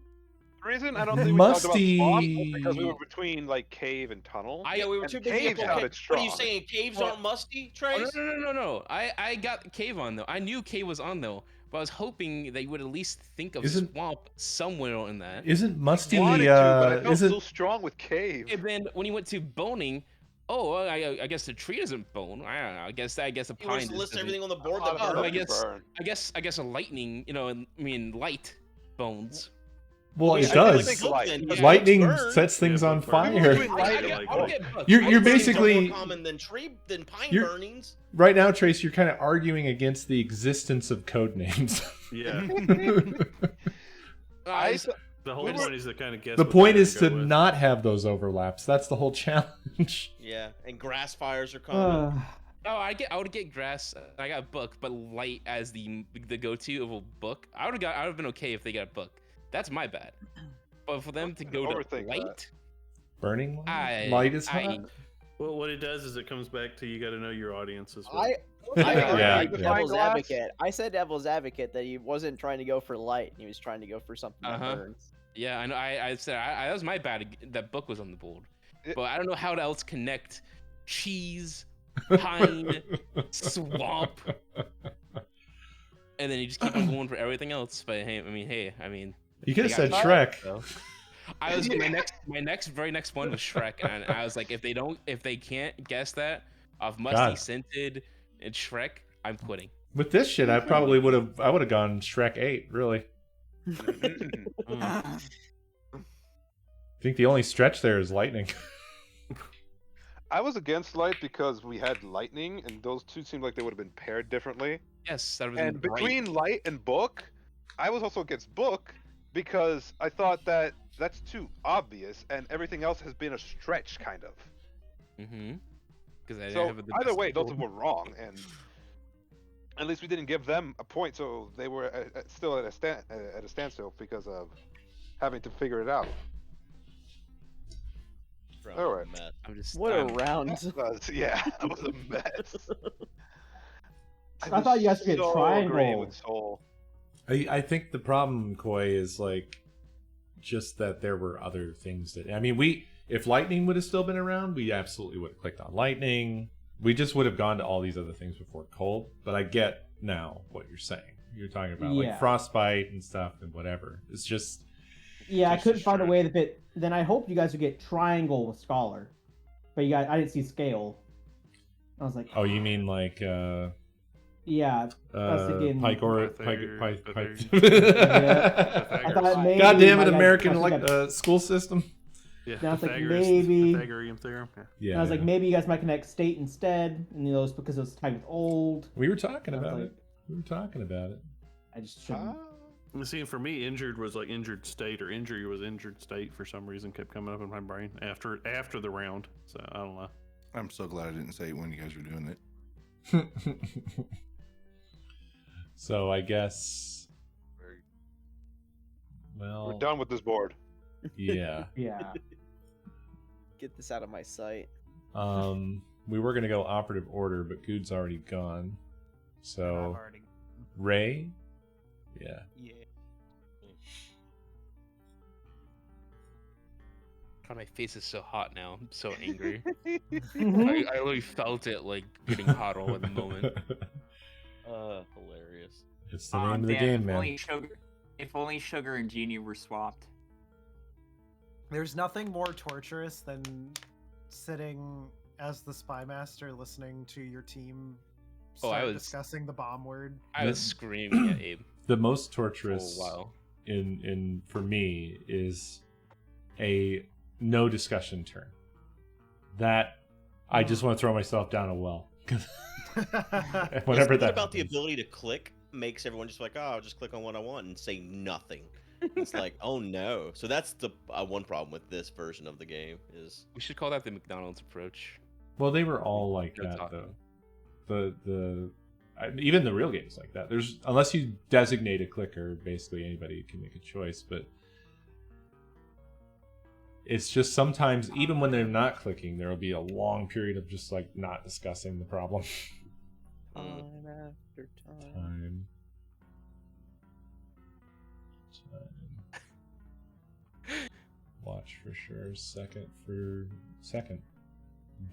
The reason I don't think we talked about Musty. swamp was because we were between like cave and tunnel. Yeah, we were and too busy. cave Okay, sounded what are you strong. saying? Caves Well- aren't musty, Oh, Trace? no. I got cave on though. I knew cave was on though, but I was hoping that you would at least think of Isn't- swamp somewhere in that. Isn't musty Wanted to, but I felt isn't so strong with cave. And then when you went to boning, oh, well, I guess the tree doesn't bone. I don't know. I guess the You pine. want us to just list doesn't- everything on the board Oh, that no, I burns? guess burn. I guess a lightning. Light bones. well Okay, it I feel does. like something, because Lightning burns. sets things Yeah, on both burn. fire. Between light and I'll like get book. You're Lightning seems basically- more common than pine You're- burnings. Right now, Trace, you're kind of arguing against the existence of code names. Yeah. I s- The whole point is to kind of guess. The what point they're is to gonna go with. not have those overlaps. That's the whole challenge. Yeah, and grass fires are common. Oh, I would get grass. I got book, but light as the go-to of a book. I would have been okay if they got a book. That's my bad. But for them to go to Overthink light, that. Burning I- light is I- hot. Well, what it does is it comes back to you got to know your audience as well. I Yeah, argued yeah. devil's advocate. I said devil's advocate that he wasn't trying to go for light. He was trying to go for something that Uh-huh. burns. yeah, I know. I said that was my bad. That book was on the board, It- but I don't know how to else connect cheese, pine, swamp, and then you just keep on going for everything else. But hey, You could they have said got Shrek. so. I was my very next one was Shrek, and I was like, if they can't guess that of musty God. scented and Shrek, I'm quitting. With this shit, I probably would have gone Shrek 8, really. I think the only stretch there is lightning. I was against light because we had lightning, and those two seemed like they would have been paired differently. Yes, that was And great. between light and book, I was also against book because I thought that that's too obvious, and everything else has been a stretch, kind of. Mm-hmm. Because I So have the either best way, those people. were wrong, and at least we didn't give them a point, so they were still at a standstill because of having to figure it out. All right. I'm just. What a round. That was a mess. I thought you guys would get so triangle. agreeing with Soul. I think the problem, Koi, is like just that there were other things that I mean, if lightning would have still been around, we absolutely would have clicked on lightning. We just would have gone to all these other things before cold. But I get now what you're saying. You're talking about Yeah. like frostbite and stuff and whatever. It's just Yeah, I couldn't find a way to fit. Then I hoped you guys would get triangle with scholar, but you guys, I didn't see scale. I was like, oh, you mean like yeah, I was thinking Pike or Pike. Yeah. I thought maybe God damn it, my guys American actually got- school system. Yeah, Now it's like Pythagoras- maybe. Pythagorean theorem. Yeah. Yeah. And I was like, maybe you guys might connect state instead, and you know, it's because it was tied with old. We were talking I was about like, it. We were talking about it. I just shouldn't. See, for me, injured was like injured state, or injury was injured state for some reason kept coming up in my brain after the round. So I don't know. I'm so glad I didn't say it when you guys were doing it. So I guess. Well, We're done with this board. Yeah. Yeah. Get this out of my sight. We were gonna go operative order, but Good's already gone. So already- Ray. Yeah. Yeah. God, my face is so hot now. I'm so angry. I really felt it like getting hot all in the moment. Hilarious. It's the name of the damn, game, if man. If only Sugar and Genie were swapped. There's nothing more torturous than sitting as the spy master listening to your team Oh, I start was- discussing the bomb word. I was screaming at Abe. The most torturous For a while. in for me is a no discussion turn. That I just want to throw myself down a well. Whenever Something that about the happens. ability to click makes everyone just like, oh, I'll just click on what I want and say nothing. It's like, oh no. So that's the one problem with this version of the game is We should call that the McDonald's approach. Well, they were all like Good that talking. though. Even the real games like that. There's unless you designate a clicker, basically anybody can make a choice. But it's just sometimes, even when they're not clicking, there will be a long period of just like not discussing the problem. Time after time. Time. Watch for sure. Second.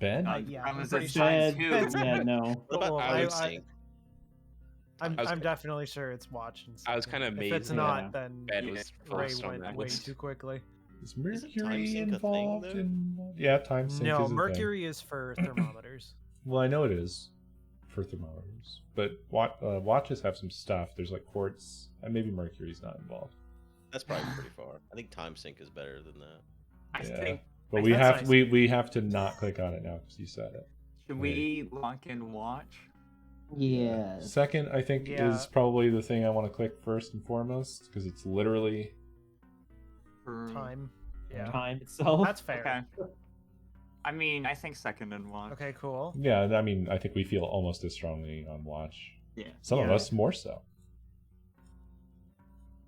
Ben? Yeah, I I'm was pretty at sure. side Bed. two. Yeah, no. What about Well, Island Sync? I'm I was- definitely sure it's watch. And I was second. kinda If amazed it's that not, then Ben was Ray focused on went that. way What's- too quickly. Is Isn't time Mercury sync a thing, involved though? in? Yeah, time sync No, is a thing. Mercury is for thermometers. Well, I know it is for thermometers, but watches have some stuff. There's like quartz, and maybe Mercury's not involved. That's probably pretty far. I think time sync is better than that. I Yeah. think. But I we think have that's we have to not click on it now because you said it. Should we lock in watch? Yeah. Second, I think Yeah. is probably the thing I want to click first and foremost because it's literally Time. Yeah. Time itself. That's fair. Okay. I mean, I think second and watch. Okay, cool. yeah. I mean, I think we feel almost as strongly on watch. Yeah. Some of Yeah. us more so.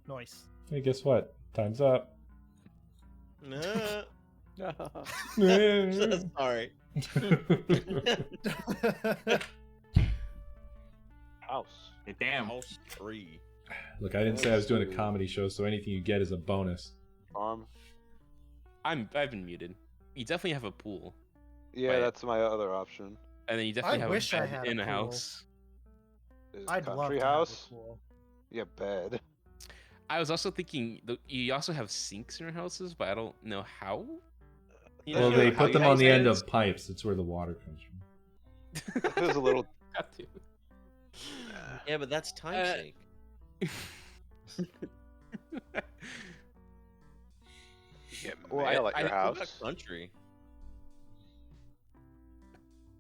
Nice. Hey, guess what? Time's up. Sorry. House. Damn. House 3. Look, I didn't say I was doing a comedy show, so anything you get is a bonus. Farm. I've been muted. You definitely have a pool, Yeah, Wait. that's my other option. and then you definitely I have wish a I bed had in a a pool. house. Is I'd love country to have a house? pool. Yeah, bed. I was also thinking you also have sinks in your houses, but I don't know how. You Well, know, they how put them you on the guys end is? of pipes. It's where the water comes from. It was a little. Got to. Yeah, but that's time sync. You get Well, mail at I your think what about house. country.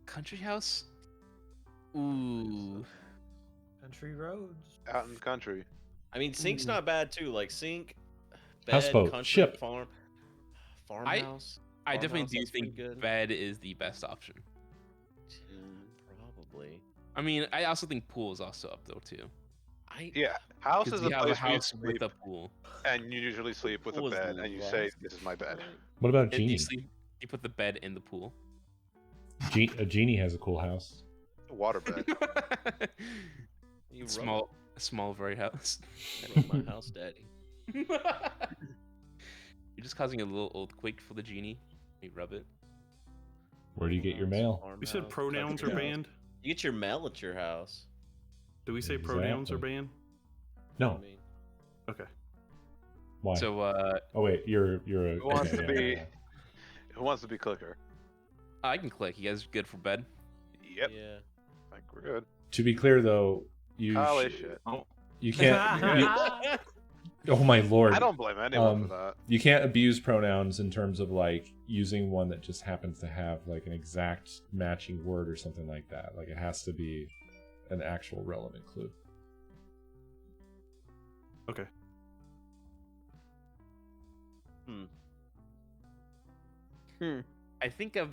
Country house. Ooh. Country roads. Out in the country. I mean, sink's not bad too. Like sink, bed, Houseboat, country, ship. farmhouse. I definitely Farmhouse, do that's pretty think good. bed is the best option. Probably. I mean, I also think pool is also up though too. Yeah, house 'Cause is you a have a place where you house with sleep, a pool. and you usually sleep with a Pool is bed, and you say, "This is my bed." What about And Genie? you put the bed in the pool. A Genie has a cool house. A water bed. You rub Small very house. it. Rub my house, daddy. You're just causing a little earthquake for the Genie. You rub it. Where do you get your mail? You said Farmhouse, pronouns are country house. banned? You get your mail at your house. Do we say pronouns are Exactly. banned? No. I mean, Okay. Why? So Oh wait, you're a. Who wants okay, to yeah, be? yeah. Who wants to be clicker? I can click. You guys good for bed? Yep. yeah. I think we're good. To be clear though, you Holy shit! you can't. Oh my lord! I don't blame anyone for that. You can't abuse pronouns in terms of like using one that just happens to have like an exact matching word or something like that. Like it has to be an actual relevant clue. Okay. I think of.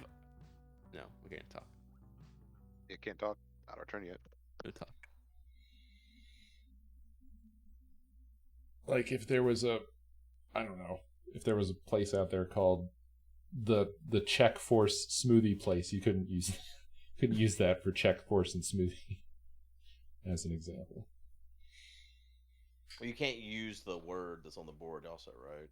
No, we're gonna talk. You can't talk. Not our turn yet. We'll talk. Like if there was a, I don't know, if there was a place out there called the Czech Force smoothie place, you couldn't use that for Czech Force and smoothie as an example. Well, you can't use the word that's on the board, also, right?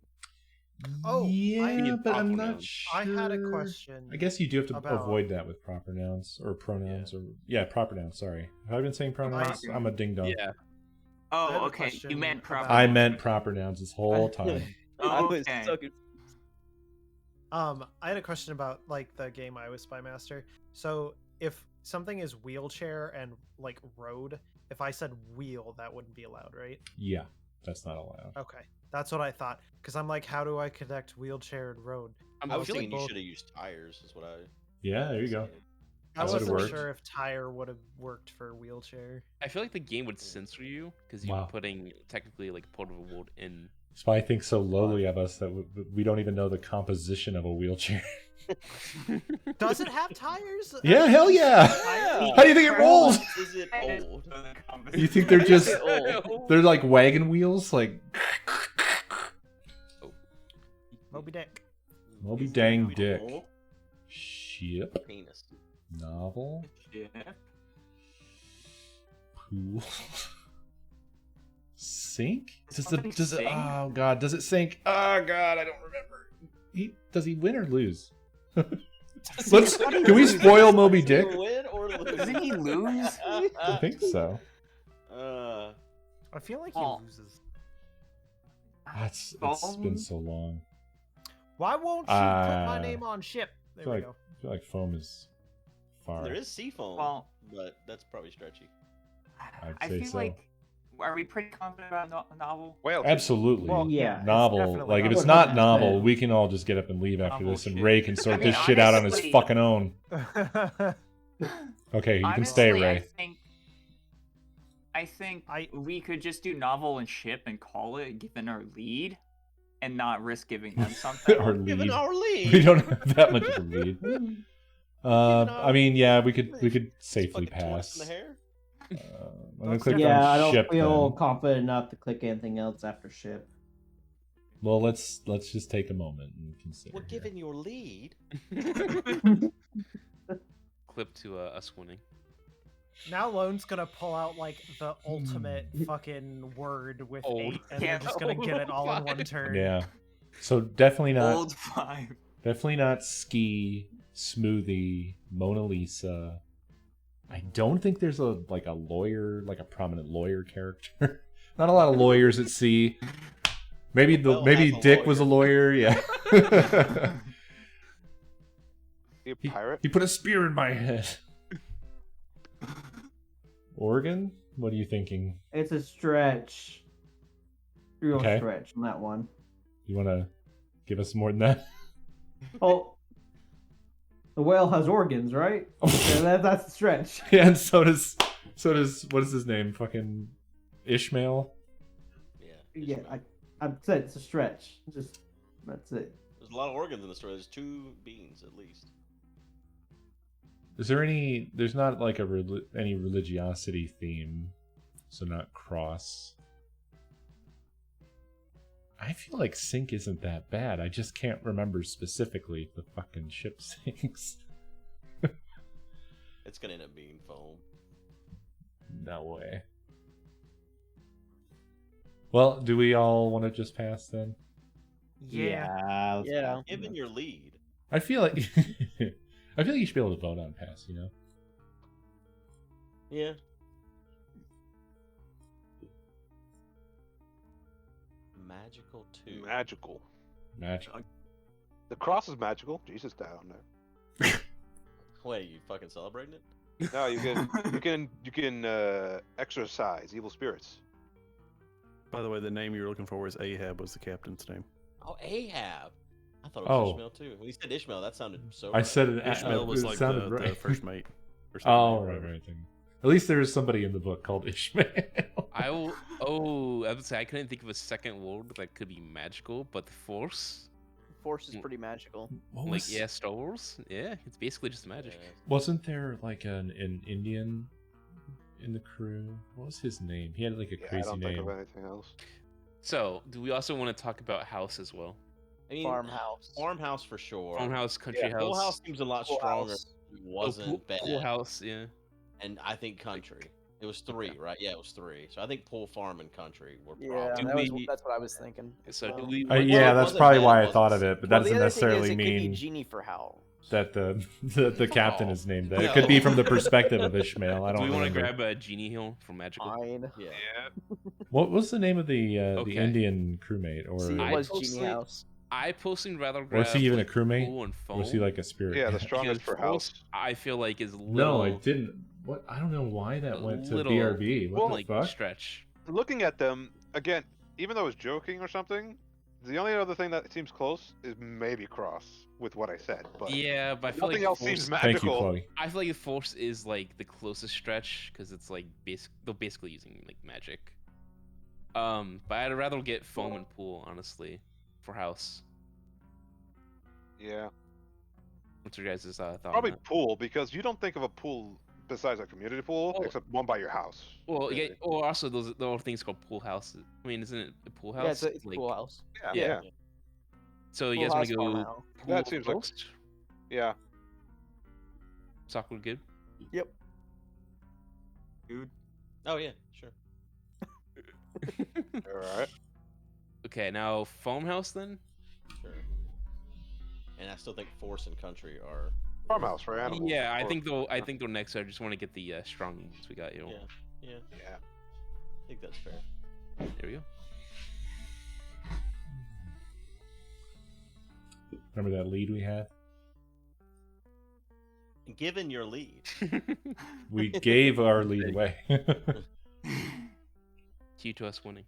Oh, yeah, but I'm not sure. I had a question. I guess you do have to about- avoid that with proper nouns or pronouns or proper nouns. Sorry, have I been saying pronouns? I'm a ding dong. Yeah. I have Oh, a okay. You question meant proper. I meant proper nouns this whole time. I was Okay. so confused. I had a question about like the game I was Spy Master. So if something is wheelchair and like road, if I said wheel, that wouldn't be allowed, right? Yeah, that's not allowed. Okay, that's what I thought. Because I'm like, how do I connect wheelchair and road? I was feel like thinking you both- should have used tires. Is what I. Yeah, there you go. I That would've wasn't worked. sure if tire would have worked for wheelchair. I feel like the game would censor you because you're Wow. putting technically like portable word in. Spy thinks so lowly of us that we don't even know the composition of a wheelchair. Does it have tires? Yeah, hell yeah! How do you think it rolls? Is it old? You think they're just they're like wagon wheels, like Moby Dick. Moby Dang Dick. Ship. Penis. Novel. Yeah. Pool. Sink? Does something it sink? oh god, does it sink? Oh god, I don't remember. Does he win or lose? Let's can we spoil Moby Dick? Win or lose? Doesn't he lose? I think so. I feel like he Oh. loses. It's been so long. Why won't you put my name on ship? There we go. I feel like foam is far. There is seafoam, Well- but that's probably stretchy. I'd I say feel so. like. Are we pretty confident about novel? Absolutely. Well, yeah, it's novel. definitely Like if it's novel. not novel, we can all just get up and leave after Novel this, and shit. Ray can sort I mean, this shit out on his honestly- fucking own. Okay, you can stay, Honestly, Ray. I think we could just do novel and ship and call it, given our lead, and not risk giving them something. Our lead. Given our lead. We don't have that much of a lead. I mean, yeah, we could safely pass. In the hair? I'm gonna click Yeah, on I don't ship. feel then. confident enough to click anything else after ship. Well, let's just take a moment and consider. Well, given your lead. Clip to us winning. Now Lone's gonna pull out like the ultimate fucking word with Old. 8, and Yeah. we're just gonna get it all in one Old turn. Yeah. So definitely not. Old 5. Definitely not ski, smoothie, Mona Lisa. I don't think there's a lawyer, like a prominent lawyer character. Not a lot of lawyers at sea. Maybe Bell maybe has a Dick was a lawyer. Yeah. You a pirate? He put a spear in my head. Oregon? What are you thinking? It's a stretch. Real Okay. stretch on that one. You want to give us more than that? Oh, The whale has organs, right? Yeah, that's a stretch. Yeah, and so does what is his name? Fucking Ishmael. Yeah, I said it's a stretch. Just that's it. There's a lot of organs in the story. There's 2 beings at least. Is there any? There's not like any religiosity theme, so not cross. I feel like sink isn't that bad. I just can't remember specifically if the fucking ship sinks. It's gonna end up being foam. No way. Well, do we all want to just pass then? Yeah. Yeah. Given your lead. I feel like I feel like you should be able to vote on pass. You know. Yeah. Magical 2. Magical. Magical. The cross is magical. Jesus died on there. Wait, you fucking celebrating it? No, you can exorcise evil spirits. By the way, the name you were looking for was Ahab. Was the captain's name? Oh, Ahab. I thought it was Oh. Ishmael too. When you said Ishmael, that sounded so. I right. said it. Ishmael was it like sounded the right. first mate. Or Oh, something. right. Then. At least there is somebody in the book called Ishmael. I will. Oh, I would say I couldn't think of a second word that could be magical, but force. Force is pretty magical. What Like was- yeah, Star Wars. Yeah, it's basically just magic. Wasn't there like an Indian in the crew? What was his name? He had like a I crazy don't name. think of anything else. So, do we also want to talk about house as well? I mean, farmhouse for sure. Farmhouse, country house. Pool house seems a lot Pool stronger. house. It wasn't bad. Pool house, yeah. And I think country. It was 3, right? Yeah, it was 3. So I think pool, farm, and country were Yeah, probably. that's what I was thinking. So do Well, we? Yeah, it that's wasn't probably bad, why it I wasn't thought of it, but Well, that the doesn't other thing is necessarily it could be mean genie for house. that the captain is named that. It No. could be from the perspective of Ishmael. I Do don't we want to remember. grab a genie hill from magical? Fine. Yeah. What was the name of the Okay. Indian crewmate? Or See, it I was personally- genie house. I personally rather grab. was he even a like, crewmate? pool and Or was he foam, like a spirit? Yeah, the because strongest for force, house. I feel like is little. No, I didn't. What? I don't know why that went to little, BRB. What like, the fuck? stretch. Looking at them again, even though it's joking or something, the only other thing that seems close is maybe cross with what I said. But Yeah, but I feel nothing like else force, seems Thank you, magical. Chloe. I feel like the force is like the closest stretch because it's like they're basically using like magic. But I'd rather get foam and pool honestly for house. Yeah, What's your guys' thought? on probably that? pool because you don't think of a pool besides a community pool Well- except one by your house. Well, yeah, really. or also there are things called pool houses. I mean, isn't it a pool house? Yeah, it's a Like, pool house. Yeah, yeah. yeah, So you Pool guys want house, to go farmhouse. pool That seems like- first? yeah. Soccer good. Yep. Dude. Oh yeah, sure. All right. Okay, now foam house then. Sure. And I still think force and country are. Farmhouse for animals. Yeah, I or- think they'll. I think they're next. I just want to get the strong ones we got. You. Yeah. Yeah. Yeah. I think that's fair. There we go. Remember that lead we had? Given your lead. We gave our lead away. Key to us winning.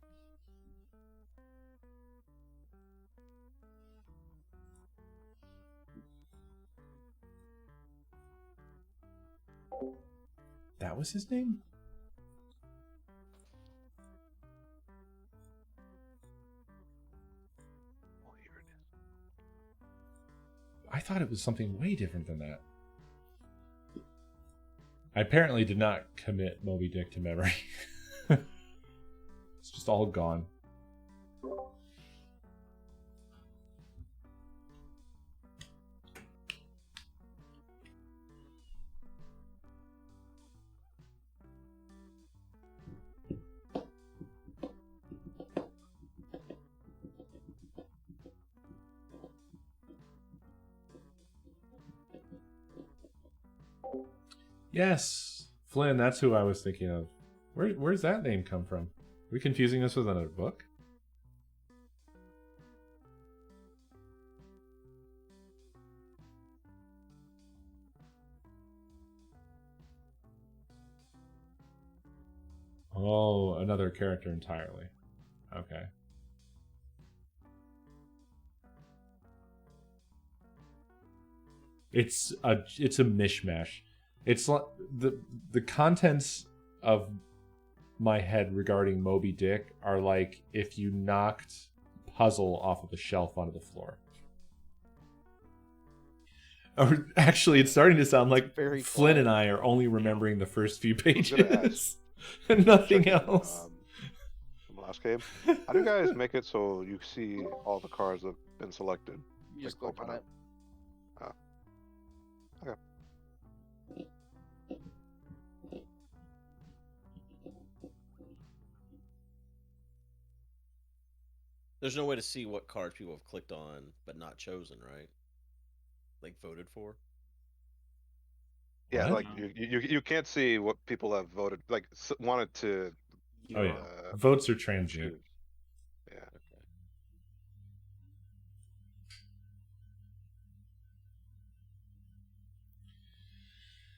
That was his name? I thought it was something way different than that. I apparently did not commit Moby Dick to memory. It's just all gone. Yes, Flynn, that's who I was thinking of. Where's that name come from? Are we confusing this with another book? Oh, another character entirely. Okay. It's a mishmash. It's like the contents of my head regarding Moby Dick are like if you knocked Puzzle off of a shelf onto the floor. Or actually, it's starting to sound like Flynn and I are only remembering the first few pages and nothing else. From last game. How do you guys make it so you see all the cards that have been selected? You just click on it. Oh. Okay. There's no way to see what cards people have clicked on but not chosen, right? Like voted for. Yeah, What? like you can't see what people have voted, like wanted to. Oh yeah, votes are transient. choose. Yeah.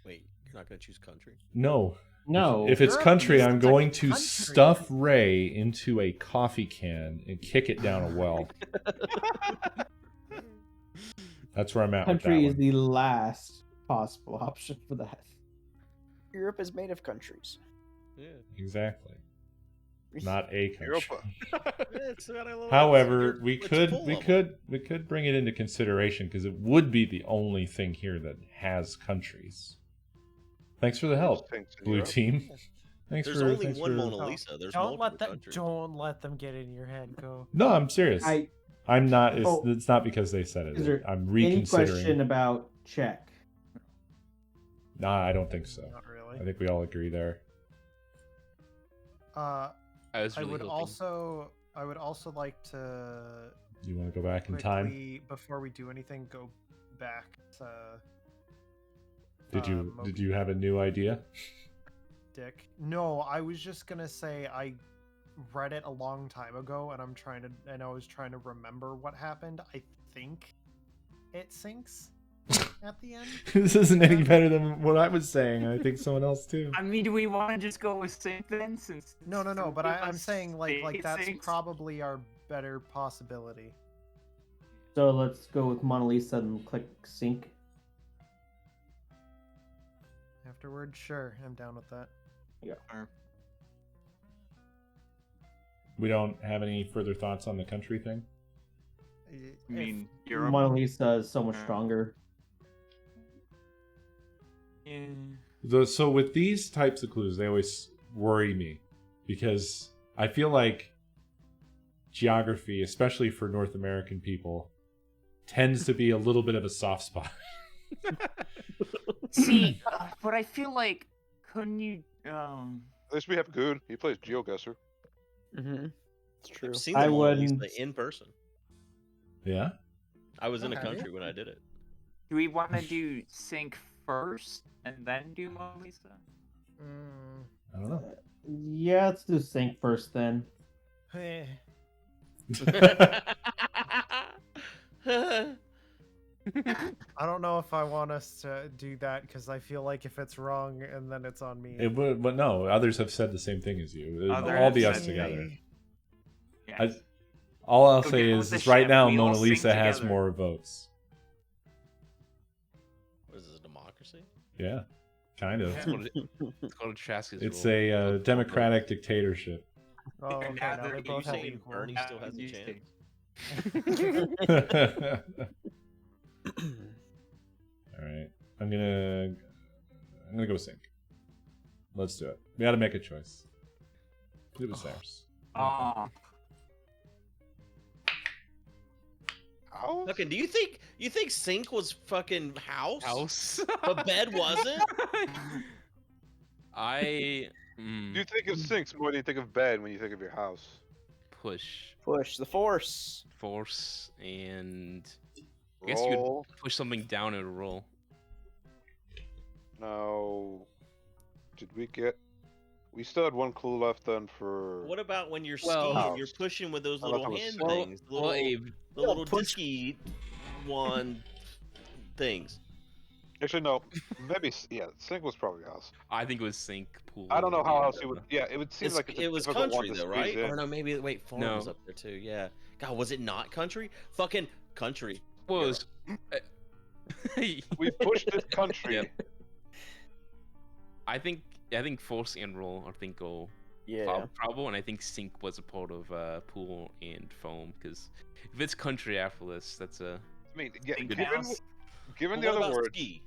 Wait, you're not going to choose country? No. No. If it's Europe country, is I'm like going to country. stuff Ray into a coffee can and kick it down a well. That's where I'm at with that Country is one. the last possible option for that. Europe is made of countries. Yeah. Exactly. Not a country. It's got a little- However, it's full of them. we could bring it into consideration because it would be the only thing here that has countries. Thanks for the help, Blue Team. Thanks There's for. only thanks one for... Mona Lisa. There's Don't let multiple that. countries. Don't let them get in your head. Go. No, I'm serious. I'm not. Oh. It's not because they said Is it. there I'm any reconsidering. question about Czech? Nah, I don't think so. Not really. I think we all agree there. I was really would hoping. I would also like to. You want to go back in time? quickly, before we do anything, go back to. Did you have a new idea? Dick. No, I was just gonna say I read it a long time ago, and I was trying to remember what happened. I think it sinks at the end. This isn't any better than what I was saying. I think someone else too. I mean, do we want to just go with sync then? Since No, but I'm saying like it that's sinks? probably our better possibility. So let's go with Mona Lisa and click sync. Afterwards, sure, I'm down with that. Yeah. We don't have any further thoughts on the country thing. I mean, Europe. Mona Lisa is so much stronger. So with these types of clues, they always worry me because I feel like geography, especially for North American people, tends to be a little bit of a soft spot. See, but I feel like couldn't you? At least we have Good. He plays GeoGuessr. Mm-hmm. It's true. I've seen the Mona Lisa in person. Yeah. I was in a have you? country when I did it. Do we want to do sync first and then do Mona Lisa? I don't know. Yeah, let's do sync first then. I don't know if I want us to do that because I feel like if it's wrong and then it's on me. It would, but no, others have said the same thing as you. It'll Others all be have us said together. Yeah. All I'll So say get is, with the right ship, now we all Mona sing Lisa has together. more votes. What is this, a democracy? Yeah, kind of. It's called a Chaska's It's rule. a democratic dictatorship. Oh, okay, now now that they you both have say equal. Bernie still has a used chance. All right, I'm gonna go sync. Let's do it. We got to make a choice. It was theirs. Fucking, do you think sync was fucking house? House. But bed wasn't? You think of sinks more than you think of bed when you think of your house. Push the force. Force and I guess you Roll. would push something down and roll. Now, did we get? We still had one clue left then for. What about when you're Well- skiing? You're pushing with those I little thought it was hand sync. things. The little, Abe, the little disky wand things. Actually, no. Maybe sync was probably house. I think it was sync pool. I don't know how else you would. Yeah, it would seem It's- like it's a it was difficult one country to though, squeeze right? in. Or no, maybe wait, farm No. was up there too. Yeah. God, was it not country? Fucking country. Was We pushed this country. Yeah. I think force and roll I think go Yeah. probable, and I think sync was a part of pool and foam because if it's country after this, that's a. I mean, yeah, Think given But the what other about words, ski?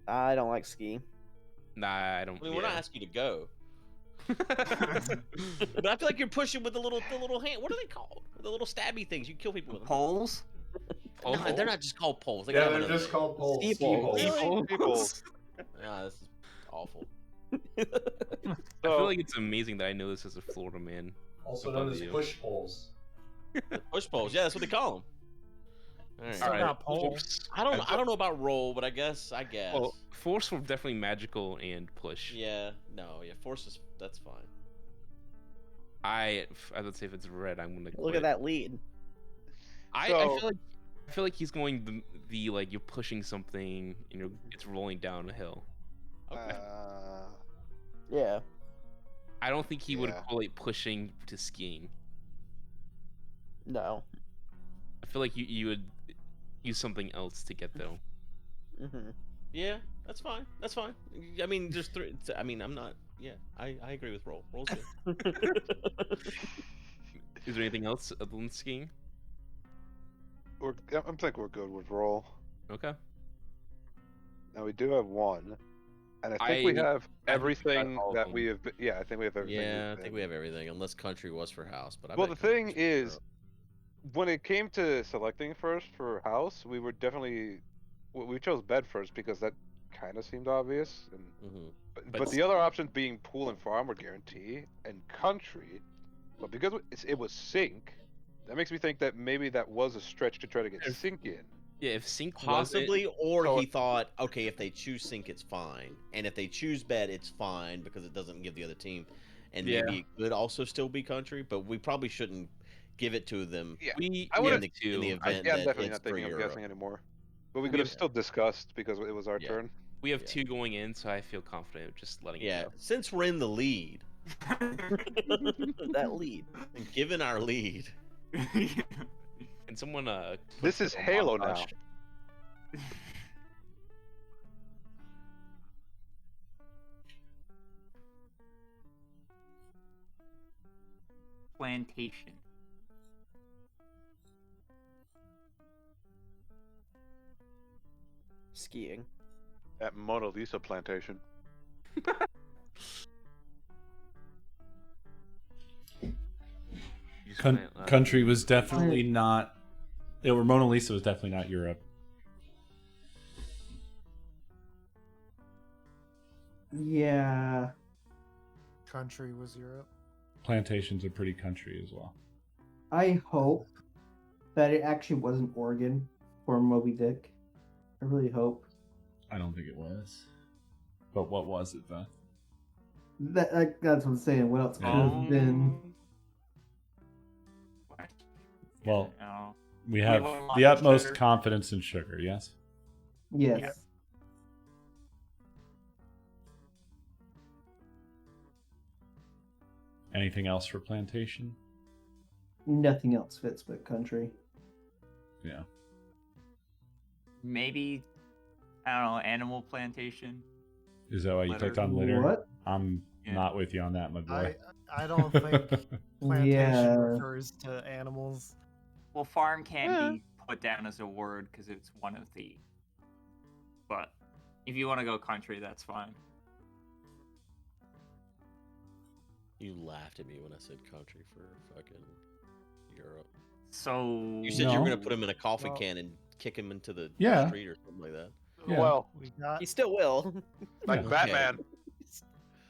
I don't like ski. Nah, I don't. I mean, we're not yeah. asking you to go. But I feel like you're pushing with the little hand. What are they called? The little stabby things. You kill people with them. Poles? No, they're not just called poles. They Yeah, gotta have they're another just name. called poles. Ski Ski poles. poles. Really? people. Nah, this is awful. I feel like it's amazing that I know this as a Florida man. Also Above known as you. push poles. Push poles. Yeah, that's what they call them. Still got poles. I don't know about roll, but I guess. Well, force were definitely magical and push. Yeah, force is that's fine. I would say if it's red, I'm gonna Look at that lead. I feel like he's going the like you're pushing something and it's rolling down a hill. Okay. Yeah. I don't think he would Yeah. correlate pushing to skiing. No. I feel like you would use something else to get there. Mm-hmm. Yeah, that's fine. That's fine. I mean, just three. I mean, I'm not. Yeah, I agree with roll. Roll's good. Is there anything else other than skiing? I'm thinking we're good with roll. Okay. Now we do have one, and I think we have everything all of that them. we have. Yeah, I think we have everything. Yeah, we've I think we have everything, unless country was for house. But Well, the thing is, when it came to selecting first for house, we were definitely we chose bed first because that kind of seemed obvious, and but the other options being pool and farm were guarantee and country, but because it was sink, that makes me think that maybe that was a stretch to try to get sink in. Yeah, if sync possibly, or Oh, he thought, okay, if they choose sink, it's fine, and if they choose bed, it's fine because it doesn't give the other team, and Yeah. maybe it could also still be country, but we probably shouldn't give it to them. Yeah, we I would in the event I'm that definitely it's not for thinking of Europe. guessing anymore. But we We could have have- still discussed because it was our Yeah. turn. We have two going in, so I feel confident of just letting Yeah, it go. since we're in the lead, That lead. and given our lead, Can someone This is Halo now. montage? Plantation. Skiing. At Mona Lisa plantation. Country was definitely not. Yeah, Mona Lisa was definitely not Europe. Yeah. Country was Europe. Plantations are pretty country as well. I hope that it actually wasn't Oregon for Moby Dick. I really hope. I don't think it was. But what was it though? That's what I'm saying. What else could have been? Well, Oh. we have want the utmost sugar? confidence in sugar, yes? Yes. Yeah. Anything else for plantation? Nothing else fits but country. Yeah. Maybe, I don't know, animal plantation. Is that why you Litter. clicked on litter? What? I'm not with you on that, my boy. I don't think plantation Yeah. refers to animals. Well, farm can be put down as a word because it's one of the. But if you want to go country, that's fine. you laughed at me when I said country for fucking Europe. So You said you were No. gonna put him in a coffee Well- can and kick him into the Yeah. street or something like that. Yeah. Well, We got He still will. like Yeah. Batman.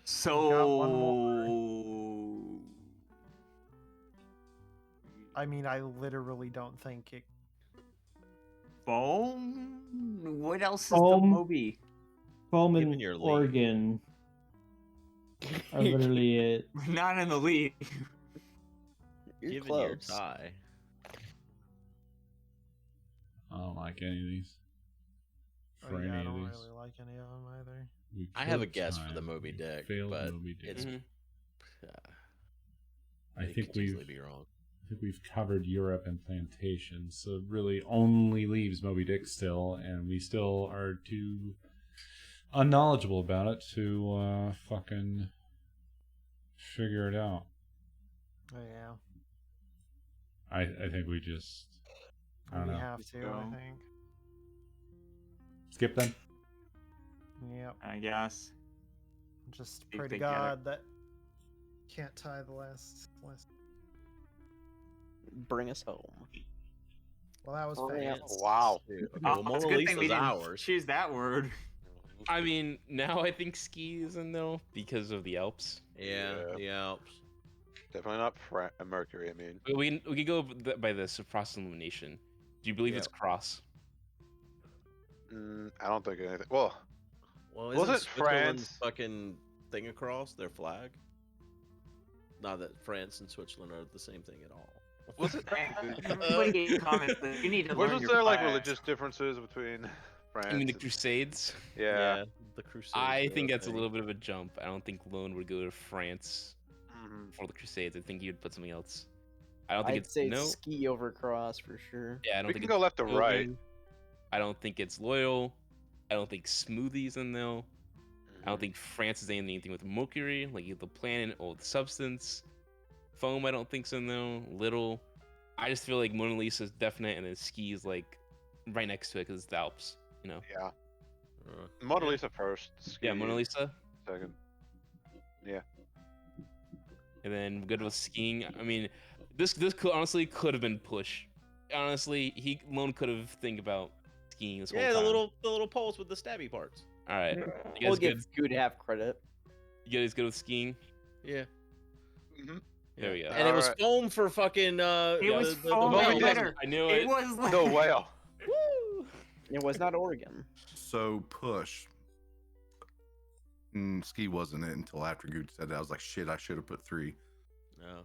So I mean, I literally don't think it. foam. What else is the Foam. Moby? Foam Given and your lead. Oregon are literally it. We're not in the lead. You're Given your close. tie. I don't like any of these. For Oh, yeah, I any of don't these. really like any of them either. We I have a killed guess for the time. Moby We Dick, failed but Moby Dick. it's. Mhm. I think could easily we've. be wrong. I think we've covered Europe and plantations, so it really only leaves Moby Dick still, and we still are too unknowledgeable about it to fucking figure it out. Oh yeah. I think we just I don't We know. have to, I think. Skip then. Yep. I guess. Just See if pray to they get it. God that can't tie the last. Bring us home. Well, that was Bring fast. us- Wow. Okay, Oh, well, it's a Mona good thing we Lisa's didn't ours. choose that word. I mean, now I think ski is in though because of the Alps. Yeah, the Alps. Definitely not Mercury. I mean, We can go by this cross elimination. Do you believe it's cross? I don't think anything. Well, Well, wasn't isn't Switzerland's France? fucking thing across their flag? Not that France and Switzerland are the same thing at all. Was it? Please comment. You need to learn Wasn't your there like flags. religious differences between France? I mean, the and- Crusades. Yeah. The Crusades. I were think a that's a thing. little bit of a jump. I don't think Lone would go to France for the Crusades. I think he would put something else. I don't think I'd it's say no. ski over cross for sure. Yeah, I don't We think can it's go left to right. Sylvan. I don't think it's loyal. I don't think Smoothie's in there. I don't think France is anything with Mercury, like the planet or the substance. Foam, I don't think's in there. Little. I just feel like Mona Lisa is definite, and then ski is like right next to it because it's the Alps. You know. Yeah. Mona Lisa first. Yeah, Mona Lisa. Second. Yeah. And then good with skiing. I mean, this could honestly could have been push. Honestly, Lone could have think about skiing this whole Yeah, time. the little poles with the stabby parts. All right. You We'll guys give good? Scoot half credit. You guys good with skiing? Yeah. There we go. And it was foam for fucking. It was the foam Moby and Dick. glitter. I knew It it. was No whale. It was not Oregon. So push. Ski wasn't it until after Good said that. I was like, shit, I should have put 3. No.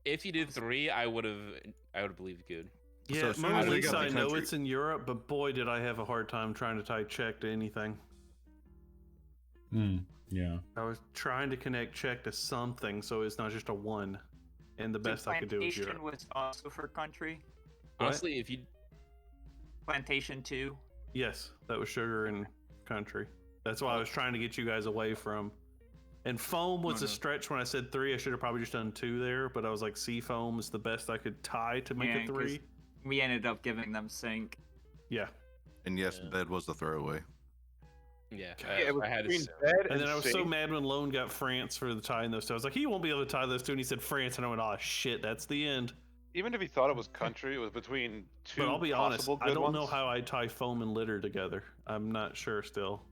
If you did 3, I would have believed good. Yeah, So as soon Mona as we Lisa, got the I know country- it's in Europe, but boy, did I have a hard time trying to tie Czech to anything. Yeah. I was trying to connect Czech to something, so it's not just a 1. And the best I could do is Plantation Europe. was also for country. Honestly, if you Plantation 2. Yes, that was sugar and country. That's why I was trying to get you guys away from. And foam was a stretch when I said 3. I should have probably just done 2 there, but I was like, sea foam is the best I could tie to make Yeah, it 3. 'cause we ended up giving them sink. Yeah. And yes, bed was the throwaway. yeah, it was I had to between say. bed And then I was so sink. mad when Lone got France for the tying those two. I was like, he won't be able to tie those two. And he said France, and I went, oh shit, that's the end. Even if he thought it was country, it was between 2 But I'll be honest, possible I good don't know ones. how I tie foam and litter together. I'm not sure still.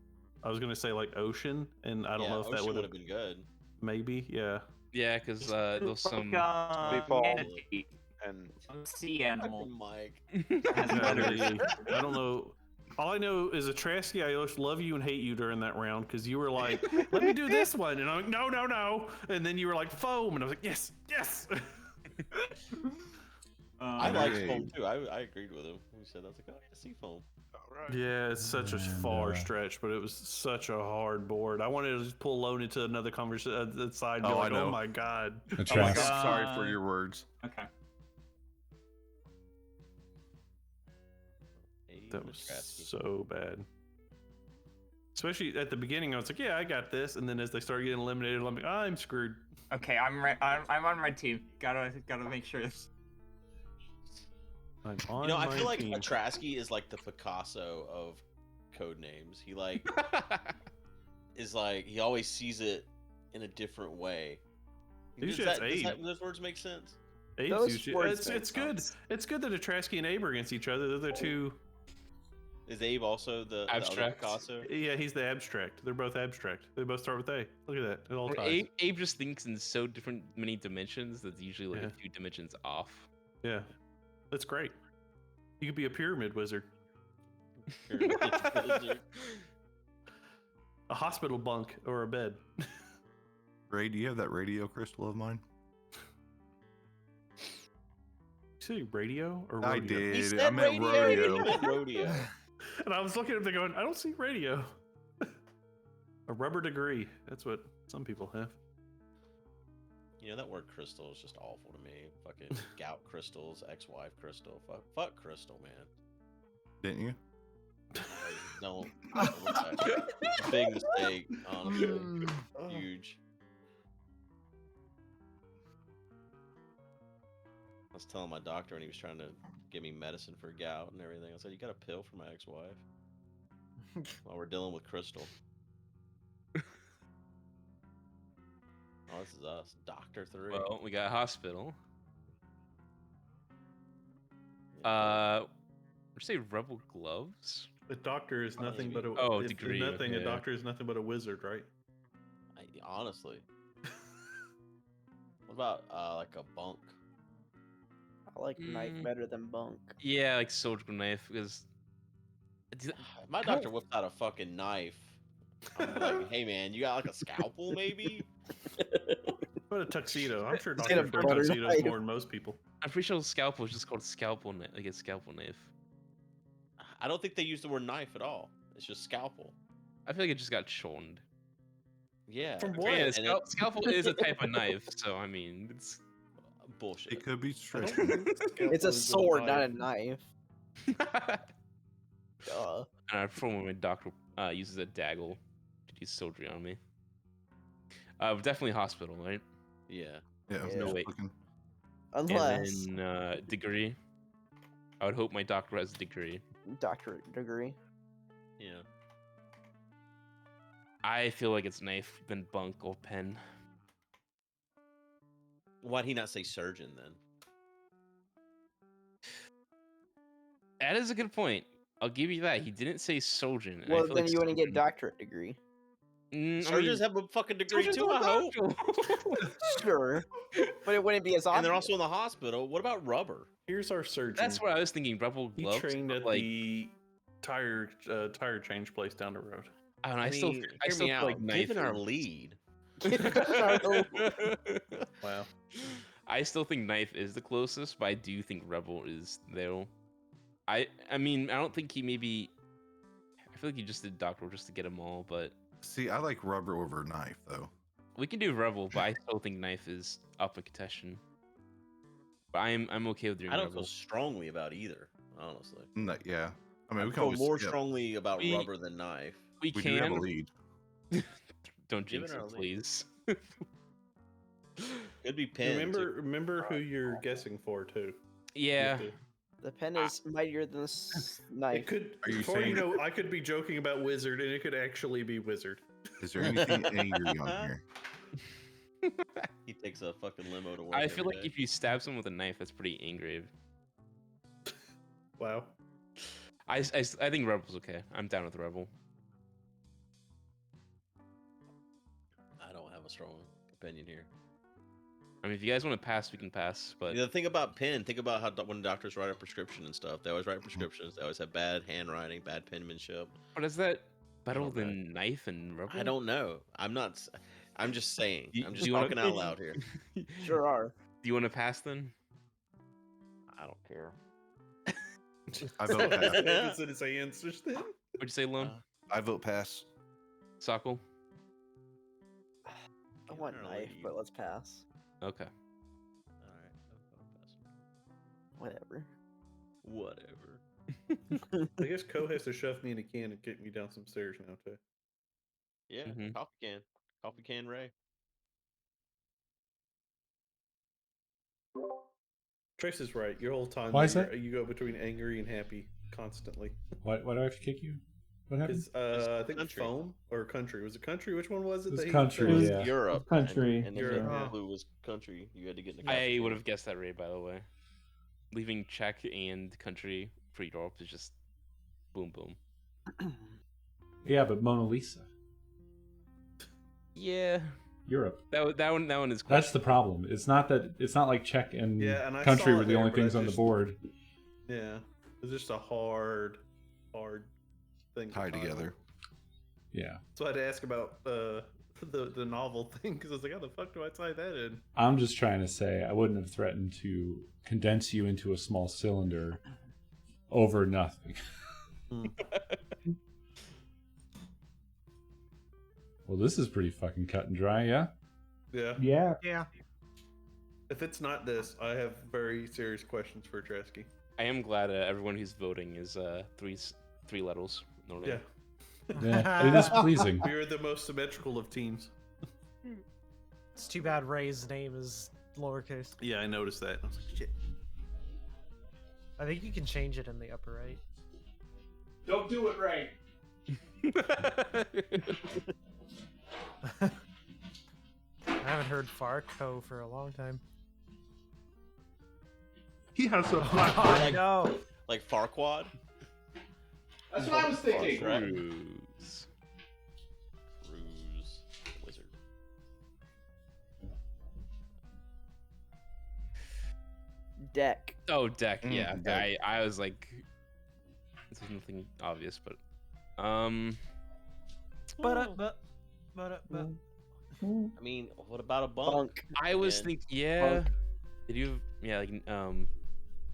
I was gonna say like ocean, and I don't know if that Ocean would would have have been good. maybe, yeah. Yeah, because there's some. Default manatee. and Some sea animal. Mike. Has Yeah, letters. maybe. I don't know. All I know is Atrasky, I just love you and hate you during that round because you were like, let me do this one. And I'm like, no, no, no. And then you were like, foam. And I was like, yes, yes. I liked foam too. I agreed with him. We said that's like, oh yeah, sea foam. Yeah, it's such a far stretch, but it was such a hard board. I wanted to just pull Lone into another conversation side and be Oh, I like, know. oh my god. That's I'm like, right. I'm sorry for your words. Okay. That was so bad. Especially at the beginning, I was like, yeah, I got this. And then as they started getting eliminated, I'm like, I'm screwed. Okay, I'm on red team. Gotta make sure this. I'm on You know, I my feel like team. Atrasky is like the Picasso of code names. He like is like he always sees it in a different way. Usually it's Abe. Those words make sense? Abe's Those usually, words make it's good. It's good that Atrasky and Abe are against each other. They're the two. Is Abe also the Abstract? The other Picasso? Yeah, he's the abstract. They're both abstract. They both start with A. Look at that. It all ties. Abe just thinks in so different many dimensions that's usually like Yeah. a few dimensions off. Yeah, that's great. You could be a pyramid wizard. A hospital bunk or a bed. Ray, do you have that radio crystal of mine? You say radio or I rodeo? did. He said I meant radio. rodeo. He meant rodeo. And I was looking at them going, I don't see radio. A rubber degree. That's what some people have. You know, that word crystal is just awful to me. Fucking gout crystals, ex-wife crystal. Fuck crystal, man. Didn't you? No, big mistake, honestly. Huge. I was telling my doctor when he was trying to give me medicine for gout and everything. I said, "You got a pill for my ex-wife?" While we're dealing with crystal. Oh, this is us, Doctor 3. Well, we got a hospital. Would you say rubber gloves? A doctor is nothing but a degree. Nothing. Okay. A doctor is nothing but a wizard, right? Honestly. What about like a bunk? I like knife better than bunk. Yeah, like surgical knife because My doctor whipped out a fucking knife. I'm like, hey man, you got like a scalpel maybe? What a tuxedo. I'm sure Get a doctors wear butter tuxedos knife. more than most people. I'm pretty sure scalpel is just called scalpel knife, like a scalpel knife. I don't think they use the word knife at all. It's just scalpel. I feel like it just got shortened. Yeah. From what? Yeah, scalpel is a type of knife, so I mean, it's bullshit. It could be straight. It's a sword, not a knife. And I perform when my doctor uses a daggle to do surgery on me. Definitely hospital, right? Yeah. Yeah. No wait. Unless And then degree. I would hope my doctor has a degree. doctorate degree. Yeah. I feel like it's knife, then bunk or pen. Why'd he not say surgeon then? That is a good point. I'll give you that. He didn't say surgeon. and I Well, feel then like you wouldn't get surgeon- doctorate degree. Surgeons have a fucking degree too, I hope. Sure, but it wouldn't be as obvious. And they're also in the hospital. What about rubber? Here's our surgeon. That's what I was thinking. Rubber He gloves. trained but, at like, the tire change place down the road. I don't know, I I still, mean, I hear still me feel out. like knife. Given our is- lead. Wow. I still think knife is the closest, but I do think rebel is there. I mean, I don't think he maybe. I feel like he just did doctor just to get them all, but See, I like rubber over knife though. we can do rebel. But I still think knife is up in contention. But I'm okay with doing I don't rebel. feel strongly about either, honestly. No, yeah. I mean, we can feel always more skip. strongly about We- rubber than knife. We We can. do have a lead. Don't Given jinx our it, lead. please. Could be pen. Remember who you're guessing for too. Yeah. The pen is mightier than the knife. It could. Are you Before you saying- know, I could be joking about wizard, and it could actually be wizard. Is there anything angry on here? He takes a fucking limo to work. I feel every like day. if you stab someone with a knife, that's pretty angry. Wow. I think rebel's okay. I'm down with rebel. I don't have a strong opinion here. I mean, if you guys want to pass, we can pass. But The thing about pen, think about how when doctors write a prescription and stuff, they always write prescriptions. They always have bad handwriting, bad penmanship. But is that better don't know. than knife and rubber? I don't know. I'm not. I'm just saying. I'm just do you wanna- talking out loud here. Sure are. Do you want to pass then? I don't care. I vote pass. It's in his hands just then. What'd you say, Lone? I vote pass. Sokol? I want knife, but let's pass. Okay. All right. Whatever. Whatever. I guess Co has to shove me in a can and get me down some stairs now too. Yeah. Mhm. Coffee can. Coffee can Ray. Trace is right. Your whole time, Why is you're- that? you go between angry and happy constantly. Why do I have to kick you? What happened? It's I think country. foam or country. Was it country? Which one was it? It was that he country, chose? yeah. Europe. Country. And Europe. the blue was country. You had to get in the I coffee would can. have guessed that Ray, by the way. Leaving Czech and country for Europe is just boom, boom. Yeah, but Mona Lisa, Yeah. Europe. That one is. That's the problem. It's not like Czech and Yeah, and I country saw were it the there, only but I things on the just- board. Yeah, it's just a hard thing to Tied tie together. on. Yeah. So I had to ask about the novel thing because I was like, how the fuck do I tie that in? I'm just trying to say I wouldn't have threatened to condense you into a small cylinder over nothing. Well, this is pretty fucking cut and dry, yeah? Yeah. Yeah. Yeah. If it's not this, I have very serious questions for Tresky. I am glad everyone who's voting is three letters. Normally. Yeah. Yeah, it is pleasing. We are the most symmetrical of teams. It's too bad Ray's name is lowercase. Yeah, I noticed that. I was like, shit. I think you can change it in the upper right. Don't do it, Ray. I haven't heard Farco for a long time. He has a black I know. Like Farquad? That's what I was thinking. Cruz. Wizard. Deck. Oh, deck. Yeah, deck. I was like, this is nothing obvious, but I mean, what about a bunk? I was Again, thinking, yeah. bunk. Did you? Yeah, like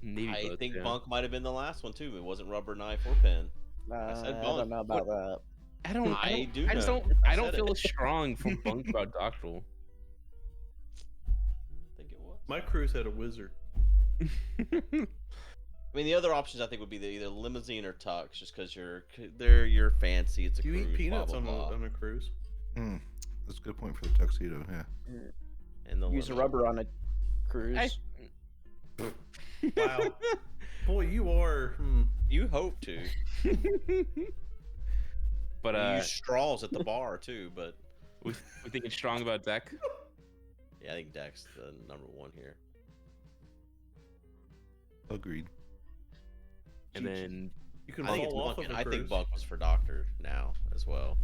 Navy. I boats, think yeah. bunk might have been the last one too. It wasn't rubber, knife, or pen. I said I bunk. don't know about that. I don't. I do. I just know. don't. I don't said feel it. strong from bunk about doctoral. I think it was. My cruise had a wizard. I mean, the other options I think would be either limousine or tux, just because you're fancy. It's a Do you cruise. eat peanuts blah, blah, blah. on a cruise? That's a good point for the tuxedo. Yeah. And the Use a limo. rubber on a cruise. Wow. Boy, you are. You hope to. But You use straws at the bar too, but we thinking strong about deck. yeah, I think Deck's the number one here. Agreed. And then You can I think, it's fall off bunk, of a I think cruise. bunk was for doctor now as well.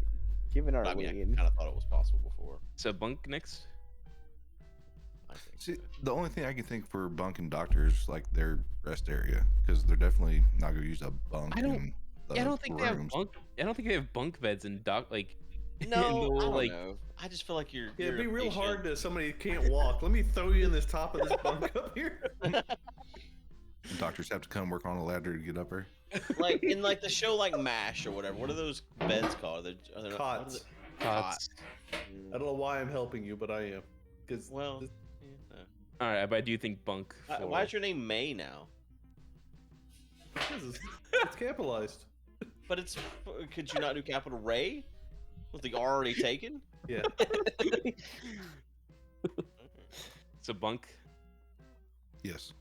Given our I mean, lead. I kind of thought it was possible before. so bunk next. I think. See, the only thing I can think for bunk and doctor is like their rest area, because they're definitely not going to use a bunk. I don't- in the I don't think they have rooms. bunk. I don't think they have bunk beds in doc like. No, in the I little, don't like, know. I just feel like you're. Yeah, it'd you're be real patient. hard to somebody who can't walk. Let me throw you in this top of this bunk up here. Doctors have to come work on a ladder to get up there. Like in like the show like MASH or whatever. What are those beds called? Are they not, what Cots. is it? Cots. I don't know why I'm helping you, but I am. Because Well, All right, but I do think bunk. For... why is your name May now? it's capitalized. But it's. Could you not do capital Ray? Was the R already taken? Yeah. So bunk. Yes.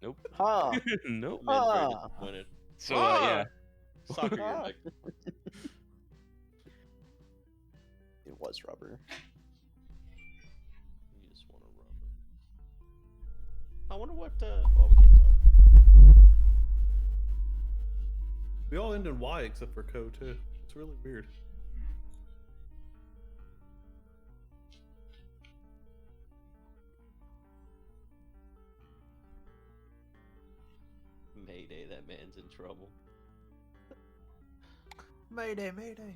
Nope. Huh. Nope. Man's very Ah. disappointed. So yeah. Soccer, you're like, It was rubber. you just want a rubber. I wonder what. Well, we can't talk. We all end in Y except for Co too. It's really weird. Mayday, that man's in trouble. Mayday, mayday.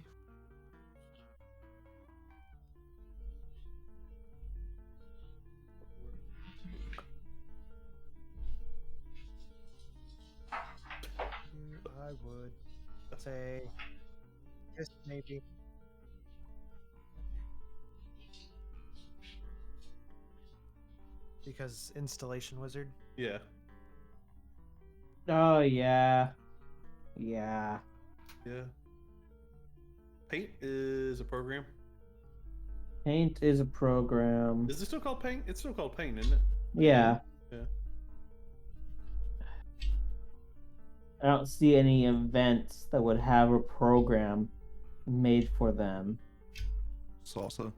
I would say yes, maybe. Because installation wizard. Yeah. Oh yeah. Yeah. Yeah. Paint is a program. Paint is a program. Is it still called Paint? It's still called Paint, isn't it? Yeah. Yeah. I don't see any events that would have a program made for them. Salsa.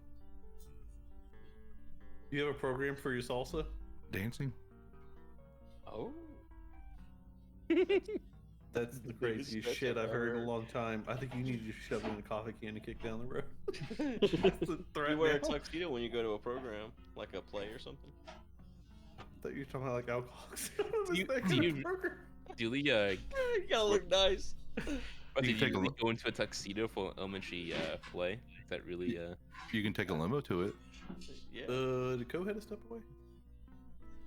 Do you have a program for your salsa? Dancing. Oh. That's the craziest shit I've heard in a long time. I think you need to shove it in a coffee can and kick down the road. That's the threat You wear a now. tuxedo when you go to a program, like a play or something. I thought you were talking about like alcoholics. Do the You gotta look nice. But You did take you a really look. go into a tuxedo for elementary play? Is that really You can take a limo to it. Yeah. Did Co head a step away?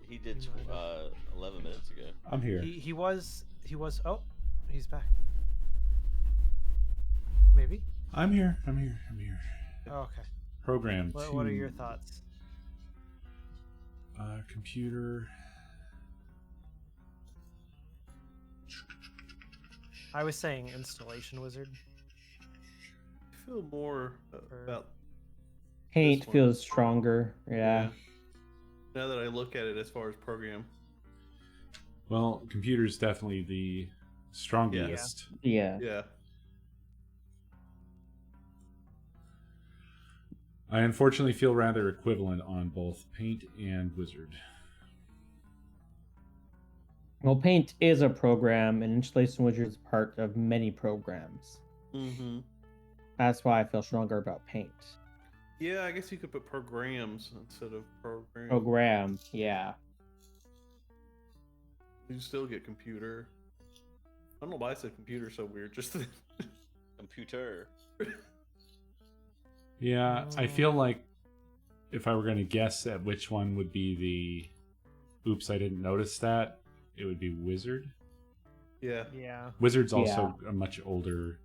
He did 11 minutes ago. I'm here. He was oh, he's back. Maybe. I'm here. I'm here. I'm here. Oh, okay. Program What are your 2. thoughts? Computer. I was saying installation wizard. I feel more about Paint this one. feels stronger. Yeah. Now that I look at it as far as program. Well, computer's definitely the strongest. Yeah. Yeah. I unfortunately feel rather equivalent on both paint and wizard. Well, Paint is a program, and Installation Wizard is part of many programs. Mm-hmm. That's why I feel stronger about Paint. Yeah, I guess you could put programs instead of program. Program, yeah. You still get computer. I don't know why I said computer so weird. Just computer. Yeah, I feel like if I were going to guess at which one would be the oops, I didn't notice that, it would be wizard. Yeah. Yeah. Wizard's also a much older,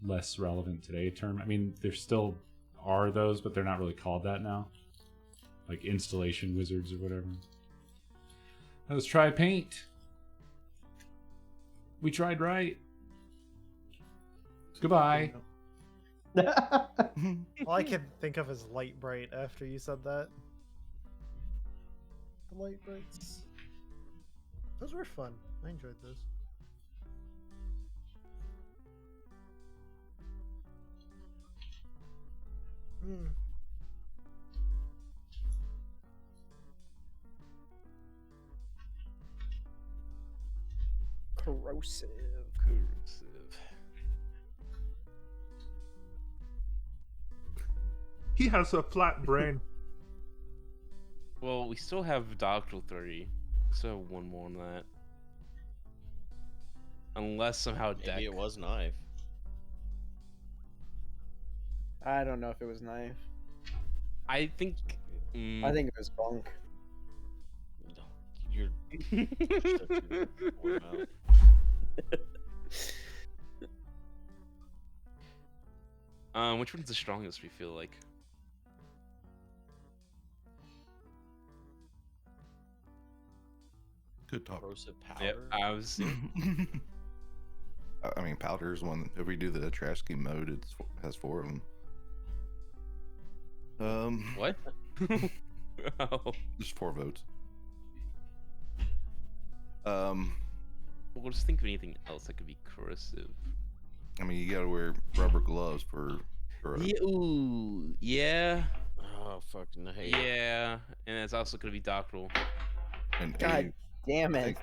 less relevant today term. I mean, there still are those, but they're not really called that now. Like installation wizards or whatever. Let's try paint. We tried right. Goodbye. All I can think of is Light Bright after you said that. The Light Brights. Those were fun. I enjoyed those. Hmm. Corrosive. He has a flat brain. Well, we still have Doctoral 30. So one more on that. Unless somehow Maybe deck. it was knife. I don't know if it was knife. I think. I think it was bunk. You're. Which one's the strongest? We feel like. Good talk. Corrosive powder. Yep, I was. I mean, powder is one. If we do the trash scheme mode, it has 4 of them. What? Oh. Just 4 votes. We'll just think of anything else that could be corrosive. I mean, you gotta wear rubber gloves for Yeah, ooh, yeah. Oh, fucking hate. Yeah, and it's also gonna be doctoral. And God damn it.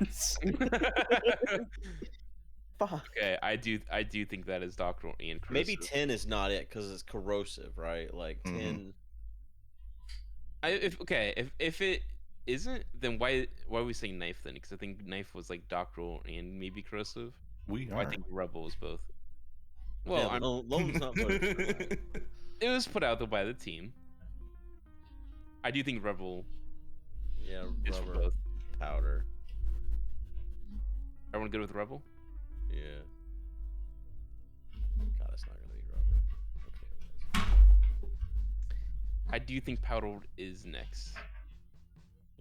Fuck. Okay, I do think that is doctoral and corrosive. Maybe 10 is not it because it's corrosive, right? Like 10. If it isn't, then why are we saying knife then? Because I think knife was like doctoral and maybe corrosive. I think rebel was both. Well, yeah, Lone's not voted for that. It was put out though by the team. I do think rebel. Yeah, is for rubber both. powder. Everyone good with rebel? Yeah. God, it's not gonna be rubber. Okay, it was. I do think powder is next.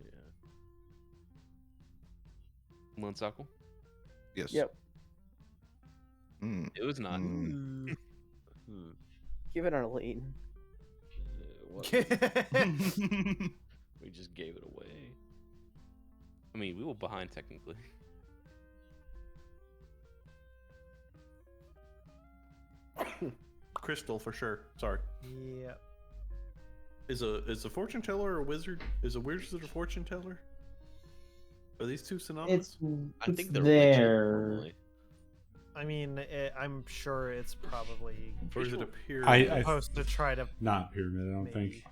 Yeah. Moonsackle? Yes. Yep. It was not. Give it our lead. We just gave it away. I mean, we were behind technically. Crystal for sure. Sorry. Yeah. Is a fortune teller a wizard? Is a wizard a fortune teller? Are these two synonymous? I think they're there. I mean, I'm sure it's probably Or is it a pyramid? supposed to try to. Not pyramid, I don't think.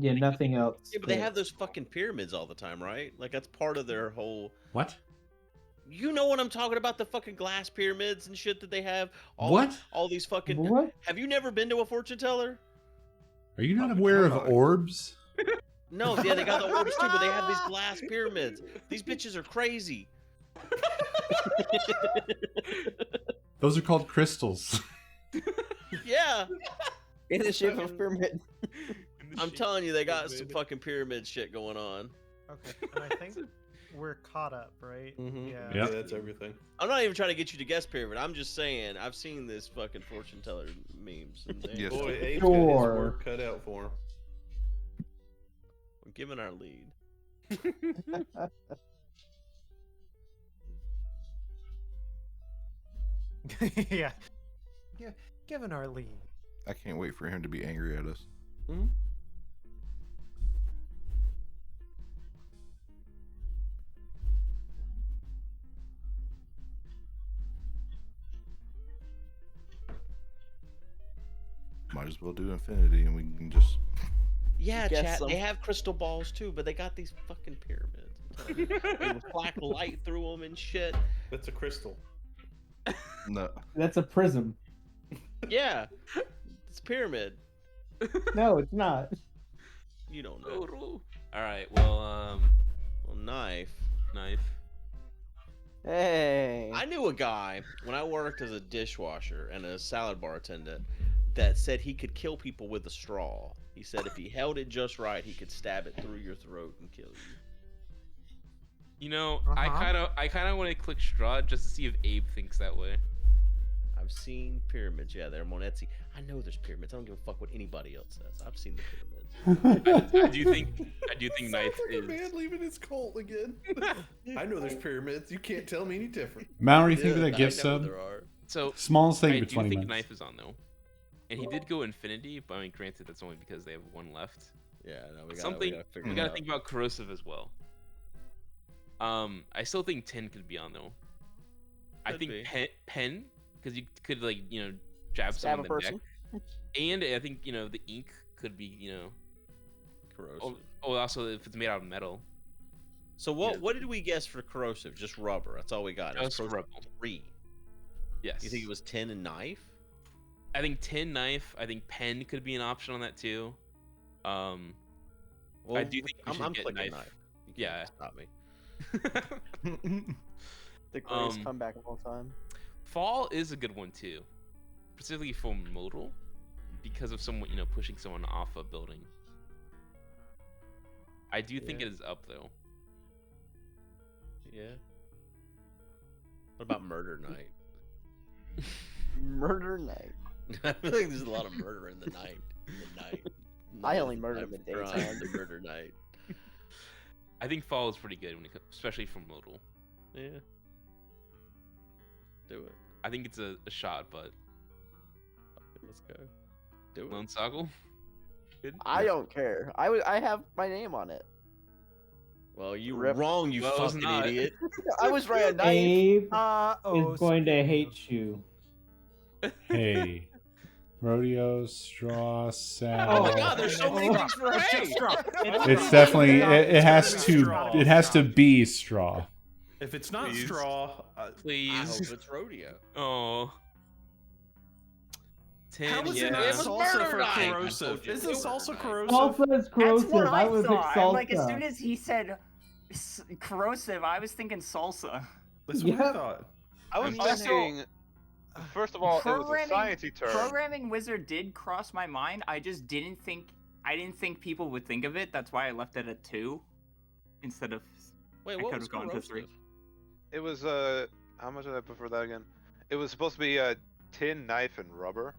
Yeah, nothing else. Yeah, but they have those fucking pyramids all the time, right? Like that's part of their whole. What? You know what I'm talking about? The fucking glass pyramids and shit that they have. What? All these fucking. What? Have you never been to a fortune teller? Are you not aware of orbs? No, yeah, they got the orbs too, but they have these glass pyramids. These bitches are crazy. Those are called crystals. Yeah. In the shape of a pyramid. I'm telling you, they got some fucking pyramid shit going on. Okay, and I think we're caught up, right? Mm-hmm. Yeah. Yeah, that's everything. I'm not even trying to get you to guess pyramid. I'm just saying I've seen this fucking fortune teller memes. And they Yes. Boy, Abe's got his work cut out for him. We're giving our lead. Yeah. Given our lead. I can't wait for him to be angry at us. Mm-hmm. Might as well do infinity, and we can just. Yeah, Guess chat. some- They have crystal balls too, but they got these fucking pyramids. And black light through them and shit. That's a crystal. No. That's a prism. Yeah, it's a pyramid. No, it's not. You don't know. All right. Well, knife. Hey. I knew a guy when I worked as a dishwasher and a salad bar attendant that said he could kill people with a straw. He said if he held it just right, he could stab it through your throat and kill you. You know, I kind of want to click straw just to see if Abe thinks that way. I've seen pyramids. Yeah, they're on Etsy. I know there's pyramids. I don't give a fuck what anybody else says. I've seen the pyramids. I do think knife like is. a man leaving his cult again. I know there's pyramids. You can't tell me any different. Mallory, think of that I gift know sub. there are. So Smallest thing I for do 20 think minutes. knife is on though, and he did go infinity, but I mean, granted, that's only because they have one left. Yeah, no, we Something gotta figure we it gotta out. think about corrosive as well. I still think 10 could be on though. I Could think be. pen because you could like jab Stab someone a in the person. neck, and I think the ink could be corrosive. Also if it's made out of metal. So what did we guess for corrosive? Just rubber. That's all we got. It was Just corrosive rubber. 3. Yes. You think it was 10 and knife? I think 10 knife. I think pen could be an option on that too. I Well, do think we should I'm get clicking knife. knife. You can't Yeah. stop me. The greatest comeback of all time. Fall is a good one too, specifically for modal, because of someone pushing someone off a building. I do think it is up though. Yeah. What about murder night? Murder night. I feel like there's a lot of murder in the night. I only murder Night in the of crime, daytime. The murder night. I think fall is pretty good when it comes, especially from modal. Yeah. Do it. I think it's a shot, but Let's go. Do it. Lone Soggle. Good. I don't care. I have my name on it. Well, you were Rip. wrong, you Well, it's fucking not. idiot. I was right on knife. Abe Oh, is going to hate you. Hey. Rodeo, straw, Oh saddle. my god, there's so many things for hay. It's definitely it has to be straw. If it's not Please. straw, I Please. hope it's rodeo. Oh. 10. how is yeah. it not It was salsa murder for night. corrosive? I Isn't told you. salsa corrosive? Salsa is That's corrosive. what I I was thought. salsa. Like as soon as he said corrosive, I was thinking salsa. That's what I Yep. thought. I was Also- thinking. First of all, it was a Programming- sciencey term. Programming wizard did cross my mind. I just didn't think people would think of it. That's why I left it at 2 instead of. Wait, I what could was have gone to 3. corrosive? It was how much did I prefer that again? It was supposed to be tin, knife, and rubber.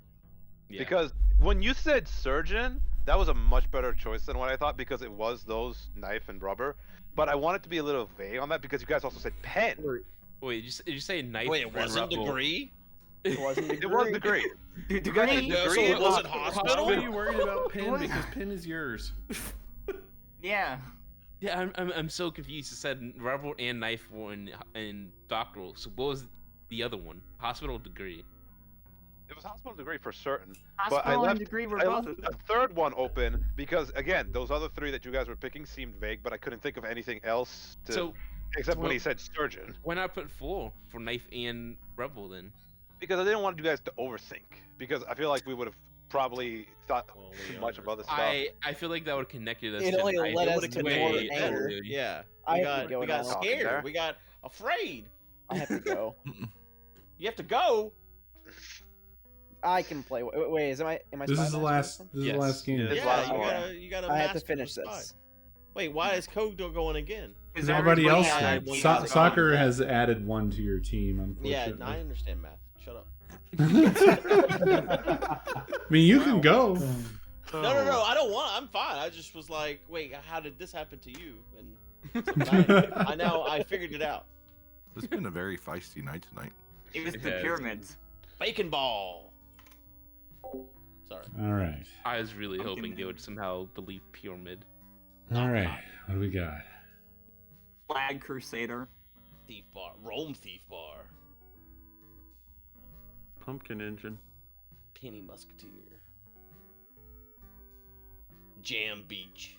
Yeah. Because when you said surgeon, that was a much better choice than what I thought because it was those knife and rubber. But I wanted to be a little vague on that because you guys also said pen. Wait, did you say knife? Wait, it and wasn't rubble? degree? It wasn't It was degree. Degree. So Degree it is wasn't hospital. Why hospital? are you worried about pen? Because pen is yours. Yeah. Yeah, I'm so confused. It said rubber and knife were in doctoral. So what was the other one? Hospital degree. It was hospital degree for certain. Hospital but I left, and degree were I both. left the third one open because again, those other 3 that you guys were picking seemed vague, but I couldn't think of anything else to So except when well- he said surgeon. why not put 4 for knife and rebel then? Because I didn't want you guys to overthink. Because I feel like we would have probably thought too much of other stuff. I feel like that would have connected us. It to only knife led us way to more better, anger. dude. Yeah. I We have to got go we now. got Talking scared. there. We got afraid. I have to go. You have to go. I can play. Wait, am I? This Spy is the Master last. this This is the last game. This Yeah, last you one. you gotta. I have to master finish the spy. this. Wait, why is Kodo going again? Because everybody else had did. one So- guy. soccer has added one to your team, Yeah, unfortunately. I understand math. Shut up. I mean, you can go. No, I don't want. I'm fine. I just was like, wait, how did this happen to you? And I figured it out. It's been a very feisty night tonight. It was the pyramids. Bacon ball. Sorry. All right. I was really hoping they would somehow believe pyramid. All right. What do we got? Flag Crusader. Thief bar. Rome thief bar. Pumpkin engine. Penny musketeer. Jam beach.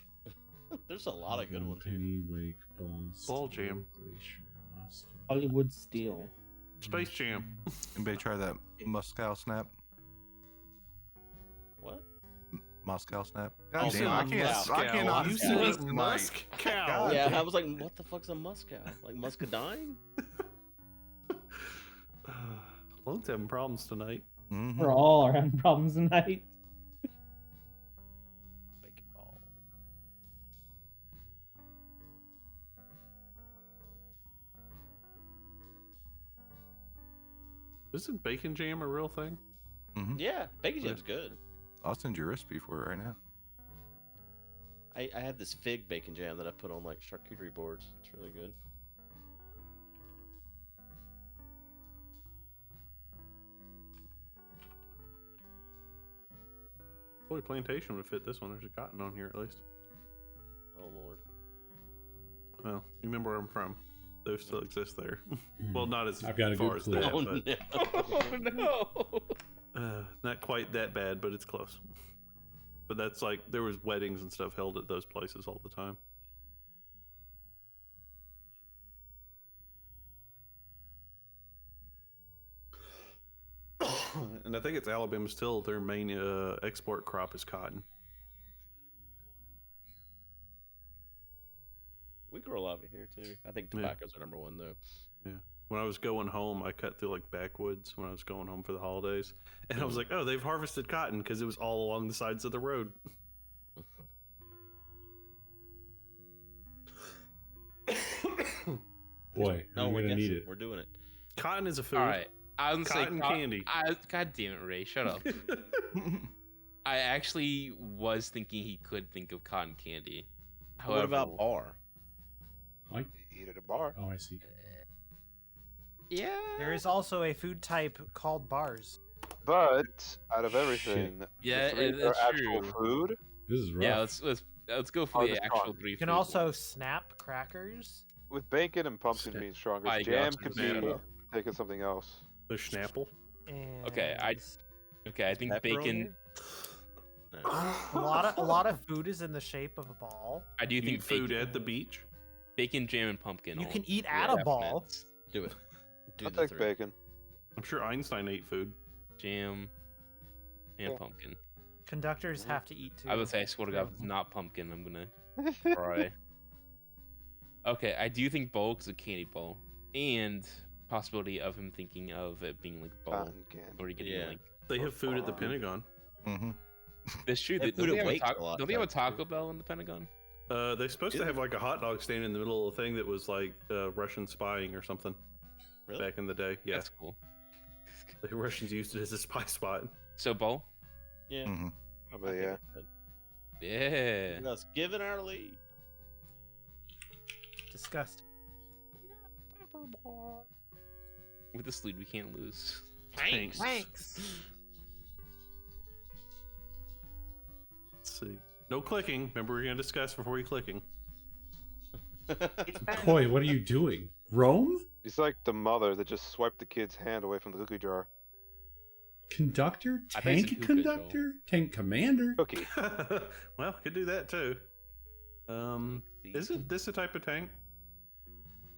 There's a lot of good ones here. Penny, wake, balls. Ball jam. Glacier, Austin. Hollywood Steel. Space Jam. Anybody try that Moscow Snap? What? Moscow Snap? Oh, God damn, I cannot You do said this tonight. Moscow. Yeah, I was like, what the fuck's a Moscow? Like muscadine? Lone's having problems tonight. Mm-hmm. We're all having problems tonight. Bacon ball. Isn't bacon jam a real thing? Mm-hmm. Yeah, bacon jam's good. I'll send you a recipe for it right now. I had this fig bacon jam that I put on like charcuterie boards. It's really good. Boy, plantation would fit this one. There's a cotton on here at least. Oh lord. Well, you remember where I'm from. Those still exist there. Well, not as I've got a far good as clue. that, Oh but no. Oh no! not quite that bad, but it's close. But that's like there was weddings and stuff held at those places all the time. And I think it's Alabama still their main export crop is cotton. We grow a lot of it here too. I think tobacco's our number one though. Yeah. When I was going home, I cut through like backwoods when I was going home for the holidays, and I was like, "Oh, they've harvested cotton because it was all along the sides of the road." Boy, No, I'm we're gonna need guessing. it. We're doing it. Cotton is a food. All right. I was gonna Cotton say candy. God damn it, Ray! Shut up. I actually was thinking he could think of cotton candy. What about bar? Like, Eat at a bar. oh, I see. Yeah. There is also a food type called bars. But out of everything, Yeah, the three that are that's actual true. food. This is rough. Yeah, let's go for Are the the actual cotton. three. You can food also ones. snap crackers. With bacon and pumpkin being stronger, I jam got could you, be man. taking something else. The Schnapple. And Okay, I think Pepperoni? bacon. a lot of food is in the shape of a ball. I do You think eat food bacon, at the beach. bacon, jam, and pumpkin. You all- can eat yeah, at a ball. definite. Do it. Do I'll the take three. bacon. I'm sure Einstein ate food. Jam and Yeah. pumpkin. Conductors have to eat too. I would say, I swear to God, if it's not pumpkin, I'm gonna cry. Okay, I do think bulk is a candy bowl, and possibility of him thinking of it being like bowl, Cotton candy. or he getting Yeah. like. They have food at the Pentagon. Mm-hmm. That's true. They have Don't food they at have a Wake's taco- a lot don't they have a of times, Taco Bell in the Pentagon? They're supposed to have like a hot dog stand in the middle of the thing that was like Russian spying or something Really? back in the day. Yeah, That's cool. the Russians used it as a spy spot. So bowl. Yeah. Mm-hmm. Oh, but yeah. Yeah. Us giving our lead. Disgusting. With this lead, we can't lose. Thanks. Thanks. Let's see. No clicking. Remember, we're gonna discuss before you clicking. Boy, what are you doing? Rome? He's like the mother that just swiped the kid's hand away from the cookie jar. Conductor? I think it's Tank a hookah, conductor? Tank commander? Cookie. Well, could do that too. Isn't this a type of tank?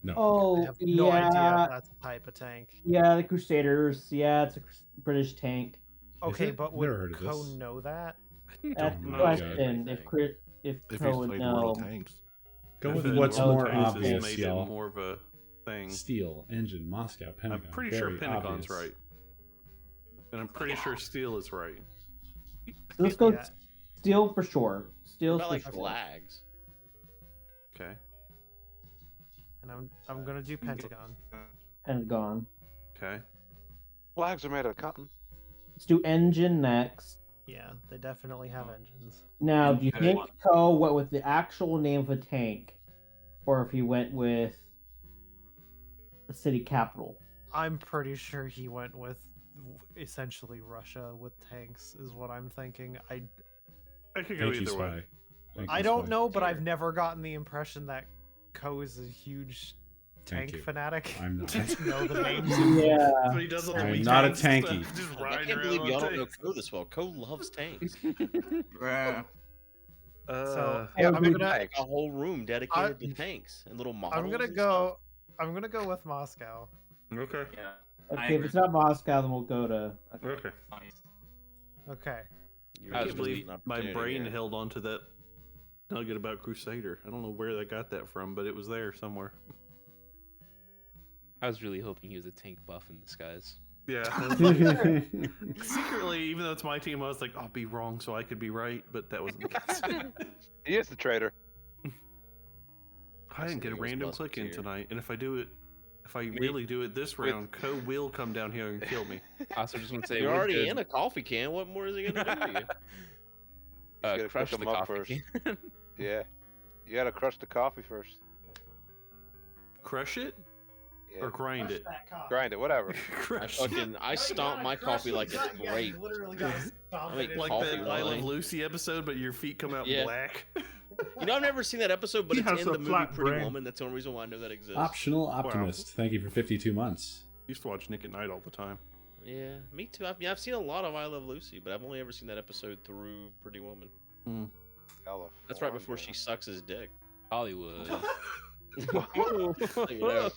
No. I Oh, have no idea yeah. if that's a type of tank. Yeah, the Crusaders. Yeah, it's a British tank. Okay, it? but Never would heard of Ko this. know that? That's Oh the my question. God. If If Ko he's would played Mortal know. Tanks. Go with If what's Mortal more Tanks has obvious, made y'all. it more of a thing. Steel, engine, Moscow, Pentagon. I'm pretty sure Very Pentagon's obvious. right. And I'm pretty sure steel is right. So let's go Yeah. steel for sure. What Steel about for like sure. flags? Okay. And I'm gonna do Pentagon. Pentagon. Okay. Flags are made of cotton. Let's do engine next. Yeah, they definitely have engines. Now, do you Okay. think Ko went with the actual name of a tank, or if he went with the city capital? I'm pretty sure he went with essentially Russia with tanks, is what I'm thinking. I could go Thank you, either way. Spy. Thank I you, don't Spy. know, but I've never gotten the impression that Ko is a huge Thank tank you. fanatic. I'm not. To know the names. Yeah. So he does all the I'm wee not a tanks and tanky. stuff, Just I riding can't around believe on y'all don't know tanks. Ko this well. Ko loves tanks. So Yeah, I'm we- gonna Like a whole room dedicated to tanks and little models. I'm gonna and go. I'm gonna go with Moscow. Okay. Yeah. Okay, if it's not Moscow, then we'll go to. Okay. Okay. stuff. You're I giving can't believe us an my opportunity brain here. held onto that nugget about Crusader. I don't know where I got that from, but it was there somewhere. I was really hoping he was a tank buff in disguise. Yeah. Secretly, even though it's my team, I was like, I'll be wrong so I could be right, but that wasn't the case. He is the traitor. I didn't get a random click in tonight, and if I do it, if I really do it this round, Ko will come down here and kill me. I also just want to say You're we're already good. in a coffee can. What more is he gonna do to you? gotta Crush cook the 'em up coffee first. can. Yeah. You gotta crush the coffee first. Crush it Yeah. or grind it? Grind it, whatever. Crush I stomp my coffee like it's grape. I make Like coffee that I Love wine. Lucy episode, but your feet come out Yeah. black. You know, I've never seen that episode, but He it's has in a the movie flat Pretty brain. Woman. That's the only reason why I know that exists. Optional optimist. Thank you for 52 months. Used to watch Nick at Night all the time. Yeah, me too. I've seen a lot of I Love Lucy, but I've only ever seen that episode through Pretty Woman. That's right before she sucks his dick. Hollywood. You know.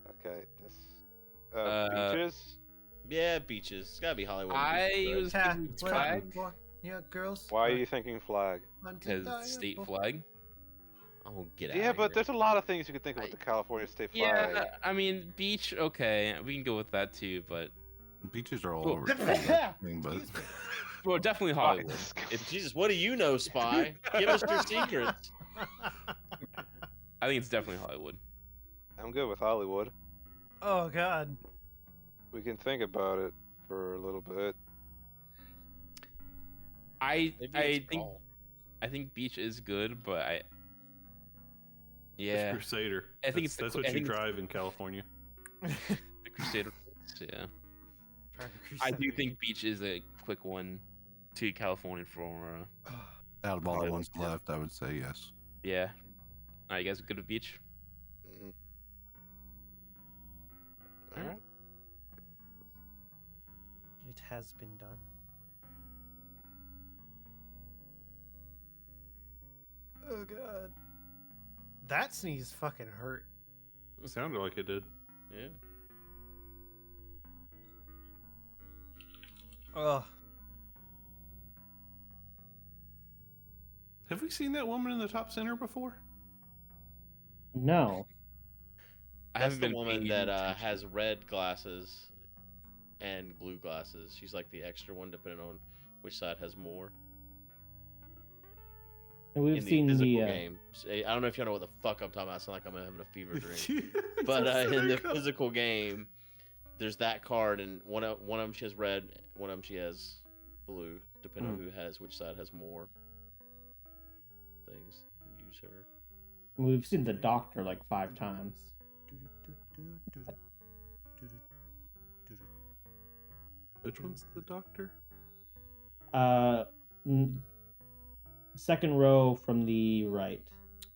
Okay. This. Beaches. Yeah, beaches. It's gotta be Hollywood. I beaches, was right? thinking flag Yeah, girls. Why are you thinking flag? because state flag. Oh, get out. Yeah, but there's a lot of things you could think of with the California state flag. Yeah, I mean beach. Okay, we can go with that too, but Beaches are all Cool. over. the thing, but well, definitely Hollywood. Jesus, what do you know, Spy? Give us your secrets. I think it's definitely Hollywood. I'm good with Hollywood. Oh God. We can think about it for a little bit. I Maybe think Paul. I think beach is good, but It's yeah, Crusader. I think it's that's the- what I you think it's- drive in California. the Crusader. Yeah, I do think beach is a quick one to California for. out of all the ones left, I would say yes. Yeah. Alright, you guys good with beach? All right. It has been done. Oh God. That sneeze fucking hurt. It sounded like it did. Yeah. Ugh. Have we seen that woman in the top center before? No. I That's haven't the been woman paying that attention. has red glasses and blue glasses. She's like the extra one, depending on which side has more. And we've in the seen physical the. game. I don't know if y'all know what the fuck I'm talking about. I sound like I'm having a fever dream. But in the physical game, there's that card, and one of them she has red, one of them she has blue, depending on who has which side has more things. Use her. We've seen the doctor like 5 times. Which one's the doctor? Second row from the right.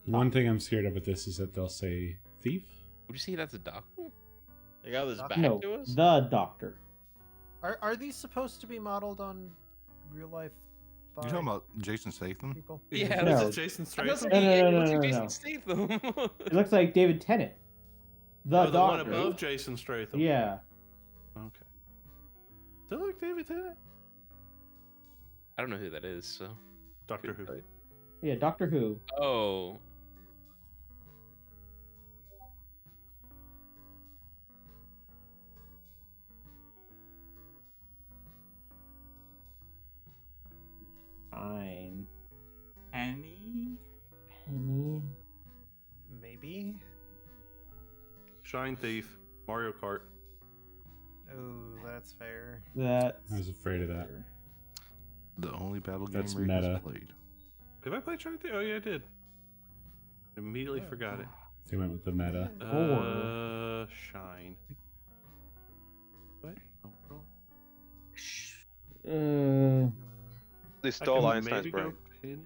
One thing I'm scared of with this is that they'll say thief. Would you say that's a doctor? The guy that's back No, to us? the doctor. Are these supposed to be modeled on real life? You talking about Jason Statham? People? Yeah, No. Is it Jason Statham? No. It looks like David Tennant. The Oh, the one doctor. above Jason Statham. Yeah. Okay. Does it look David Tennant? I don't know who that is, so. Doctor Who. Yeah, Doctor Who. Oh. Shine Thief, Mario Kart. Oh, that's fair. That I was afraid of that. The only battle game That's Ray meta. has played. Did I play Shine Thief? Oh yeah, I did. Immediately forgot it. They went with the meta. Shine. What? They stole I could Einstein's maybe brain. go Penny.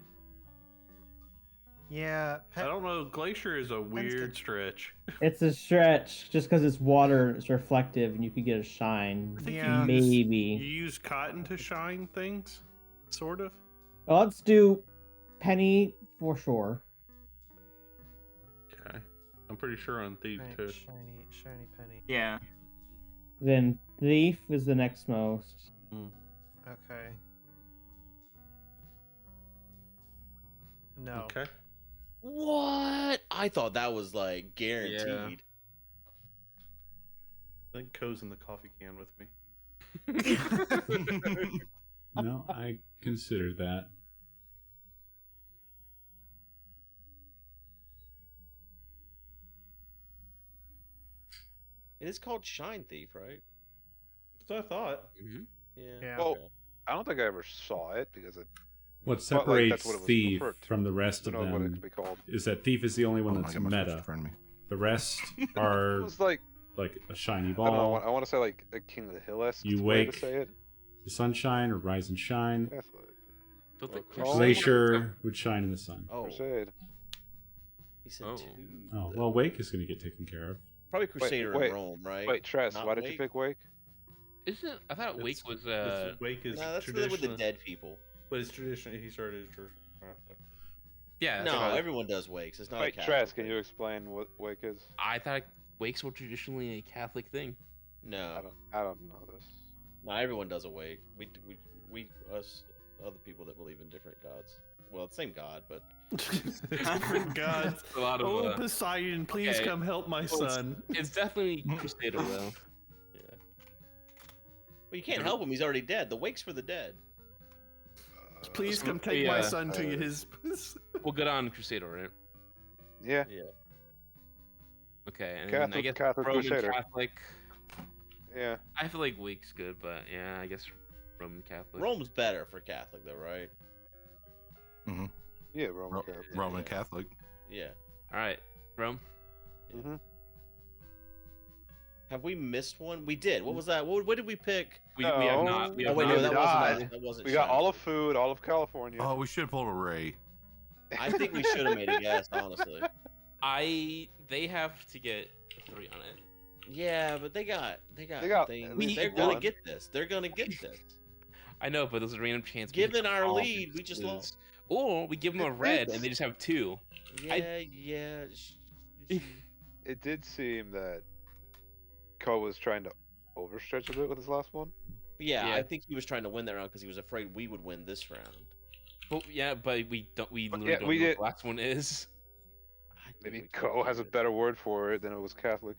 Yeah, I don't know. Glacier is a weird stretch. It's a stretch just because it's water, it's reflective, and you could get a shine. I think Yeah. you Maybe. use cotton to shine things, sort of. Well, let's do Penny for sure. Okay, I'm pretty sure on Thief Right, too. shiny penny. Yeah. Then Thief is the next most. Okay. No. Okay. What? I thought that was like guaranteed. I think Co's in the coffee can with me. No, I considered that. It is called Shine Thief, right? That's what I thought. Mm-hmm. Yeah. Yeah. Well, I don't think I ever saw it because it. What felt like separates that's what it was Thief referred to. from the rest Who of knows what it them could be called? is that Thief is the only one Oh, that's I got my Switch in meta. front of me. The rest It are was like a shiny I don't know. ball. I want to say like a King of the Hill esque You way to wake say it. the sunshine or rise and shine. Catholic. Don't Like think Crusade. Glacier would shine in the sun. Oh, Crusade. he said Oh. two. Oh, well, Wake is going to get taken care of. Probably Crusader wait, in Rome, right? Wait, Tress, Not why did you Wake? pick Wake? Isn't I thought Wake was Wake is No, that's the with the dead people. But it's traditionally he started his church Catholic. yeah. No, that's what everyone does wakes. It's not Wait, a Catholic Tress, can thing. you explain what Wake is? I thought wakes were traditionally a Catholic thing. No, I don't know this. no, everyone does a wake. We us other people that believe in different gods. Well, the same God, but Different gods. A lot of Oh, Poseidon, please okay. come help my Well, son. It's definitely Crusader though. yeah. Well, you can't help him. He's already dead. The wake's for the dead. Please So, come take my yeah. son to his. We'll get on Crusader, right? Yeah. Yeah. Okay, and then I Catholic, guess Catholic Roman Crusader. Catholic. Yeah. I feel like Wake's good, but yeah, I guess Roman Catholic. Rome's better for Catholic, though, right? Mm-hmm. Yeah, Roman Catholic. Roman Catholic. Yeah. All right, Rome. Mm-hmm. Have we missed one? We did. What was that? What did we pick? We have not. We Oh have wait, not. no, that died. wasn't. That wasn't. We got Shine. all of food, all of California. Oh, we should have pulled a Ray. I think we should have made a guess, honestly. They have to get a 3 on it. Yeah, but they got They got things. at least They're gonna one. get this. They're gonna get this. I know, but there's a random chance. we Given hit our all lead, we and just lose. lost. Or we give them a red and they just have 2. Yeah, yeah. It did seem that Ko was trying to overstretch a bit with his last one. Yeah, Yeah. I think he was trying to win that round because he was afraid we would win this round. But yeah, but we don't. We But literally yeah, don't we know what did- the last one is. I think Maybe we Ko could've has a done it. better word for it than it was Catholic.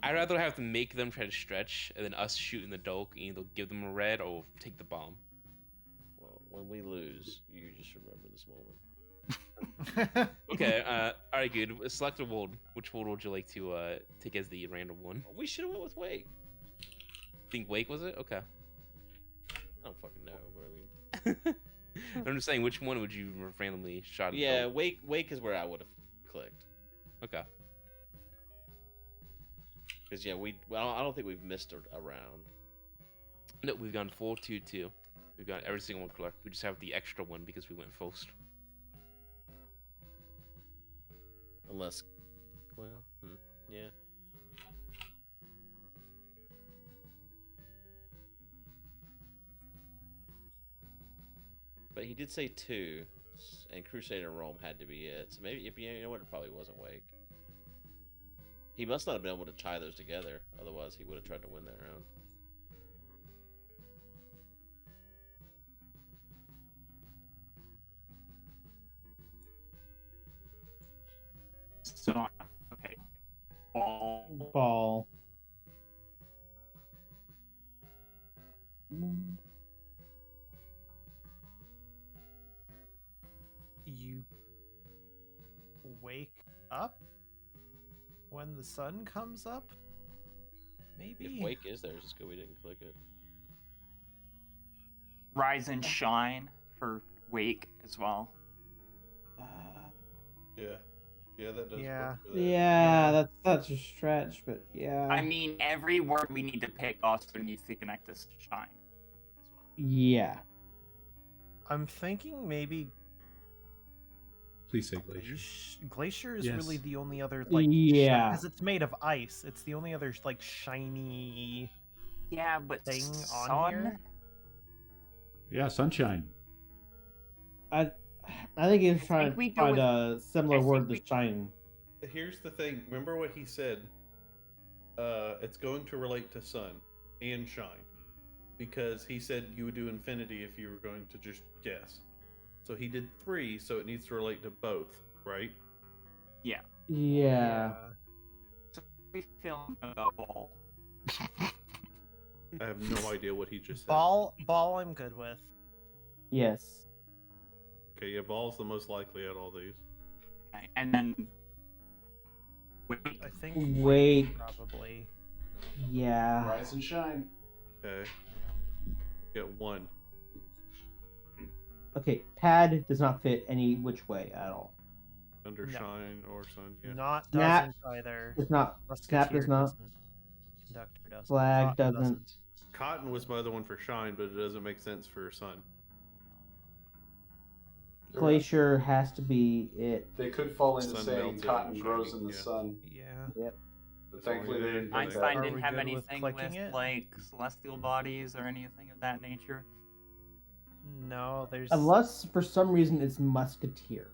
I'd rather have to make them try to stretch and then us shoot in the doke and either give them a red or take the bomb. Well, when we lose, you just remember this moment. Okay, alright, good. Select a world. Which world would you like to take as the random one? We should have went with Wake. Think Wake was it? Okay. I don't fucking know, but I mean. I'm just saying, which one would you randomly shot at? Yeah, Wake is where I would have clicked. Okay. Because yeah, I don't think we've missed a round. No, we've gone 4-2-2. We've got every single one correct. We just have the extra one because we went first. Unless, well, yeah. But he did say 2, and Crusader Rome had to be it. So maybe, if you know what, it probably wasn't Wake. He must not have been able to tie those together. Otherwise, he would have tried to win that round. So, okay. Ball. You wake up? when the sun comes up. Maybe. If Wake is there, it's just good we didn't click it. Rise and Shine for Wake as well. Yeah, that does Yeah. work for that. Yeah, that's such a stretch, but yeah. I mean, every word we need to pick also needs to connect to Shine. Yeah. I'm thinking maybe Please say Glacier. Glacier is Yes. really the only other like Yeah. because it's made of ice. It's the only other like shiny Yeah, but thing sun? on here. Yeah, sunshine. I think he's trying we to go find with- a similar I word think to shine. Here's the thing. Remember what he said? It's going to relate to sun and shine. Because he said you would do infinity if you were going to just guess. So he did 3, so it needs to relate to both, right? Yeah. Yeah. So we feel about ball. I have no idea what he just said. Ball I'm good with. Yes. Okay, yeah, ball's the most likely out of all these. Okay, and then I think Wake. probably. Yeah. Rise and shine. Okay. Get 1. Okay, pad does not fit any which way at all. Under No. shine or sun, yeah. Not Snap doesn't either. does not. Snap Musketeer does not. doesn't. Conductor doesn't. Flag Cotton doesn't. Cotton was my other one for shine, but it doesn't make sense for sun. Glacier has to be it. They could fall into Sun saying melted cotton and grows shiny, in the yeah. sun. Yeah. Yep. But thankfully they didn't do that. Einstein Are didn't we have good with anything clicking with it? like celestial bodies or anything of that nature. No, there's Unless for some reason it's musketeer.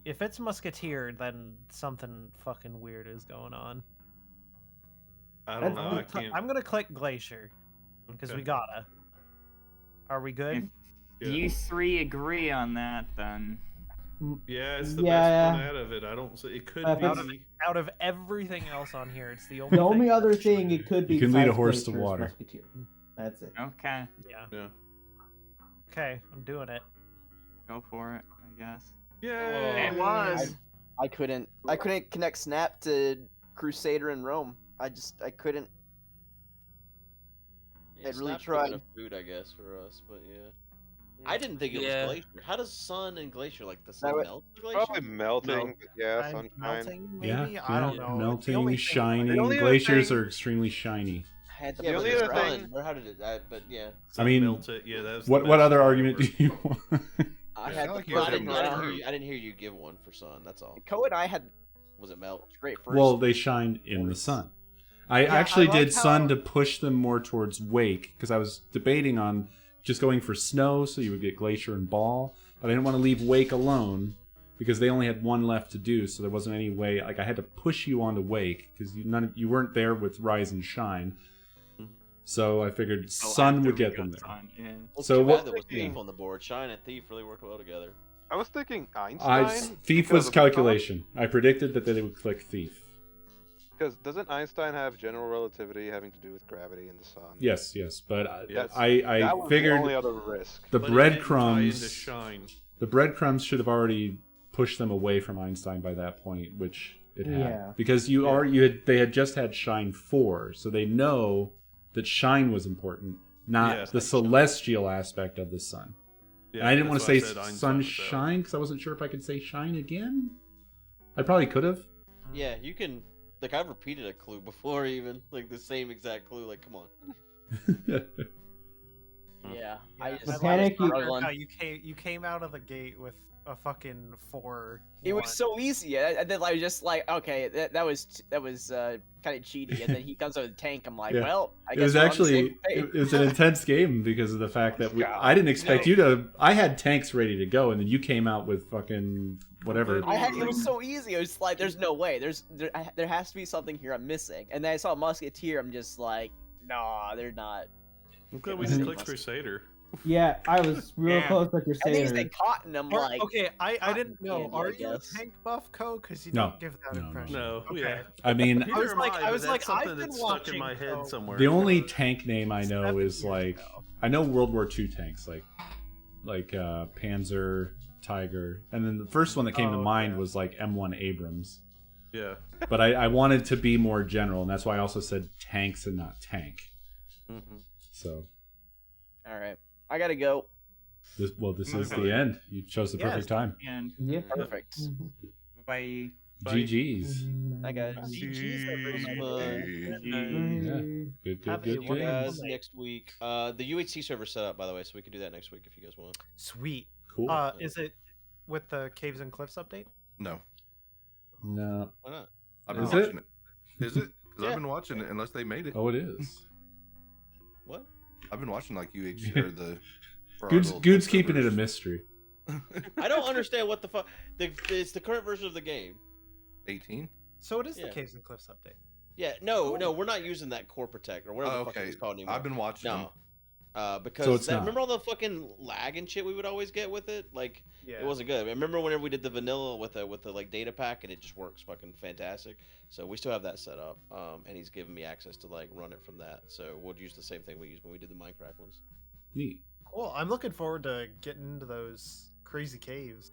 if it's musketeer, then something fucking weird is going on. I don't That's- know. I can't. I'm gonna click glacier because Okay. we gotta. Are we good? If you 3 agree on that, then Yeah, it's the Yeah. best one out of it. I don't. It could If be. it's- Out of everything else on here, it's the only. The only thing other thing it could be. You can lead a besides horse to Glacier is water. Musketeer. That's it. okay, Yeah. Yeah. Okay, I'm doing it. go for it, I guess. Yeah. It was. I couldn't connect Snap to Crusader in Rome. I couldn't. Yeah, I'd really Snap's good enough tried. food, I guess, for us, but yeah. I didn't think it Yeah. was glacier. How does sun and glacier like the sun would- melt the glacier? Probably melting, but yeah, I'm sunshine. melting, Yeah, maybe. I don't know. It's the melting, only thing- shiny. The only other Glaciers thing- are extremely shiny. Had to Yeah, The but only the other sun, thing- or how did it? But yeah, I mean, Melt it. Yeah, that was the what best other one argument do ever. you want? I Yeah, had I like the yours perfect better. round. I didn't hear you give one for sun. That's all. Co and I had Was it melt? great first. Well, they shine in the sun. I Yeah, actually I like did sun how- to push them more towards wake because I was debating on just going for snow so you would get glacier and ball, but I didn't want to leave wake alone because they only had one left to do, so there wasn't any way. Like I had to push you onto wake because you weren't there with rise and shine. So I figured sun after would we get got them there. sun, yeah. Well, So too what- bad there was yeah. thief on the board. Shine and thief really work well together. I was thinking Einstein. Thief because was of- calculation. I predicted that they would click thief. Because doesn't Einstein have general relativity having to do with gravity and the sun? Yes, but Yes. I That was figured the only other risk. the But it didn't tie into breadcrumbs. shine. The breadcrumbs should have already pushed them away from Einstein by that point, which it had. Yeah. Because they had just had Shine 4, so they know that Shine was important, not Yeah. the celestial aspect of the sun. Yeah, And I didn't want to that's say why I said Einstein was out. sunshine because I wasn't sure if I could say shine again. I probably could have. Yeah, you can. Like I've repeated a clue before, even like the same exact clue. Like, come on. Yeah, I just The I was panic you- struggling. How you came out of the gate with a fucking 4. It was so easy, and then I was just like, okay, that was kind of cheaty. And then he comes out with a tank. I'm like, Yeah. well, I It guess was we're on the actually same page. it was an intense game because of the fact that I didn't expect you to. I had tanks ready to go, and then you came out with fucking whatever. It was so easy. It was like, there's no way. There has to be something here I'm missing. And then I saw Musketeer. I'm just like, nah, they're not. I'm glad we Musketeer. can click Crusader. Yeah, I was real Yeah. close with I think Crusader. they Cotton. I'm like, okay, I didn't know. candy, Are I you a guess. tank buff, Co? Because you No. don't give that impression. No, Okay. yeah. I mean, Neither I was am like, but I was that's like, something I've that's been stuck in my watching, head so- somewhere. the only tank name I know 7 is years like ago. I know World War II tanks like Panzer, Tiger, and then the first one that came to mind was like M1 Abrams. Yeah. But I wanted to be more general, and that's why I also said tanks and not tank. Mm-hmm. So. All right, I gotta go. This is the end. You chose the perfect time. And Yeah. Perfect. Bye. GG's. Hi guys. GG's. That was fun. Yeah. Good. Have a See you guys night. next week. The UHC server set up, by the way, so we can do that next week if you guys want. Sweet. Cool. Is it with the Caves and Cliffs update? No. No. Why not? I've been Is watching it. Is it? Because Yeah. I've been watching it unless they made it. Oh, it is. What? I've been watching like UH or the. for our Good's little Good's test keeping it a servers. mystery. I don't understand what the fuck. It's the current version of the game. 18. So it is the Yeah. Caves and Cliffs update. Yeah, no, we're not using that core protect or whatever Oh, the fuck okay. it's called anymore. I've been watching them. No, because So it's not. remember all the fucking lag and shit we would always get with it? Like, Yeah. it wasn't good. I remember whenever we did the vanilla with the like data pack, and it just works fucking fantastic. So we still have that set up, and he's giving me access to like run it from that. So we'll use the same thing we used when we did the Minecraft ones. Neat. Cool. I'm looking forward to getting into those crazy caves.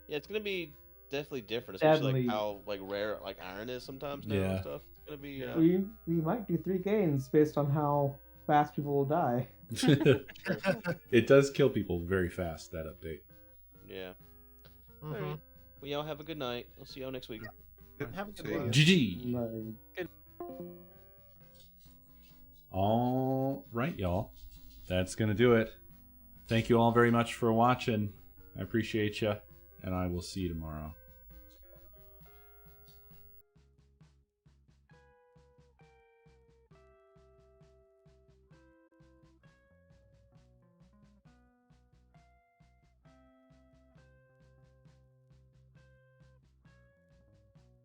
Yeah, it's gonna be definitely different, especially Sadly- like how like rare like iron is sometimes now and Yeah. stuff. It's gonna be. We might do 3 games based on how fast people will die. It does kill people very fast, that update. Yeah. Mhm. All right. Well, y'all have a good night. I'll see y'all next week. Have a good See ya. one. GG. Like, All right, y'all. That's going to do it. Thank you all very much for watching. I appreciate you, and I will see you tomorrow.